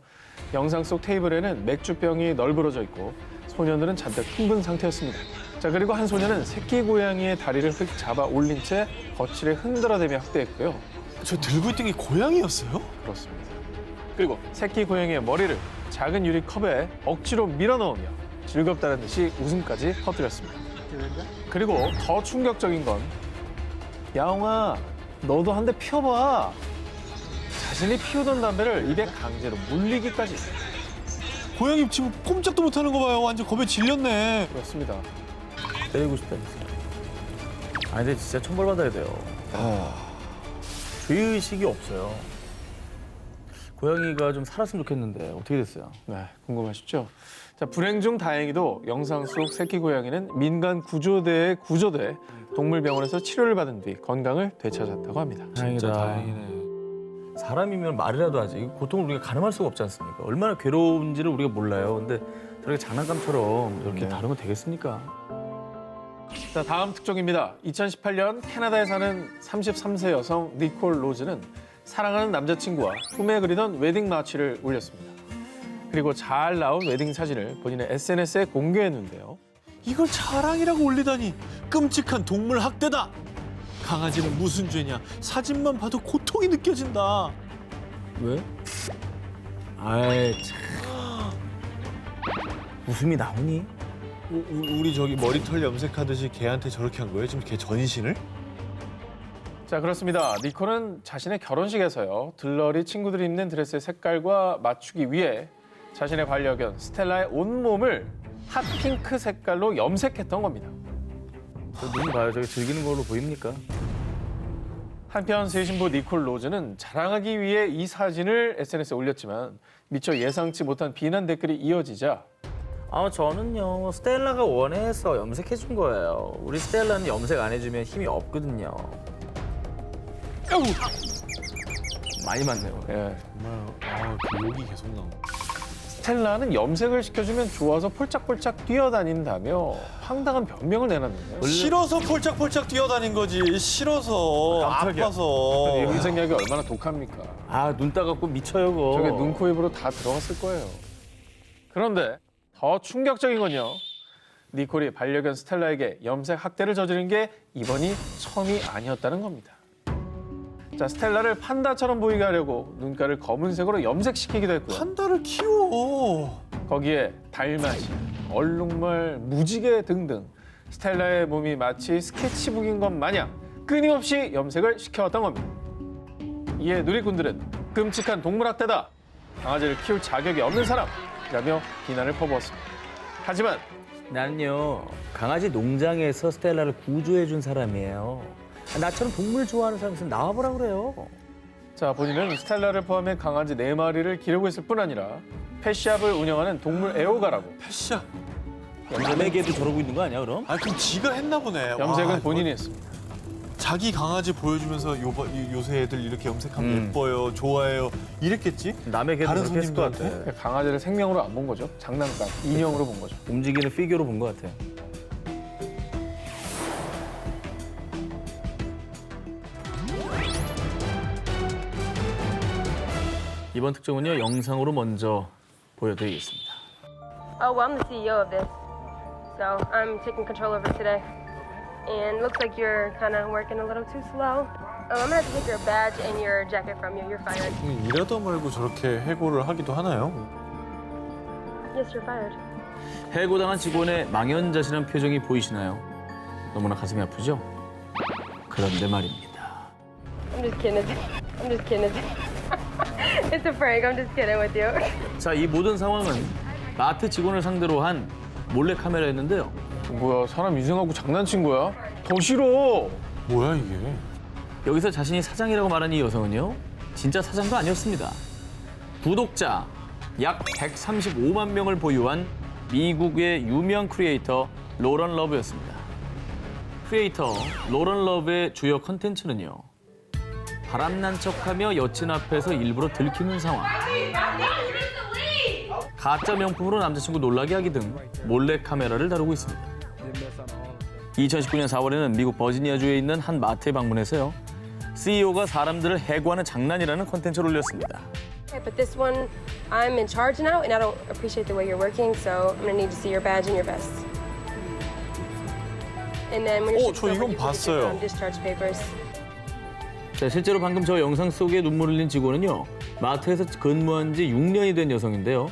Speaker 1: 영상 속 테이블에는 맥주병이 널브러져 있고 소년들은 잔뜩 흥분 상태였습니다. 자, 그리고 한 소년은 새끼 고양이의 다리를 휙 잡아 올린 채 거칠에 흔들어대며 학대했고요.
Speaker 3: 저 들고 있던 게 고양이였어요?
Speaker 1: 그렇습니다. 그리고 새끼 고양이의 머리를 작은 유리 컵에 억지로 밀어넣으며 즐겁다는 듯이 웃음까지 터뜨렸습니다. 그리고 더 충격적인 건 야옹아, 너도 한 대 피워봐. 자신이 피우던 담배를 입에 강제로 물리기까지.
Speaker 3: 고양이 지금 꼼짝도 못하는 거 봐요. 완전 겁에 질렸네.
Speaker 1: 그렇습니다.
Speaker 5: 때리고 싶다. 아니 근데 진짜 처벌받아야 돼요. 죄의식이 없어요. 고양이가 좀 살았으면 좋겠는데 어떻게 됐어요?
Speaker 1: 네, 궁금하시죠? 자, 불행 중 다행히도 영상 속 새끼 고양이는 민간 구조대에 구조돼 동물병원에서 치료를 받은 뒤 건강을 되찾았다고 합니다.
Speaker 5: 다행이다.
Speaker 3: 다행이네.
Speaker 5: 사람이면 말이라도 하지. 이 고통을 우리가 가늠할 수가 없지 않습니까? 얼마나 괴로운지를 우리가 몰라요. 근데 저렇게 장난감처럼 이렇게 다루면 되겠습니까?
Speaker 1: 자, 다음 특종입니다. 2018년 캐나다에 사는 33세 여성 니콜 로즈는 사랑하는 남자친구와 꿈에 그리던 웨딩 마치를 올렸습니다. 그리고 잘 나온 웨딩 사진을 본인의 SNS에 공개했는데요.
Speaker 3: 이걸 자랑이라고 올리다니 끔찍한 동물 학대다. 강아지는 무슨 죄냐. 사진만 봐도 고통이 느껴진다.
Speaker 5: 왜? 아이 참. 웃음이 나오니?
Speaker 3: 우리 저기 머리털 염색하듯이 걔한테 저렇게 한 거예요? 지금 걔 전신을?
Speaker 1: 자, 그렇습니다. 니콜은 자신의 결혼식에서요. 들러리 친구들이 입는 드레스의 색깔과 맞추기 위해 자신의 반려견 스텔라의 온몸을 핫핑크 색깔로 염색했던 겁니다.
Speaker 5: 눈 봐요. 저기 즐기는 걸로 보입니까?
Speaker 1: 한편 새 신부 니콜 로즈는 자랑하기 위해 이 사진을 SNS에 올렸지만 미처 예상치 못한 비난 댓글이 이어지자
Speaker 5: 저는요 스텔라가 원해서 염색해준 거예요. 우리 스텔라는 염색 안 해주면 힘이 없거든요. 많이 맞네요.
Speaker 1: 예.
Speaker 3: 정말 그 욕이 계속 나오네.
Speaker 1: 스텔라는 염색을 시켜주면 좋아서 폴짝폴짝 뛰어다닌다며 황당한 변명을 내놨는데요.
Speaker 3: 싫어서 폴짝폴짝 뛰어다닌 거지. 싫어서
Speaker 1: 깜짝이야.
Speaker 3: 아파서.
Speaker 1: 이 염색약이 얼마나 독합니까?
Speaker 5: 눈 따갑고 미쳐요 그거.
Speaker 1: 저게 눈, 코, 입으로 다 들어갔을 거예요. 그런데 더 충격적인 건요. 니콜이 반려견 스텔라에게 염색 학대를 저지른 게 이번이 처음이 아니었다는 겁니다. 자, 스텔라를 판다처럼 보이게 하려고 눈가를 검은색으로 염색시키기도 했고요.
Speaker 3: 판다를 키워.
Speaker 1: 거기에 달맞이, 얼룩말, 무지개 등등 스텔라의 몸이 마치 스케치북인 것 마냥 끊임없이 염색을 시켜왔던 겁니다. 이에 누리꾼들은 끔찍한 동물학대다, 강아지를 키울 자격이 없는 사람이라며 비난을 퍼부었습니다. 하지만
Speaker 5: 나는요 강아지 농장에서 스텔라를 구조해준 사람이에요. 나처럼 동물 좋아하는 사람 있으면 나와보라 그래요.
Speaker 1: 자, 본인은 스텔라를 포함해 강아지 4마리를 기르고 있을 뿐 아니라 펫샵을 운영하는 동물 애호가라고.
Speaker 3: 펫샵?
Speaker 5: 남의 개도 저러고 있는 거 아니야 그럼?
Speaker 3: 그럼 지가 했나 보네.
Speaker 1: 염색은 본인이 했습니다.
Speaker 3: 자기 강아지 보여주면서 요새 애들 이렇게 염색하면 예뻐요, 좋아해요 이랬겠지?
Speaker 5: 남의 개도
Speaker 3: 다른
Speaker 5: 저렇게 했을 것 같아.
Speaker 1: 강아지를 생명으로 안 본 거죠. 장난감, 인형으로 본 거죠.
Speaker 5: 움직이는 피규어로 본 것 같아. 이번 특종은요 영상으로 먼저 보여드리겠습니다.
Speaker 17: Oh, well, I'm the CEO of this, so I'm taking control over today. And looks like you're kind of working a little too slow. Oh, I'm gonna have to take your badge and your jacket from you. You're fired.
Speaker 3: 일하다 말고 저렇게 해고를 하기도 하나요?
Speaker 17: Yes, you're fired.
Speaker 5: 해고당한 직원의 망연자실한 표정이 보이시나요? 너무나 가슴이 아프죠? 그런데 말입니다.
Speaker 17: I'm just kidding. I'm just kidding. It's a prank. I'm just kidding with you.
Speaker 5: 자, 이 모든 상황은 마트 직원을 상대로 한 몰래 카메라였는데요.
Speaker 1: 뭐야, 사람 인생하고 장난친 거야? 더 싫어.
Speaker 3: 뭐야 이게?
Speaker 5: 여기서 자신이 사장이라고 말한 이 여성은요, 진짜 사장도 아니었습니다. 구독자 약 135만 명을 보유한 미국의 유명 크리에이터 로런 러브였습니다. 크리에이터 로런 러브의 주요 컨텐츠는요, 바람난 척하며 여친 앞에서 일부러 들키는 상황, 가짜 명품으로 남자친구 놀라게 하기 등 몰래 카메라를 다루고 있습니다. 2019년 4월에는 미국 버지니아주에 있는 한 마트에 방문해서요, CEO가 사람들을 해고하는 장난이라는 콘텐츠를 올렸습니다.
Speaker 17: But this one, I'm in charge now, and I don't appreciate the way you're working, so I'm gonna need to see your badge and your vest. And then when you're
Speaker 3: 저 이건 봤어요.
Speaker 17: discharge papers.
Speaker 5: 자, 실제로 방금 저 영상 속에 눈물 흘린 직원은요, 마트에서 근무한 지 6년이 된 여성인데요.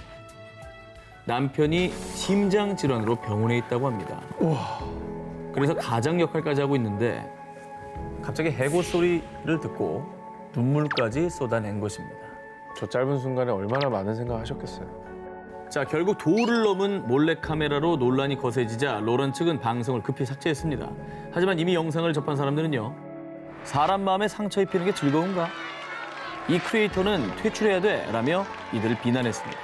Speaker 5: 남편이 심장 질환으로 병원에 있다고 합니다. 그래서 가장 역할까지 하고 있는데 갑자기 해고 소리를 듣고 눈물까지 쏟아낸 것입니다.
Speaker 1: 저 짧은 순간에 얼마나 많은 생각하셨겠어요.
Speaker 5: 자, 결국 도를 넘은 몰래카메라로 논란이 거세지자 로런 측은 방송을 급히 삭제했습니다. 하지만 이미 영상을 접한 사람들은요, 사람 마음에 상처 입히는 게 즐거운가? 이 크리에이터는 퇴출해야 돼 라며 이들을 비난했습니다.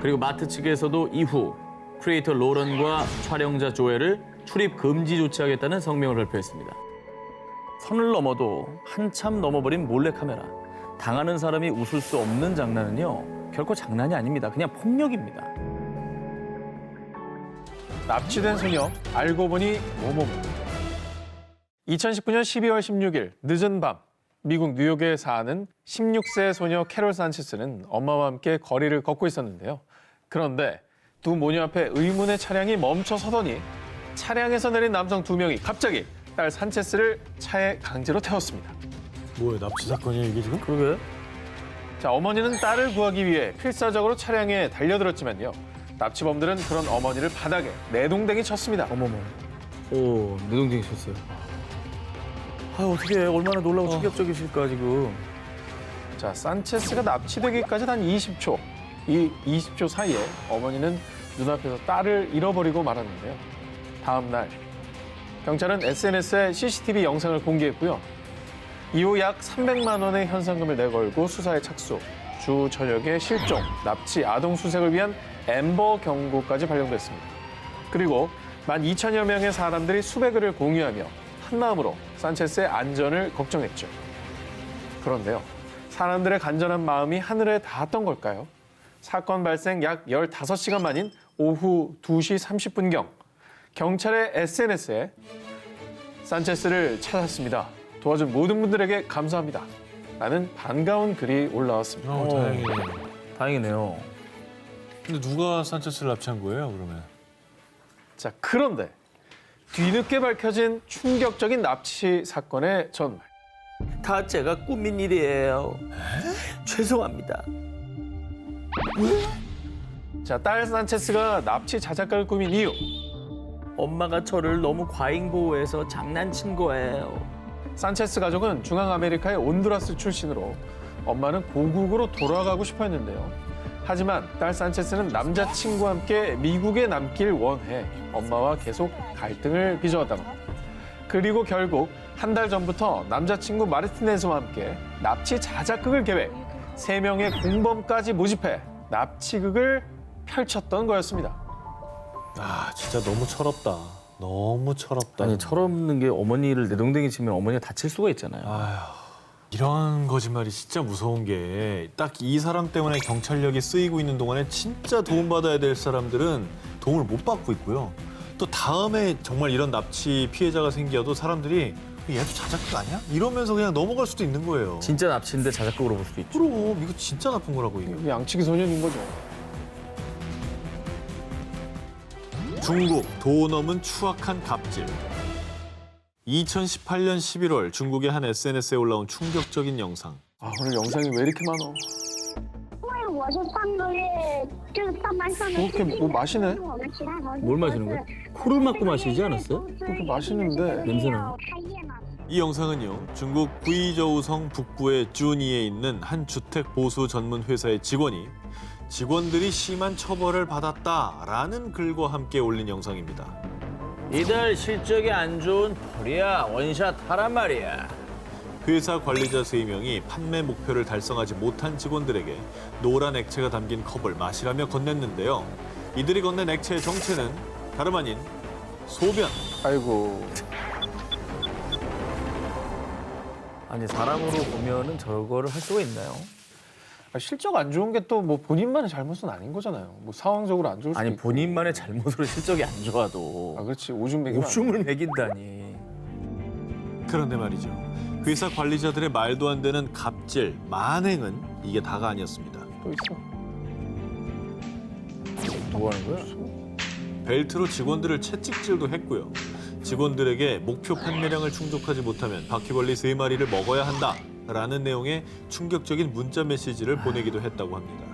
Speaker 5: 그리고 마트 측에서도 이후 크리에이터 로런과 촬영자 조엘을 출입 금지 조치하겠다는 성명을 발표했습니다. 선을 넘어도 한참 넘어버린 몰래카메라. 당하는 사람이 웃을 수 없는 장난은요, 결코 장난이 아닙니다. 그냥 폭력입니다.
Speaker 1: 납치된 소녀, 알고 보니 뭐뭐뭐. 2019년 12월 16일 늦은 밤, 미국 뉴욕에 사는 16세 소녀 캐롤 산체스는 엄마와 함께 거리를 걷고 있었는데요. 그런데 두 모녀 앞에 의문의 차량이 멈춰 서더니 차량에서 내린 남성 2명이 갑자기 딸 산체스를 차에 강제로 태웠습니다.
Speaker 3: 뭐야, 납치 사건이야 이게 지금?
Speaker 5: 그러게.
Speaker 1: 자, 어머니는 딸을 구하기 위해 필사적으로 차량에 달려들었지만요, 납치범들은 그런 어머니를 바닥에 내동댕이 쳤습니다.
Speaker 5: 어머머. 오, 내동댕이 쳤어요. 아, 어떻게 얼마나 놀라고 충격적이실까 지금.
Speaker 1: 자, 산체스가 납치되기까지 단 20초. 이 20초 사이에 어머니는 눈앞에서 딸을 잃어버리고 말았는데요. 다음 날 경찰은 SNS에 CCTV 영상을 공개했고요. 이후 약 300만 원의 현상금을 내걸고 수사에 착수. 주 저녁에 실종, 납치, 아동 수색을 위한 앰버 경고까지 발령됐습니다. 그리고 12,000여 명의 사람들이 수배글을 공유하며 한마음으로 산체스의 안전을 걱정했죠. 그런데요, 사람들의 간절한 마음이 하늘에 닿았던 걸까요? 사건 발생 약 15시간 만인 오후 2시 30분경 경찰의 SNS에 산체스를 찾았습니다. 도와준 모든 분들에게 감사합니다. 라는 반가운 글이 올라왔습니다.
Speaker 3: 다행이네요.
Speaker 5: 다행이네요.
Speaker 3: 근데 누가 산체스를 납치한 거예요, 그러면?
Speaker 1: 자, 그런데 뒤늦게 밝혀진 충격적인 납치 사건의 전말.
Speaker 5: 다 제가 꾸민 일이에요. 죄송합니다.
Speaker 1: 자, 딸 산체스가 납치 자작극을 꾸민 이유.
Speaker 5: 엄마가 저를 너무 과잉 보호해서 장난친 거예요.
Speaker 1: 산체스 가족은 중앙아메리카의 온두라스 출신으로 엄마는 고국으로 돌아가고 싶어 했는데요. 하지만 딸 산체스는 남자친구와 함께 미국에 남길 원해 엄마와 계속 갈등을 빚어왔다고 합니다. 그리고 결국 한 달 전부터 남자친구 마르티네즈와 함께 납치 자작극을 계획, 3명의 공범까지 모집해 납치극을 펼쳤던 거였습니다.
Speaker 3: 아, 진짜 너무 철없다. 너무 철없다.
Speaker 5: 아니, 철없는 게 어머니를 내동댕이 치면 어머니가 다칠 수가 있잖아요.
Speaker 3: 아휴, 이런 거짓말이 진짜 무서운 게 딱 이 사람 때문에 경찰력이 쓰이고 있는 동안에 진짜 도움받아야 될 사람들은 도움을 못 받고 있고요. 또 다음에 정말 이런 납치 피해자가 생겨도 사람들이 얘도 자작극 아니야? 이러면서 그냥 넘어갈 수도 있는 거예요.
Speaker 5: 진짜 납치인데 자작극으로 볼 수도 있죠.
Speaker 3: 그럼 이거 진짜 나쁜 거라고 이게.
Speaker 1: 양치기 소년인 거죠.
Speaker 3: 중국 도 넘은 추악한 갑질. 2018년 11월 중국의 한 SNS에 올라온 충격적인 영상.
Speaker 1: 아, 오늘 영상이 왜 이렇게 많아?
Speaker 4: 我是上个月就是上班上的
Speaker 1: 이렇게 뭐 마시네?
Speaker 4: 我们其他同事
Speaker 5: 뭘 마시는 거야? 코를 막고 마시지 않았어요?
Speaker 1: 이렇게 마시는데.
Speaker 5: 냄새나.
Speaker 4: 开业嘛
Speaker 3: 이 영상은요, 중국 구이저우성 북부의 쭈니에 있는 한 주택 보수 전문 회사의 직원이 직원들이 심한 처벌을 받았다라는 글과 함께 올린 영상입니다.
Speaker 5: 이들 실적이 안 좋은 펄이야. 원샷 하란 말이야.
Speaker 3: 회사 관리자 3명이 판매 목표를 달성하지 못한 직원들에게 노란 액체가 담긴 컵을 마시라며 건넸는데요. 이들이 건넨 액체의 정체는 다름 아닌 소변.
Speaker 1: 아이고.
Speaker 5: 아니 사람으로 보면은 저거를 할 수가 있나요?
Speaker 1: 실적 안 좋은 게 또 뭐 본인만의 잘못은 아닌 거잖아요. 뭐 상황적으로 안 좋을 수도
Speaker 5: 아니
Speaker 1: 있고.
Speaker 5: 본인만의 잘못으로 실적이 안 좋아도
Speaker 1: 그렇지. 오줌 매기면 안
Speaker 5: 오줌을 매긴다니.
Speaker 3: 그런데 말이죠. 회사 관리자들의 말도 안 되는 갑질, 만행은 이게 다가 아니었습니다.
Speaker 1: 또 있어.
Speaker 5: 뭐 하는 거야?
Speaker 3: 벨트로 직원들을 채찍질도 했고요. 직원들에게 목표 판매량을 충족하지 못하면 바퀴벌레 3마리를 먹어야 한다라는 내용의 충격적인 문자 메시지를 보내기도 했다고 합니다.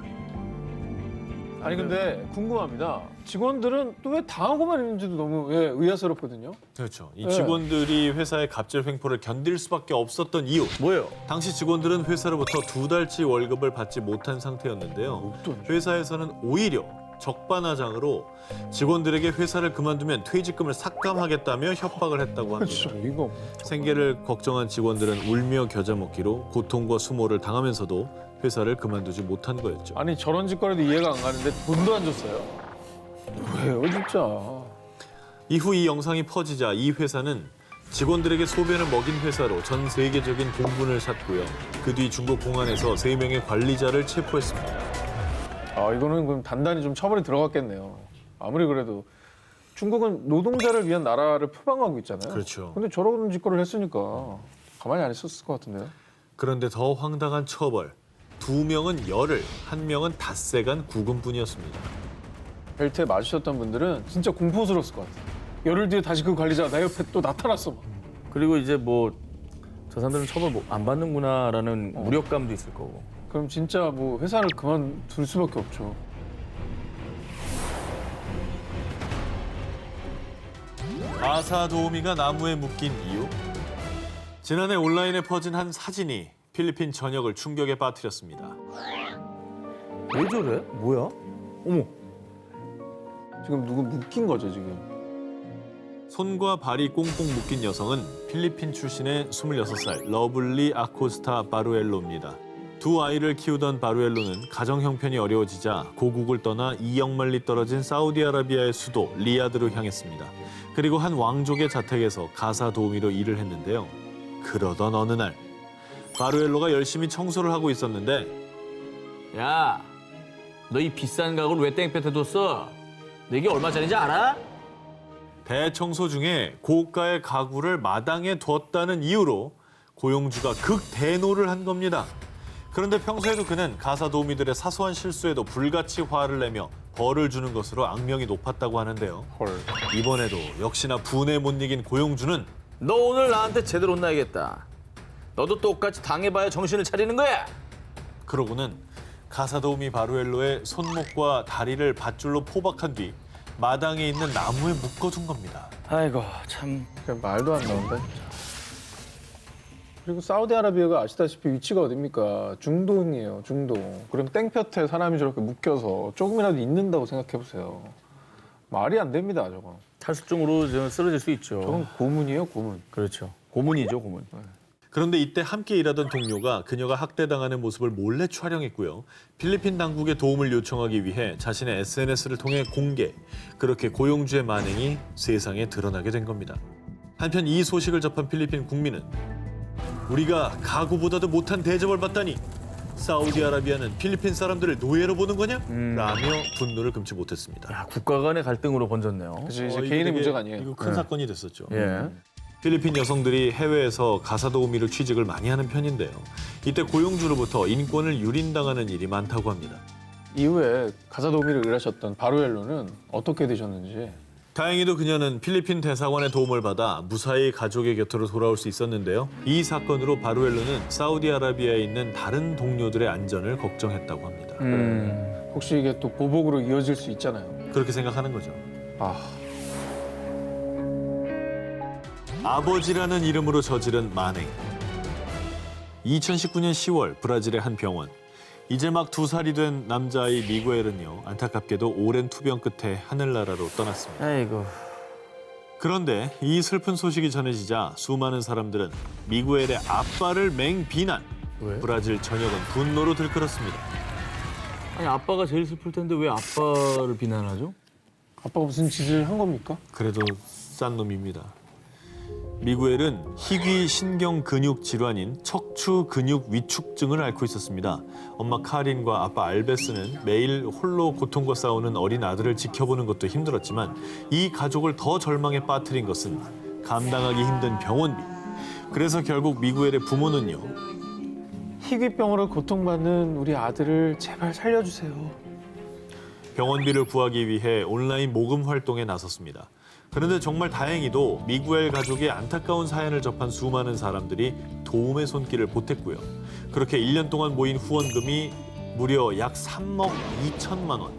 Speaker 1: 아니 근데 궁금합니다. 직원들은 또 왜 당하고만 있는지도 너무 의아스럽거든요.
Speaker 3: 그렇죠. 이 직원들이 회사의 갑질 횡포를 견딜 수밖에 없었던 이유.
Speaker 5: 뭐예요?
Speaker 3: 당시 직원들은 회사로부터 2달치 월급을 받지 못한 상태였는데요. 회사에서는 오히려 적반하장으로 직원들에게 회사를 그만두면 퇴직금을 삭감하겠다며 협박을 했다고 합니다.
Speaker 1: 이거
Speaker 3: 생계를 걱정한 직원들은 울며 겨자 먹기로 고통과 수모를 당하면서도 회사를 그만두지 못한 거였죠.
Speaker 1: 아니 저런 짓거리도 이해가 안 가는데 돈도 안 줬어요. 왜요 진짜.
Speaker 3: 이후 이 영상이 퍼지자 이 회사는 직원들에게 소변을 먹인 회사로 전 세계적인 공분을 샀고요. 그 뒤 중국 공안에서 3명의 관리자를 체포했습니다.
Speaker 1: 이거는 그럼 단단히 좀 처벌이 들어갔겠네요. 아무리 그래도 중국은 노동자를 위한 나라를 표방하고 있잖아요.
Speaker 3: 그렇죠.
Speaker 1: 근데 저런 짓거리를 했으니까 가만히 안 있었을 것 같은데요.
Speaker 3: 그런데 더 황당한 처벌. 2명은 열흘, 1명은 닷새간 구금뿐이었습니다.
Speaker 1: 벨트에 맞으셨던 분들은 진짜 공포스러웠을 것 같아요. 열흘 뒤에 다시 그 관리자가 내 옆에 또 나타났어. 막.
Speaker 5: 그리고 이제 뭐 저 사람들은 처벌 안 받는구나라는 무력감도 있을 거고.
Speaker 1: 그럼 진짜 뭐 회사를 그만둘 수밖에 없죠.
Speaker 3: 가사 도우미가 나무에 묶인 이유? 지난해 온라인에 퍼진 한 사진이 필리핀 전역을 충격에 빠뜨렸습니다.
Speaker 5: 왜 저래? 뭐야? 어머.
Speaker 1: 지금 누구 묶인 거죠 지금?
Speaker 3: 손과 발이 꽁꽁 묶인 여성은 필리핀 출신의 26살 러블리 아코스타 바루엘로입니다. 두 아이를 키우던 바루엘로는 가정 형편이 어려워지자 고국을 떠나 2억 마리 떨어진 사우디아라비아의 수도 리야드로 향했습니다. 그리고 한 왕족의 자택에서 가사 도우미로 일을 했는데요. 그러던 어느 날 바루엘로가 열심히 청소를 하고 있었는데
Speaker 5: 야, 너 이 비싼 가구를 왜 땡볕에 뒀어? 너 이게 얼마짜리인지 알아?
Speaker 3: 대청소 중에 고가의 가구를 마당에 두었다는 이유로 고용주가 극대노를 한 겁니다. 그런데 평소에도 그는 가사 도우미들의 사소한 실수에도 불같이 화를 내며 벌을 주는 것으로 악명이 높았다고 하는데요. 이번에도 역시나 분에 못 이긴 고용주는
Speaker 5: 너 오늘 나한테 제대로 혼나야겠다. 너도 똑같이 당해봐야 정신을 차리는 거야.
Speaker 3: 그러고는 가사 도우미 바루엘로의 손목과 다리를 밧줄로 포박한 뒤 마당에 있는 나무에 묶어둔 겁니다.
Speaker 5: 아이고 참
Speaker 1: 그냥 말도 안 나온다 진짜. 그리고 사우디아라비아가 아시다시피 위치가 어딥니까? 중동이에요, 중동. 그럼 땡볕에 사람이 저렇게 묶여서 조금이라도 있는다고 생각해보세요. 말이 안 됩니다, 저건.
Speaker 5: 탈수증으로 쓰러질 수 있죠.
Speaker 1: 저건 고문이에요, 고문.
Speaker 5: 그렇죠. 고문이죠, 고문.
Speaker 3: 그런데 이때 함께 일하던 동료가 그녀가 학대당하는 모습을 몰래 촬영했고요. 필리핀 당국의 도움을 요청하기 위해 자신의 SNS를 통해 공개. 그렇게 고용주의 만행이 세상에 드러나게 된 겁니다. 한편 이 소식을 접한 필리핀 국민은 우리가 가구보다도 못한 대접을 받다니 사우디아라비아는 필리핀 사람들을 노예로 보는 거냐? 라며 분노를 금치 못했습니다.
Speaker 5: 야, 국가 간의 갈등으로 번졌네요.
Speaker 1: 그치, 이제 개인의 문제가 아니에요.
Speaker 3: 이거 큰 사건이 됐었죠.
Speaker 5: 예.
Speaker 3: 필리핀 여성들이 해외에서 가사 도우미로 취직을 많이 하는 편인데요. 이때 고용주로부터 인권을 유린당하는 일이 많다고 합니다.
Speaker 1: 이후에 가사 도우미를 일하셨던 바루엘로는 어떻게 되셨는지.
Speaker 3: 다행히도 그녀는 필리핀 대사관의 도움을 받아 무사히 가족의 곁으로 돌아올 수 있었는데요. 이 사건으로 바루엘로는 사우디아라비아에 있는 다른 동료들의 안전을 걱정했다고 합니다.
Speaker 1: 혹시 이게 또 보복으로 이어질 수 있잖아요.
Speaker 3: 그렇게 생각하는 거죠. 아버지라는 이름으로 저지른 만행. 2019년 10월 브라질의 한 병원. 이제 막 2살이 된 남자아이 미구엘은요. 안타깝게도 오랜 투병 끝에 하늘나라로 떠났습니다.
Speaker 5: 아이고.
Speaker 3: 그런데 이 슬픈 소식이 전해지자 수많은 사람들은 미구엘의 아빠를 맹비난.
Speaker 5: 왜?
Speaker 3: 브라질 전역은 분노로 들끓었습니다.
Speaker 5: 아니 아빠가 제일 슬플 텐데 왜 아빠를 비난하죠?
Speaker 1: 아빠가 무슨 짓을 한 겁니까?
Speaker 3: 그래도 싼 놈입니다. 미구엘은 희귀 신경 근육 질환인 척추 근육 위축증을 앓고 있었습니다. 엄마 카린과 아빠 알베스는 매일 홀로 고통과 싸우는 어린 아들을 지켜보는 것도 힘들었지만 이 가족을 더 절망에 빠뜨린 것은 감당하기 힘든 병원비. 그래서 결국 미구엘의 부모는요.
Speaker 1: 희귀병으로 고통받는 우리 아들을 제발 살려주세요.
Speaker 3: 병원비를 구하기 위해 온라인 모금 활동에 나섰습니다. 그런데 정말 다행히도 미구엘 가족의 안타까운 사연을 접한 수많은 사람들이 도움의 손길을 보탰고요. 그렇게 1년 동안 모인 후원금이 무려 약 3억 2천만 원.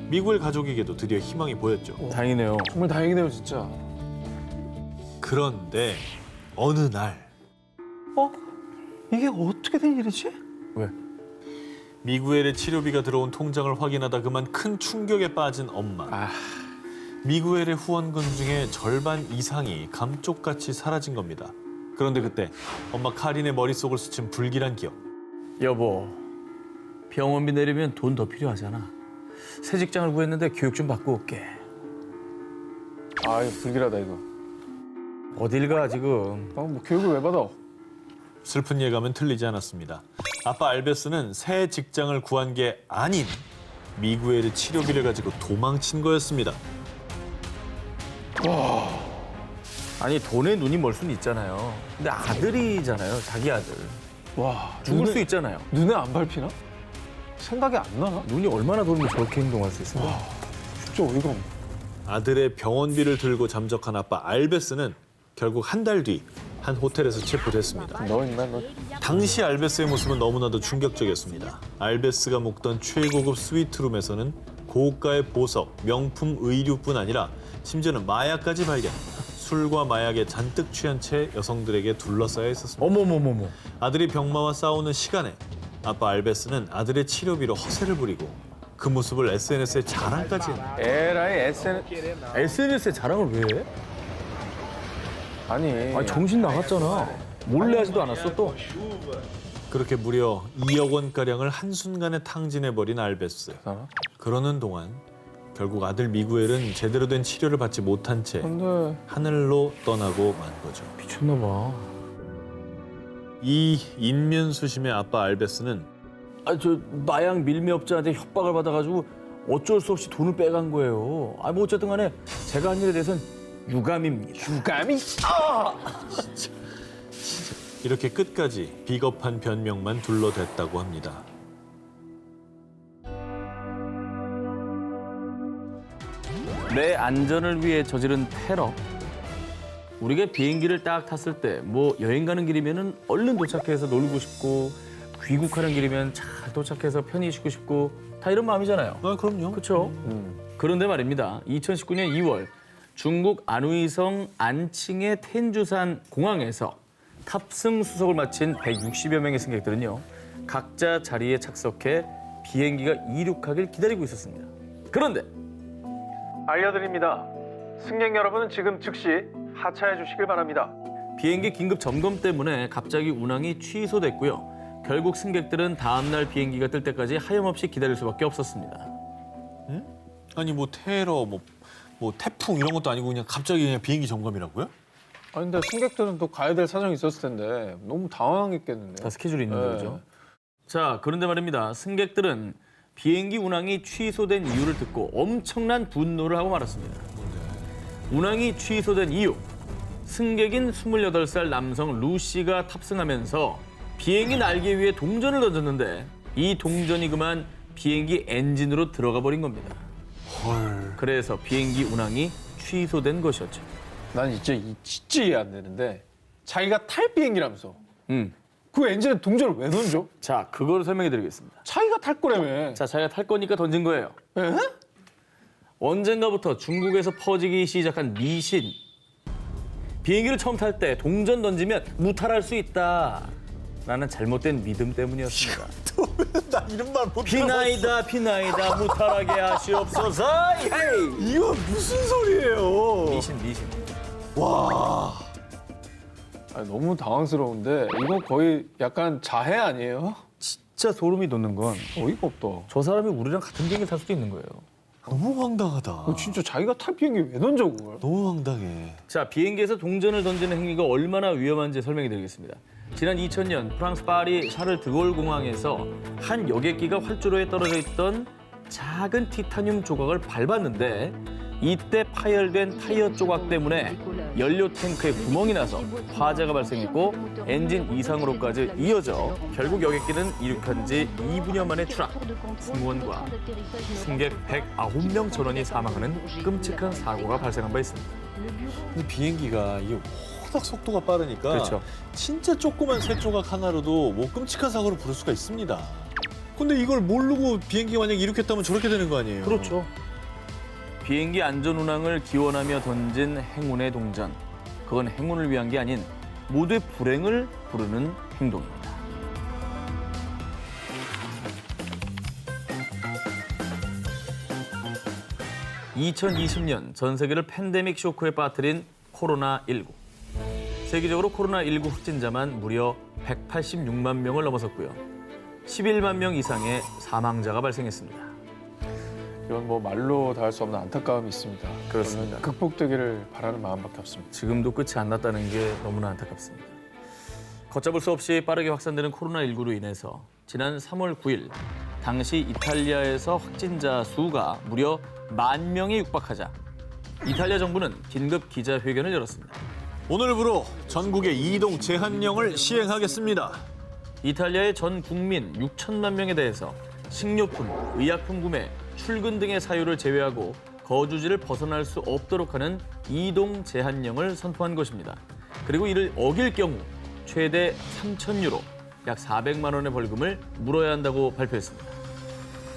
Speaker 3: 미구엘 가족에게도 드디어 희망이 보였죠.
Speaker 5: 다행이네요.
Speaker 1: 정말 다행이네요, 진짜.
Speaker 3: 그런데 어느 날
Speaker 1: 이게 어떻게 된 일이지?
Speaker 5: 왜?
Speaker 3: 미구엘의 치료비가 들어온 통장을 확인하다 그만 큰 충격에 빠진 엄마. 미구엘의 후원금 중에 절반 이상이 감쪽같이 사라진 겁니다. 그런데 그때 엄마 카린의 머릿속을 스친 불길한 기억.
Speaker 5: 여보, 병원비 내리면 돈 더 필요하잖아. 새 직장을 구했는데 교육 좀 받고 올게.
Speaker 1: 아, 이거 불길하다, 이거.
Speaker 5: 어딜 가 지금?
Speaker 1: 뭐 교육을 왜 받아?
Speaker 3: 슬픈 예감은 틀리지 않았습니다. 아빠 알베스는 새 직장을 구한 게 아닌 미구엘의 치료비를 가지고 도망친 거였습니다.
Speaker 5: 와. 아니 돈에 눈이 멀 수는 있잖아요. 근데 아들이잖아요, 자기 아들.
Speaker 1: 와,
Speaker 5: 죽을 수 있잖아요.
Speaker 1: 눈에 안 밟히나? 생각이 안 나나?
Speaker 5: 눈이 얼마나 돌면 저렇게 행동할 수 있어요?
Speaker 1: 와, 진짜 어이가 없네.
Speaker 3: 아들의 병원비를 들고 잠적한 아빠 알베스는 결국 한 달 뒤 한 호텔에서 체포됐습니다.
Speaker 1: 너 인간 너.
Speaker 3: 당시 알베스의 모습은 너무나도 충격적이었습니다. 알베스가 묵던 최고급 스위트룸에서는 고가의 보석, 명품 의류뿐 아니라 심지어는 마약까지 발견. 술과 마약에 잔뜩 취한 채 여성들에게 둘러싸여 있었습니다.
Speaker 5: 어머머머머.
Speaker 3: 아들이 병마와 싸우는 시간에 아빠 알베스는 아들의 치료비로 허세를 부리고 그 모습을 SNS에 자랑까지 했네요.
Speaker 1: 에라이
Speaker 5: SNS에 자랑을 왜 해?
Speaker 1: 아니
Speaker 5: 정신 나갔잖아. 몰래 하지도 않았어 또.
Speaker 3: 그렇게 무려 2억 원가량을 한순간에 탕진해버린 알베스. 그러는 동안 결국 아들 미구엘은 제대로 된 치료를 받지 못한 채 하늘로 떠나고 만 거죠.
Speaker 5: 미쳤나 봐.
Speaker 3: 이 인면수심의 아빠 알베스는
Speaker 5: 저 마약 밀매업자한테 협박을 받아가지고 어쩔 수 없이 돈을 빼간 거예요. 뭐 어쨌든 간에 제가 한 일에 대해서는 유감입니다.
Speaker 1: 유감이?
Speaker 3: 진짜 이렇게 끝까지 비겁한 변명만 둘러댔다고 합니다.
Speaker 5: 내 안전을 위해 저지른 테러. 우리가 비행기를 딱 탔을 때 뭐 여행 가는 길이면은 얼른 도착해서 놀고 싶고 귀국하는 길이면 잘 도착해서 편히 쉬고 싶고 다 이런 마음이잖아요.
Speaker 3: 그럼요.
Speaker 5: 그렇죠. 그런데 말입니다. 2019년 2월 중국 안후이성 안칭의 텐주산 공항에서 탑승 수속을 마친 160여 명의 승객들은요. 각자 자리에 착석해 비행기가 이륙하길 기다리고 있었습니다. 그런데
Speaker 1: 알려드립니다. 승객 여러분은 지금 즉시 하차해 주시길 바랍니다.
Speaker 5: 비행기 긴급 점검 때문에 갑자기 운항이 취소됐고요. 결국 승객들은 다음 날 비행기가 뜰 때까지 하염없이 기다릴 수밖에 없었습니다.
Speaker 3: 응? 아니 뭐 테러, 뭐 태풍 이런 것도 아니고 그냥 갑자기 그냥 비행기 점검이라고요?
Speaker 1: 아니 근데 승객들은 또 가야 될 사정이 있었을 텐데 너무 당황했겠는데요.
Speaker 5: 다 스케줄이 있는 거죠. 자, 그런데 말입니다. 승객들은 비행기 운항이 취소된 이유를 듣고 엄청난 분노를 하고 말았습니다. 운항이 취소된 이유. 승객인 28살 남성 루시가 탑승하면서 비행기 날개 위에 동전을 던졌는데 이 동전이 그만 비행기 엔진으로 들어가 버린 겁니다.
Speaker 3: 헐.
Speaker 5: 그래서 비행기 운항이 취소된 것이었죠.
Speaker 1: 난 진짜 이해 안 되는데 자기가 탈 비행기라면서 그 엔진에 동전을 왜 던져?
Speaker 5: 자, 그걸 설명해 드리겠습니다.
Speaker 1: 자기가 탈 거라며.
Speaker 5: 자, 자기가 탈 거니까 던진 거예요.
Speaker 1: 에?
Speaker 5: 언젠가부터 중국에서 퍼지기 시작한 미신. 비행기를 처음 탈 때 동전 던지면 무탈할 수 있다. 라는 잘못된 믿음 때문이었습니다.
Speaker 3: 나 이런 말 못
Speaker 5: 비나이다 비나이다 무탈하게 하시옵소서. 헤이.
Speaker 3: 이거 무슨 소리예요?
Speaker 5: 미신.
Speaker 1: 와. 아니, 너무 당황스러운데 이거 거의 약간 자해 아니에요?
Speaker 5: 진짜 소름이 돋는 건
Speaker 1: 어이가 없다.
Speaker 5: 저 사람이 우리랑 같은 비행기 탈 수도 있는 거예요.
Speaker 3: 너무 황당하다.
Speaker 1: 진짜 자기가 탈 비행기 왜 던져 그걸?
Speaker 3: 너무 황당해.
Speaker 5: 자, 비행기에서 동전을 던지는 행위가 얼마나 위험한지 설명해 드리겠습니다. 지난 2000년 프랑스 파리 샤를 드골 공항에서 한 여객기가 활주로에 떨어져 있던 작은 티타늄 조각을 밟았는데 이때 파열된 타이어 조각 때문에 연료 탱크에 구멍이 나서 화재가 발생했고 엔진 이상으로까지 이어져 결국 여객기는 이륙한 지 2분여 만에 추락. 승무원과 승객 109명 전원이 사망하는 끔찍한 사고가 발생한 바 있습니다.
Speaker 3: 근데 비행기가 이게 워낙 속도가 빠르니까
Speaker 5: 그렇죠.
Speaker 3: 진짜 조그만 새 조각 하나로도 뭐 끔찍한 사고를 부를 수가 있습니다. 근데 이걸 모르고 비행기가 만약 이륙했다면 저렇게 되는 거 아니에요?
Speaker 5: 그렇죠. 비행기 안전 운항을 기원하며 던진 행운의 동전. 그건 행운을 위한 게 아닌 모두의 불행을 부르는 행동입니다. (2020년) 전 세계를 팬데믹 쇼크에 빠뜨린 코로나19. 세계적으로 코로나19 확진자만 무려 186만 명을 넘어섰고요. 11만 명 이상의 사망자가 발생했습니다.
Speaker 1: 이건 뭐 말로 다 할 수 없는 안타까움이 있습니다.
Speaker 5: 그렇습니다.
Speaker 1: 극복되기를 바라는 마음밖에 없습니다.
Speaker 5: 지금도 끝이 안 났다는 게 너무나 안타깝습니다. 걷잡을 수 없이 빠르게 확산되는 코로나19로 인해서 지난 3월 9일 당시 이탈리아에서 확진자 수가 무려 10,000명에 육박하자 이탈리아 정부는 긴급 기자회견을 열었습니다.
Speaker 3: 오늘부로 전국에 이동 제한령을 시행하겠습니다.
Speaker 5: 이탈리아의 전 국민 6천만 명에 대해서 식료품, 의약품 구매, 출근 등의 사유를 제외하고 거주지를 벗어날 수 없도록 하는 이동 제한령을 선포한 것입니다. 그리고 이를 어길 경우 최대 3,000유로, 약 400만 원의 벌금을 물어야 한다고 발표했습니다.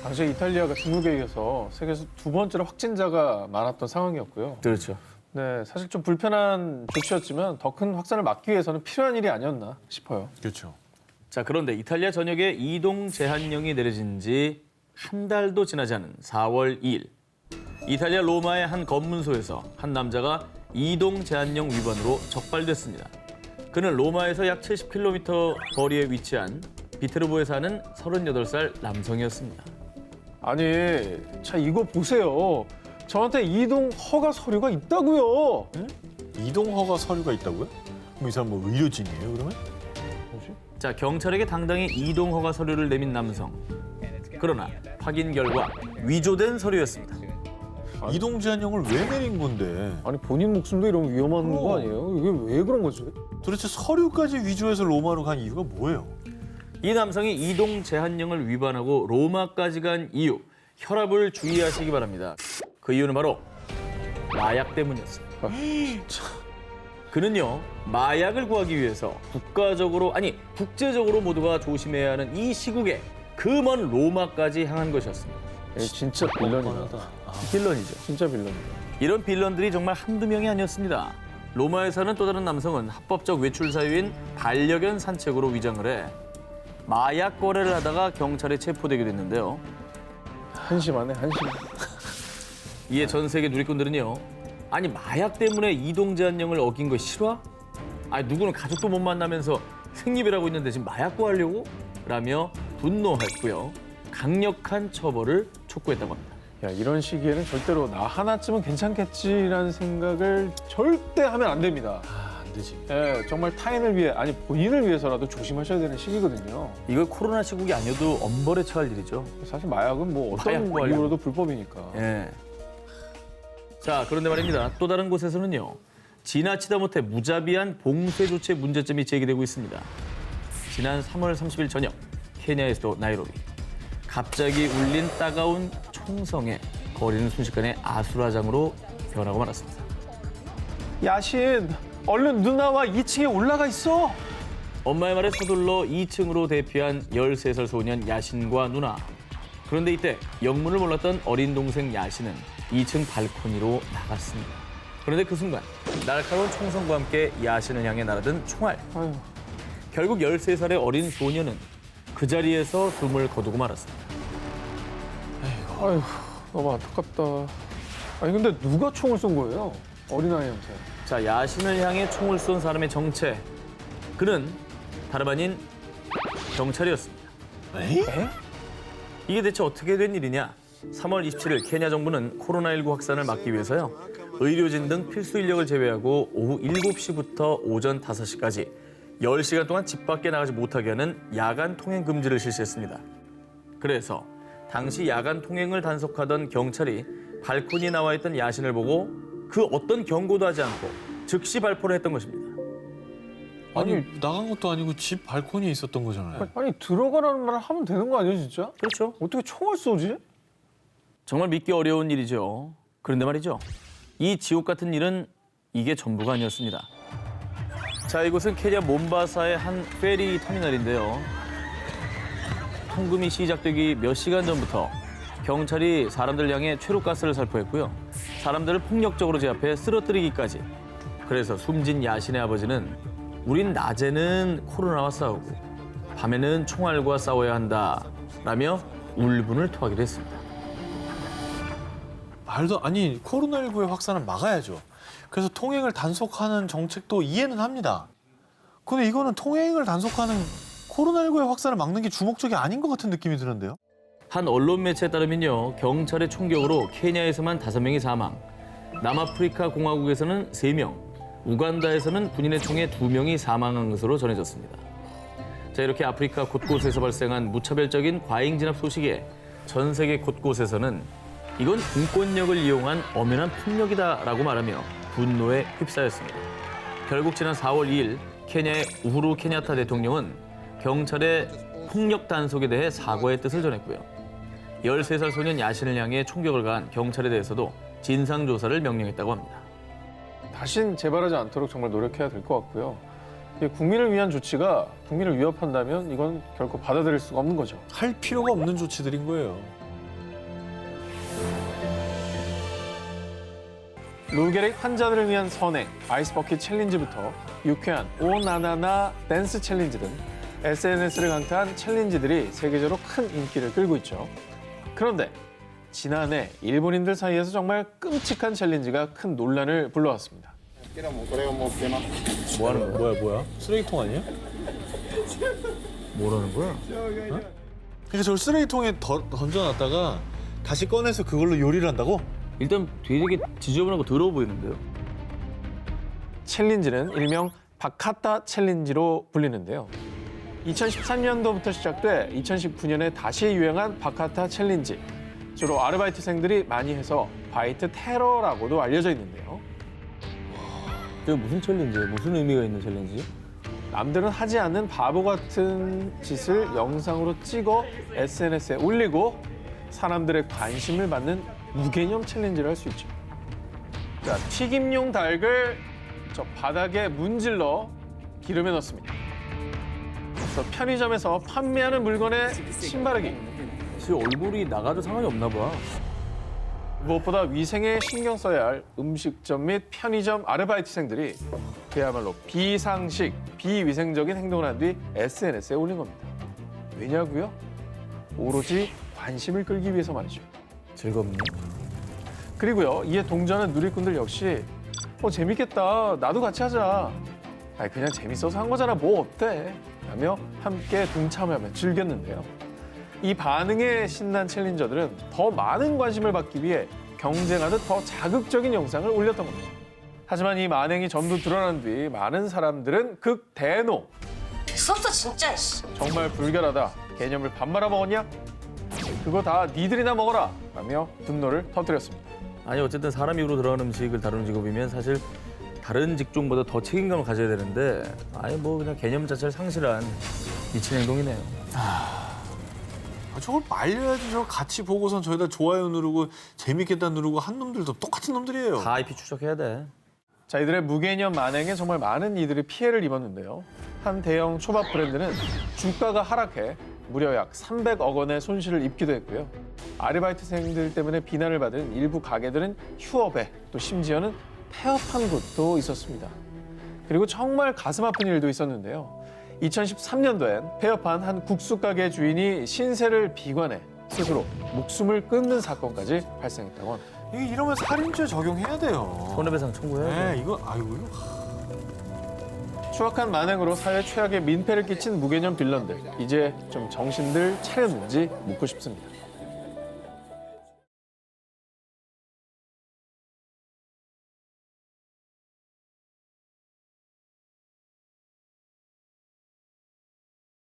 Speaker 1: 당시 이탈리아가 중국에 이어서 세계에서 두 번째로 확진자가 많았던 상황이었고요.
Speaker 5: 그렇죠.
Speaker 1: 네, 사실 좀 불편한 조치였지만 더 큰 확산을 막기 위해서는 필요한 일이 아니었나 싶어요.
Speaker 3: 그렇죠.
Speaker 5: 자, 그런데 이탈리아 전역에 이동 제한령이 내려진 지 한 달도 지나지 않은 4월 2일. 이탈리아 로마의 한 검문소에서 한 남자가 이동 제한령 위반으로 적발됐습니다. 그는 로마에서 약 70km 거리에 위치한 비테르보에 사는 38살 남성이었습니다.
Speaker 1: 아니, 자 이거 보세요. 저한테 이동 허가 서류가 있다고요.
Speaker 3: 응? 이동 허가 서류가 있다고요? 그럼 이 사람 뭐 의료진이에요, 그러면?
Speaker 1: 뭐지?
Speaker 5: 자, 경찰에게 당당히 이동 허가 서류를 내민 남성. 그러나 확인 결과 위조된 서류였습니다.
Speaker 3: 이동 제한령을 왜 내린 건데?
Speaker 1: 아니 본인 목숨도 이런 위험한 거 아니에요? 이게 왜 그런 거지?
Speaker 3: 도대체 서류까지 위조해서 로마로 간 이유가 뭐예요?
Speaker 5: 이 남성이 이동 제한령을 위반하고 로마까지 간 이유, 혈압을 주의하시기 바랍니다. 그 이유는 바로 마약 때문이었습니다. 그는요, 마약을 구하기 위해서 국제적으로 모두가 조심해야 하는 이 시국에 그 먼 로마까지 향한 것이었습니다.
Speaker 1: 진짜 빌런이다.
Speaker 5: 빌런이죠.
Speaker 1: 진짜 빌런이다.
Speaker 5: 이런 빌런들이 정말 한두 명이 아니었습니다. 로마에 사는 또 다른 남성은 합법적 외출 사유인 반려견 산책으로 위장을 해 마약 거래를 하다가 경찰에 체포되게 됐는데요.
Speaker 1: 한심하네, 한심.
Speaker 5: 이에 전 세계 누리꾼들은요. 아니 마약 때문에 이동 제한령을 어긴 거 싫어? 아니 누구는 가족도 못 만나면서 생리배라고 있는데 지금 마약 구하려고? 라며 분노했고요. 강력한 처벌을 촉구했다고 합니다.
Speaker 1: 야, 이런 시기에는 절대로 나 하나쯤은 괜찮겠지라는 생각을 절대 하면 안 됩니다.
Speaker 3: 안 되지.
Speaker 1: 예, 정말 타인을 위해, 아니 본인을 위해서라도 조심하셔야 되는 시기거든요.
Speaker 5: 이거 코로나 시국이 아니어도 엄벌에 처할 일이죠.
Speaker 1: 사실 마약은 뭐 어떤 이유로도 불법이니까.
Speaker 5: 예. 자, 그런데 말입니다. 또 다른 곳에서는요. 지나치다 못해 무자비한 봉쇄 조치의 문제점이 제기되고 있습니다. 지난 3월 30일 저녁 케냐의 수도 나이로비. 갑자기 울린 따가운 총성에 거리는 순식간에 아수라장으로 변하고 말았습니다.
Speaker 1: 야신, 얼른 누나와 2층에 올라가 있어.
Speaker 5: 엄마의 말에 서둘러 2층으로 대피한 13살 소년 야신과 누나. 그런데 이때 영문을 몰랐던 어린 동생 야신은 2층 발코니로 나갔습니다. 그런데 그 순간 날카로운 총성과 함께 야신을 향해 날아든 총알. 결국 13살의 어린 소녀는 그 자리에서 숨을 거두고 말았습니다.
Speaker 1: 아휴, 너무 안타깝다. 아니 근데 누가 총을 쏜 거예요? 어린아이한테.
Speaker 5: 자, 야신을 향해 총을 쏜 사람의 정체. 그는 다름 아닌 경찰이었습니다.
Speaker 1: 에?
Speaker 5: 이게 대체 어떻게 된 일이냐? 3월 27일 케냐 정부는 코로나19 확산을 막기 위해서요. 의료진 등 필수 인력을 제외하고 오후 7시부터 오전 5시까지 10시간 동안 집 밖에 나가지 못하게 하는 야간 통행 금지를 실시했습니다. 그래서 당시 야간 통행을 단속하던 경찰이 발코니에 나와 있던 야신을 보고 그 어떤 경고도 하지 않고 즉시 발포를 했던 것입니다.
Speaker 3: 아니 나간 것도 아니고 집 발코니에 있었던 거잖아요.
Speaker 1: 아니 들어가라는 말을 하면 되는 거 아니에요, 진짜?
Speaker 5: 그렇죠.
Speaker 1: 어떻게 총을 쏘지?
Speaker 5: 정말 믿기 어려운 일이죠. 그런데 말이죠. 이 지옥 같은 일은 이게 전부가 아니었습니다. 자, 이곳은 케냐 몬바사의 한 페리 터미널인데요. 통금이 시작되기 몇 시간 전부터 경찰이 사람들 향해 최루가스를 살포했고요. 사람들을 폭력적으로 제압해 쓰러뜨리기까지. 그래서 숨진 야신의 아버지는 우린 낮에는 코로나와 싸우고 밤에는 총알과 싸워야 한다라며 울분을 토하기도 했습니다.
Speaker 3: 말도 아니 코로나19의 확산을 막아야죠. 그래서 통행을 단속하는 정책도 이해는 합니다. 근데 이거는 통행을 단속하는 코로나19의 확산을 막는 게 주목적이 아닌 것 같은 느낌이 드는데요.
Speaker 5: 한 언론 매체에 따르면요. 경찰의 총격으로 케냐에서만 5명이 사망, 남아프리카 공화국에서는 3명, 우간다에서는 군인의 총에 2명이 사망한 것으로 전해졌습니다. 자, 이렇게 아프리카 곳곳에서 발생한 무차별적인 과잉 진압 소식에 전 세계 곳곳에서는 이건 공권력을 이용한 엄연한 폭력이다라고 말하며 분노에 휩싸였습니다. 결국 지난 4월 2일 케냐의 우후루 케냐타 대통령은 경찰의 폭력 단속에 대해 사과의 뜻을 전했고요. 13살 소년 야신을 향해 총격을 가한 경찰에 대해서도 진상조사를 명령했다고 합니다.
Speaker 1: 다신 재발하지 않도록 정말 노력해야 될 것 같고요. 이게 국민을 위한 조치가 국민을 위협한다면 이건 결코 받아들일 수가 없는 거죠.
Speaker 3: 할 필요가 없는 조치들인 거예요.
Speaker 1: 루게릭 환자들을 위한 선행, 아이스버킷 챌린지부터 유쾌한 오나나나 댄스 챌린지 등 SNS를 강타한 챌린지들이 세계적으로 큰 인기를 끌고 있죠. 그런데 지난해 일본인들 사이에서 정말 끔찍한 챌린지가 큰 논란을 불러왔습니다.
Speaker 5: 뭐 하는 거야?
Speaker 3: 뭐야? 쓰레기통 아니에요?
Speaker 5: 뭐라는 거야?
Speaker 3: 어? 그러니까 저걸 쓰레기통에 던져놨다가 다시 꺼내서 그걸로 요리를 한다고?
Speaker 5: 일단 되게 지저분하고 더러워 보이는데요.
Speaker 1: 챌린지는 일명 바카타 챌린지로 불리는데요. 2013년도부터 시작돼 2019년에 다시 유행한 바카타 챌린지. 주로 아르바이트생들이 많이 해서 바이트 테러라고도 알려져 있는데요.
Speaker 5: 이게 무슨 챌린지예요? 무슨 의미가 있는 챌린지?
Speaker 1: 남들은 하지 않는 바보 같은 짓을 영상으로 찍어 SNS에 올리고 사람들의 관심을 받는 무개념 챌린지를 할 수 있죠. 자, 튀김용 닭을 저 바닥에 문질러 기름에 넣습니다. 그래서 편의점에서 판매하는 물건에 침 바르기.
Speaker 5: 지 얼굴이 나가도 상관이 없나 봐.
Speaker 1: 무엇보다 위생에 신경 써야 할 음식점 및 편의점 아르바이트생들이 그야말로 비상식, 비위생적인 행동을 한 뒤 SNS에 올린 겁니다. 왜냐고요? 오로지 관심을 끌기 위해서 말이죠.
Speaker 5: 즐겁네.
Speaker 1: 그리고요, 이에 동조하는 누리꾼들 역시 재밌겠다, 나도 같이 하자. 아니, 그냥 재밌어서 한 거잖아, 뭐 어때? 라며 함께 동참하며 즐겼는데요. 이 반응에 신난 챌린저들은 더 많은 관심을 받기 위해 경쟁하듯 더 자극적인 영상을 올렸던 겁니다. 하지만 이 만행이 전부 드러난 뒤 많은 사람들은 극대노.
Speaker 4: 됐었어 진짜.
Speaker 1: 정말 불결하다. 개념을 밥 말아 먹었냐? 그거 다 니들이나 먹어라. 라며 분노를 터뜨렸습니다.
Speaker 5: 아니 어쨌든 사람 입으로 들어간 음식을 다루는 직업이면 사실 다른 직종보다 더 책임감을 가져야 되는데 아예 뭐 그냥 개념 자체를 상실한 미친 행동이네요.
Speaker 3: 저걸 말려야지. 저걸 같이 보고선 저희다 좋아요 누르고 재밌겠다 누르고 한 놈들도 똑같은 놈들이에요.
Speaker 5: 다 IP 추적해야 돼.
Speaker 1: 자, 이들의 무개념 만행에 정말 많은 이들이 피해를 입었는데요. 한 대형 초밥 브랜드는 주가가 하락해 무려 약 300억 원의 손실을 입기도 했고요. 아르바이트생들 때문에 비난을 받은 일부 가게들은 휴업에 또 심지어는 폐업한 곳도 있었습니다. 그리고 정말 가슴 아픈 일도 있었는데요. 2013년도엔 폐업한 한 국수 가게 주인이 신세를 비관해 스스로 목숨을 끊는 사건까지 발생했다고 합니다.
Speaker 3: 이게 이러면 살인죄 적용해야 돼요.
Speaker 5: 손해배상 청구해야
Speaker 3: 네, 이거 아이고.
Speaker 1: 추악한 만행으로 사회 최악의 민폐를 끼친 무개념 빌런들. 이제 좀 정신들 차렸는지 묻고 싶습니다.